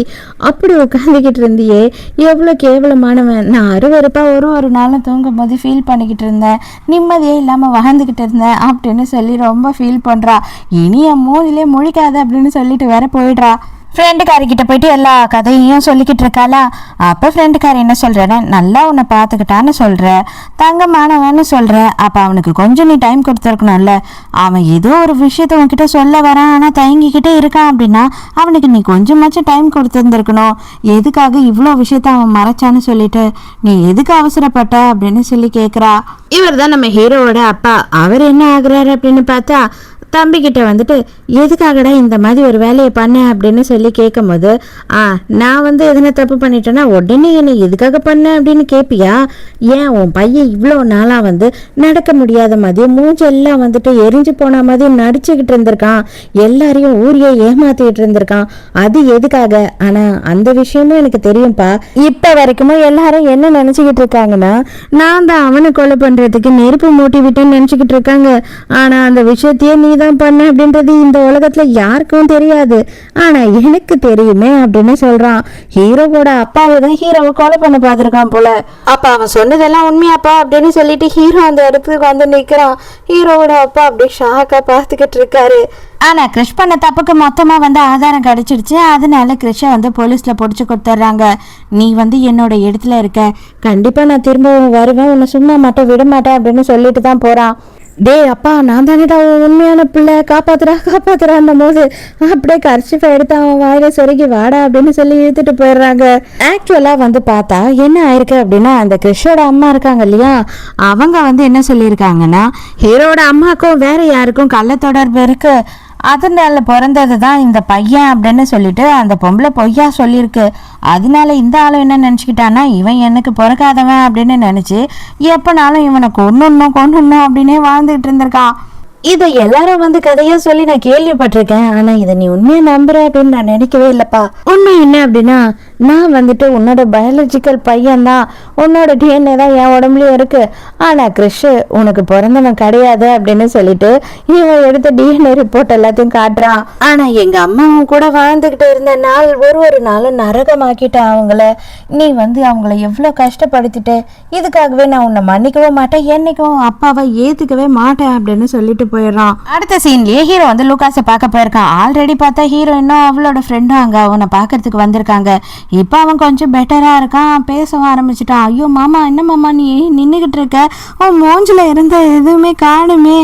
அப்படி உட்காந்துக்கிட்டு இருந்தியே, எவ்வளவு கேவலமானவன். நான் அருவருப்பா ஒரு நாளும் தூங்கும் போது ஃபீல் பண்ணிக்கிட்டு இருந்தேன், நிம்மதியே இல்லாம வாழ்ந்துகிட்டு இருந்தேன் அப்படின்னு சொல்லி ரொம்ப ஃபீல் பண்றா. இனி என் மூணிலே முழிக்காது அப்படின்னு சொல்லிட்டு வேற போயிடுறா. ஃப்ரெண்டுக்காரிக்கிட்ட போயிட்டு எல்லா கதையையும் சொல்லிக்கிட்டு இருக்காளா. அப்போ ஃப்ரெண்டுக்காரி என்ன சொல்கிறேன்னா, நல்லா உன்னை பார்த்துக்கிட்டான்னு சொல்கிற, தங்கமானவன்னு சொல்கிற, அப்போ அவனுக்கு கொஞ்சம் நீ டைம் கொடுத்துருக்கணும்ல. அவன் ஏதோ ஒரு விஷயத்த உன்கிட்ட சொல்ல வரான், ஆனால் தயங்கிக்கிட்டே இருக்கான் அப்படின்னா அவனுக்கு நீ கொஞ்சமாச்சும் டைம் கொடுத்துருந்துருக்கணும். எதுக்காக இவ்வளோ விஷயத்த அவன் மறைச்சான்னு சொல்லிட்டு நீ எதுக்கு அவசரப்பட்ட அப்படின்னு சொல்லி கேட்குறா. இவர் தான் நம்ம ஹீரோவோட அப்பா. அவர் என்ன ஆகுறாரு அப்படின்னு பார்த்தா, தம்பிக்கிட்ட வந்துட்டு எதுக்காகடா இந்த மாதிரி ஒரு வேலையை பண்ணேன் அப்படின்னு சொல்லி கேட்கும் போது, நான் வந்து எதனா தப்பு பண்ணிட்டேன்னா உடனே என்னை எதுக்காக பண்ணேன் அப்படின்னு கேட்பியா? ஏன் உன் பையன் இவ்வளோ நாளாக வந்து நடக்க முடியாத மாதிரி மூஞ்செல்லாம் வந்துட்டு எரிஞ்சு போன மாதிரி நடிச்சுக்கிட்டு இருந்திருக்கான், எல்லாரையும் ஊரையே ஏமாத்திட்டு இருந்திருக்கான், அது எதுக்காக? ஆனால் அந்த விஷயமும் எனக்கு தெரியும்ப்பா. இப்போ வரைக்குமே எல்லாரும் என்ன நினச்சிக்கிட்டு இருக்காங்கன்னா, நான் தான் அவனை கொலை பண்ணுறதுக்கு நெருப்பு மூட்டி விட்டேன்னு நினச்சிக்கிட்டு இருக்காங்க. ஆனால் அந்த விஷயத்தையே நீ பண்ண அப்படின்றது இந்த உலகத்துல யாருக்கும் தெரியாது, ஆனா எனக்கு தெரியுமே அப்படின்னு சொல்றான். ஹீரோவோட அப்பாவை தான் ஹீரோவை கொலை பண்ண பாத்துருக்கான் போல. அப்ப அவன் சொன்னதெல்லாம் உண்மையாப்பா அப்படின்னு சொல்லிட்டு ஹீரோ அந்த இடத்துக்கு வந்து நிக்கிறான். ஹீரோவோட அப்பா அப்படியே ஷாக்கா பாத்துக்கிட்டு இருக்காரு. ஆனா கிறிஷ் பண்ண தப்புக்கு மொத்தமா வந்து ஆதாரம் கிடைச்சிடுச்சு. அதனால கிறிஷை வந்து போலீஸ்ல பொடிச்சு கொடுத்துட்றாங்க. நீ வந்து என்னோட இடத்துல இருக்க, கண்டிப்பா நான் திரும்பவும் வருவேன், உன்னை சும்மா மட்டும் விட மாட்டேன் அப்படின்னு சொல்லிட்டு தான் போறான். டே அப்பா, நான் தானேடா உண்மையான பிள்ளை, காப்பாத்துறான் போது அப்படியே கர்ச்சிஃபை எடுத்து அவன் வாயில சொருகி வாடா அப்படின்னு சொல்லி இழுத்துட்டு போயிடுறாங்க. ஆக்சுவலா வந்து பார்த்தா என்ன ஆயிருக்கு அப்படின்னா, அந்த கிறிஷோட அம்மா இருக்காங்க இல்லையா, அவங்க வந்து என்ன சொல்லியிருக்காங்கன்னா, ஹீரோட அம்மாக்கும் வேற யாருக்கும் கள்ள தொடர்பு இருக்கு, அதனால பிறந்தது தான் இந்த பையன் அப்படின்னு சொல்லிட்டு அந்த பொம்பளை பொய்யா சொல்லியிருக்கு. அதனால இந்த ஆளும் என்ன நினச்சிக்கிட்டான்னா, இவன் எனக்கு பிறக்காதவன் அப்படின்னு நினச்சி எப்போனாலும் இவனை கொண்டுடணும் அப்படின்னே வாழ்ந்துகிட்டு இருந்திருக்கான். இதை எல்லாரும் வந்து கதையா சொல்லி நான் கேள்விப்பட்டிருக்கேன். ஆனா இதை நீ உண்மையா நம்புற அப்படின்னு நான் நினைக்கவே இல்லப்பா. உண்மை என்ன அப்படின்னா, நான் வந்துட்டு உன்னோட பயாலஜிக்கல் பையன் தான், உன்னோட டிஎன்ஏ தான் என் உடம்புலயும் இருக்கு, ஆனா கிறிஷ் உனக்கு பிறந்தவன் கிடையாது அப்படின்னு சொல்லிட்டு இவன் எடுத்த டிஎன்ஏ ரிப்போர்ட் எல்லாத்தையும் காட்டுறான். ஆனா எங்க அம்மாவும் கூட வாழ்ந்துகிட்டு இருந்த நாள் ஒரு நாளும் நரகமாக்கிட்டேன் அவங்கள. நீ வந்து அவங்கள எவ்வளவு கஷ்டப்படுத்திட்டு, இதுக்காகவே நான் உன்னை மன்னிக்கவும் மாட்டேன், என்னைக்கும் அப்பாவை ஏத்துக்கவே மாட்டேன் அப்படின்னு சொல்லிட்டு போயிடுறான். அடுத்த சீன்லயே ஹீரோ வந்து லூகாஸை பார்க்க போயிருக்கான். ஆல்ரெடி பார்த்தா ஹீரோ இன்னும் அவளோட ஃப்ரெண்டும் அங்க அவனை பார்க்கறதுக்கு வந்திருக்காங்க. இப்போ அவன் கொஞ்சம் பெட்டரா இருக்கான், பேசவும் ஆரம்பிச்சுட்டான். ஐயோ மாமா, என்ன மாமா நீ நின்றுகிட்டு இருக்க, அவன் மூஞ்சில இருந்த எதுவுமே காணுமே,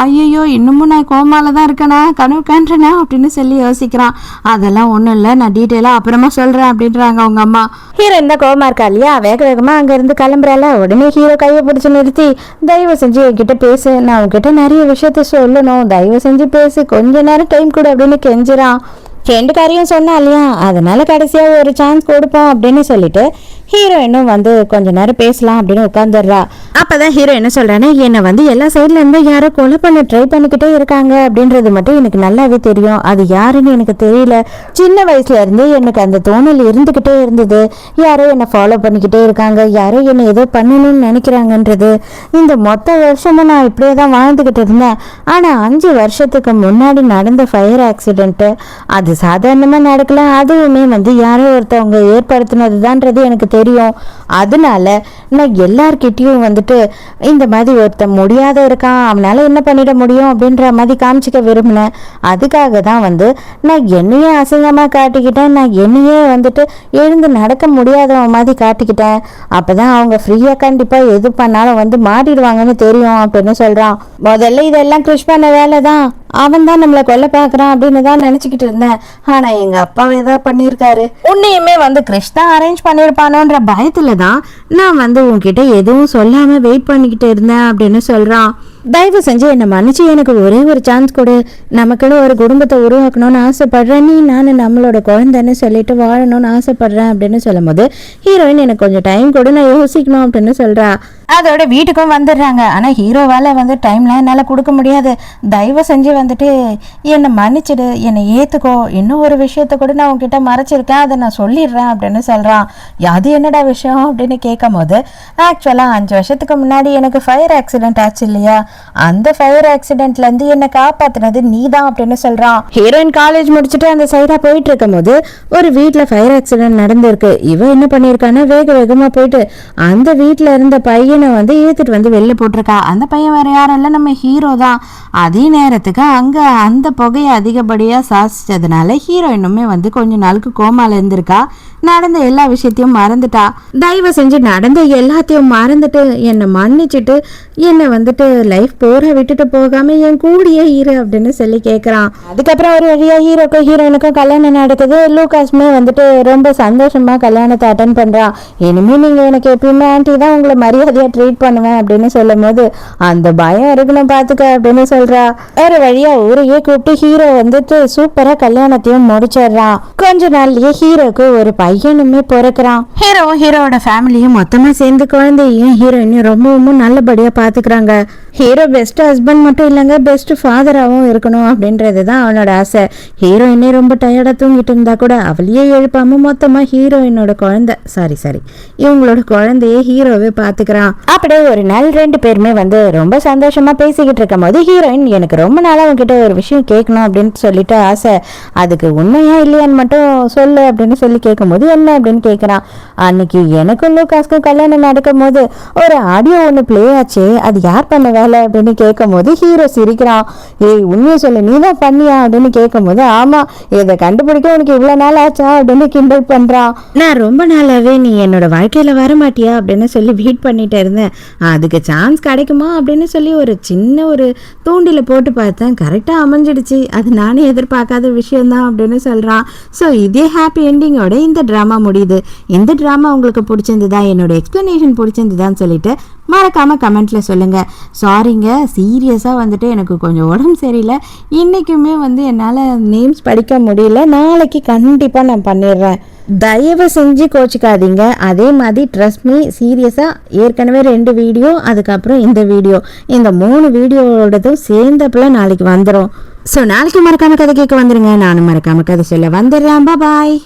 ஐயோ இன்னமும் நான் கோமால தான் இருக்கேனா, கனவு காண்றேனா அப்படின்னு சொல்லி யோசிக்கிறான். அதெல்லாம் ஒன்றும் இல்லை, நான் டீட்டெயிலாக அப்புறமா சொல்றேன் அப்படின்றாங்க அவங்க அம்மா. ஹீரோ இந்த கோவமா இருக்கா இல்லையா, வேக வேகமா அங்க இருந்து கிளம்புறால. உடனே ஹீரோ கையை பிடிச்சி நிறுத்தி, தயவு செஞ்சு என்கிட்ட பேசு, நான் உங்ககிட்ட நிறைய விஷயத்த சொல்லணும், தயவு செஞ்சு பேசு, கொஞ்ச நேரம் டைம் கொடு அப்படின்னு கெஞ்சுறான். ஃப்ரெண்டுக்காரையும் சொன்னா இல்லையா, அதனால கடைசியா ஒரு சான்ஸ் கொடுப்போம் அப்படின்னு சொல்லிட்டு ஹீரோயினும் வந்து கொஞ்ச நேரம் பேசலாம் அப்படின்னு உட்காந்துடுறா. அப்பதான் ஹீரோ என்ன சொல்றானே, என்னை வந்து எல்லா சைட்ல இருந்து யாரோ கொலை பண்ண ட்ரை பண்ணிக்கிட்டே இருக்காங்க அப்படின்றது மட்டும் எனக்கு நல்லாவே தெரியும். அது யாருன்னு எனக்கு தெரியல, சின்ன வயசுல இருந்து எனக்கு அந்த தோணல் இருந்துகிட்டே இருந்தது. யாரோ என்னை ஃபாலோ பண்ணிக்கிட்டே இருக்காங்க, யாரோ என்னை ஏதோ பண்ணணும்னு நினைக்கிறாங்கன்றது. இந்த மொத்த வருஷமும் நான் இப்படியே தான் வாழ்ந்துகிட்டு இருந்தேன். ஆனா 5 வருஷத்துக்கு முன்னாடி நடந்த ஃபயர் ஆக்சிடென்ட் அது சாதாரணமா நடக்கல, அதுவுமே வந்து யாரோ ஒருத்தவங்க ஏற்படுத்தினதுதான்றது எனக்கு தெரியும். அதனால நான் எல்லார்கிட்டையும் வந்துட்டு இந்த மாதிரி ஒருத்தன் முடியாத இருக்கான், அவனால என்ன பண்ணிட முடியும் அப்படின்ற மாதிரி காமிச்சிக்க விரும்பினேன். அதுக்காக தான் வந்து நான் என்னையே அசிங்கமா காட்டிக்கிட்டேன், நான் என்னையே வந்துட்டு எழுந்து நடக்க முடியாதவன் மாதிரி காட்டிக்கிட்டேன். அப்பதான் அவங்க ஃப்ரீயா கண்டிப்பா எது பண்ணாலும் வந்து மாட்டிடுவாங்கன்னு தெரியும் அப்படின்னு சொல்றான். முதல்ல இதெல்லாம் கிறிஷ் பண்ண வேலை தான், அவன் தான் நம்மளை கொல்ல பாக்குறான் அப்படின்னு தான் நினைச்சுக்கிட்டு இருந்தேன். ஆனா எங்க அப்பாவே தான் பண்ணியிருக்காரு. உன்னையுமே வந்து கிறிஷ் தான் அரேஞ்ச் பண்ணிருப்பானோன்னு போயிடுவாங்களோன்ற பயத்துல தான் நான் வந்து உன்கிட்ட எதுவும் சொல்லாம வெயிட் பண்ணிக்கிட்டு இருந்தேன் அப்படின்னு சொல்றான். தயவு செஞ்சு என்னை மன்னிச்சு எனக்கு ஒரே ஒரு சான்ஸ் கொடு, நமக்குன்னு ஒரு குடும்பத்தை உருவாக்கணும்னு ஆசைப்படுறேன், நீ நான் நம்மளோட குழந்தைன்னு சொல்லிட்டு வாழணும்னு ஆசைப்படுறேன் அப்படின்னு சொல்லும் போது ஹீரோயின் எனக்கு கொஞ்சம் டைம் கொடு, நான் யோசிக்கணும் அப்படின்னு சொல்றா. அதோட வீட்டுக்கும் வந்துடுறாங்க. ஆனால் ஹீரோவால் வந்து டைம்லாம் என்னால் கொடுக்க முடியாது, தயவு செஞ்சு வந்துட்டு என்னை மன்னிச்சிடு, என்னை ஏற்றுக்கோ, இன்னும் ஒரு விஷயத்த கூட நான் உங்ககிட்ட மறைச்சிருக்கேன், அதை நான் சொல்லிடுறேன் அப்படின்னு சொல்கிறான். அது என்னடா விஷயம் அப்படின்னு கேட்கும் போது ஆக்சுவலாக 5 வருஷத்துக்கு முன்னாடி எனக்கு ஃபயர் ஆக்சிடென்ட் ஆச்சு இல்லையா, அந்த ஃபயர் ஆக்சிடென்ட்லேருந்து என்னை காப்பாற்றினது நீ தான் அப்படின்னு சொல்கிறான். ஹீரோயின் காலேஜ் முடிச்சுட்டு அந்த சைடாக போயிட்டு இருக்கும் போது ஒரு வீட்டில் ஃபயர் ஆக்சிடென்ட் நடந்திருக்கு. இவன் என்ன பண்ணியிருக்கான்னா வேக வேகமாக போயிட்டு அந்த வீட்டில் இருந்த பையனை வந்து இழுத்துட்டு வந்து வெளில போட்டிருக்கா. அந்த பையன் வேற யாரும் இல்லை, நம்ம ஹீரோ தான். அதே நேரத்துக்கு அங்கே அந்த புகையை அதிகப்படியாக சாசிச்சதுனால ஹீரோயினுமே வந்து கொஞ்ச நாளுக்கு கோமால இருந்திருக்கா. நடந்த எல்லா விஷயத்தையும் மறந்துட்டா. தயவு செஞ்சு நடந்த எல்லாத்தையும் மறந்துட்டு என்னை மன்னிச்சுட்டு என்னை வந்துட்டு லைஃப் போற விட்டுட்டு போகாம என் கூடியே ஹீரோ அப்படின்னு சொல்லி கேட்குறான். அதுக்கப்புறம் ஒரு வழியா ஹீரோக்கும் ஹீரோயினுக்கும் கல்யாணம் நடக்குது. லூகாஸ்மே வந்துட்டு ரொம்ப சந்தோஷமா கல்யாணத்தை அட்டன் பண்றான். இனிமே நீங்க எனக்கு எப்பயுமே ஆண்டி தான், உங்களை மரியாதையா ட்ரீட் பண்ணுவேன் அப்படின்னு சொல்லும் போது அந்த பயம் இருக்கணும் பாத்துக்க அப்படின்னு சொல்றா. ஒரு வழியா ஊரையே கூப்பிட்டு ஹீரோ வந்துட்டு சூப்பரா கல்யாணத்தையும் முடிச்சிடுறான். கொஞ்ச நாள்லயே ஹீரோக்கு ஒரு பையனுமே பிறக்கிறான். ஹீரோவோட ஃபேமிலியும் மொத்தமா சேர்ந்து குழந்தையும் ஹீரோயினையும் ரொம்பவும் நல்லபடியா பாத்துக்கிறாங்க. ஹீரோ பெஸ்ட் ஹஸ்பண்ட் மட்டும் இல்லைங்க, பெஸ்ட் ஃபாதராகவும் இருக்கணும் அப்படின்றது தான் அவனோட ஆசை. ஹீரோயினே ரொம்ப டயர்டா தூங்கிட்டு இருந்தா கூட அவளையே எழுப்பாம மொத்தமா ஹீரோயினோட இவங்களோட குழந்தையே ஹீரோவே பாத்துக்கிறான். அப்படியே ஒரு நாள் 2 பேருமே வந்து ரொம்ப சந்தோஷமா பேசிக்கிட்டு இருக்கும் போது ஹீரோயின் எனக்கு ரொம்ப நாளா அவன்கிட்ட ஒரு விஷயம் கேட்கணும் அப்படின்னு சொல்லிட்டு ஆசை, அதுக்கு உண்மையா இல்லையான்னு மட்டும் சொல்லு அப்படின்னு சொல்லி கேட்கும் போது என்ன அப்படின்னு கேட்குறான். அன்னைக்கு எனக்கும் லூகாஸ்க்கும் கல்யாணம் நடக்கும் போது ஒரு ஆடியோ ஒன்று பிளே ஆச்சு, அது யார் பண்ண வேலை அப்படின்னு கேட்கும் போது ஹீரோ சிரிக்கிறான். ஏய் உண்மையை சொல்லு, நீ தான் பண்ணியா அப்படின்னு கேட்கும் போது ஆமா, இதை கண்டுபிடிக்க உனக்கு இவ்வளோ நாள் ஆச்சா அப்படின்னு கிண்டல் பண்றான். நான் ரொம்ப நாளாவே நீ என்னோட வாழ்க்கையில வர மாட்டியா அப்படின்னு சொல்லி வெயிட் பண்ணிட்டு இருந்தேன், அதுக்கு சான்ஸ் கிடைக்குமா அப்படின்னு சொல்லி ஒரு சின்ன ஒரு தூண்டில போட்டு பார்த்தேன், கரெக்டாக அமைஞ்சிடுச்சு, அது நானே எதிர்பார்க்காத விஷயம்தான் அப்படின்னு சொல்றான். ஸோ இதே ஹாப்பி என்டிங்கோட இந்த ட்ராமா முடியுது. இந்த ட்ராமா உங்களுக்கு பிடிச்சிருந்ததா, என்னோட எக்ஸ்பிளனேஷன் பிடிச்சிருந்ததான்னு சொல்லிட்டு மறக்காம கமெண்ட்ல சொல்லுங்க. சாரிங்க, சீரியஸா வந்துட்டு எனக்கு கொஞ்சம் உடம்பு சரியில்லை, இன்னைக்குமே வந்து என்னால் நேம்ஸ் படிக்க முடியல, நாளைக்கு கண்டிப்பா நான் பண்ணிடுறேன், தயவு செஞ்சு கோச்சிக்காதீங்க. அதே மாதிரி ட்ரஸ்ட் மீ, சீரியஸாக ஏற்கனவே 2 வீடியோ, அதுக்கப்புறம் இந்த வீடியோ, இந்த 3 வீடியோவோடதும் சேர்ந்தப்பல நாளைக்கு வந்துடும். ஸோ நாளைக்கு மறக்காம கதை கேட்க வந்துடுங்க, நானும் மறக்காம கதை சொல்ல வந்துடுறேன். பாய்.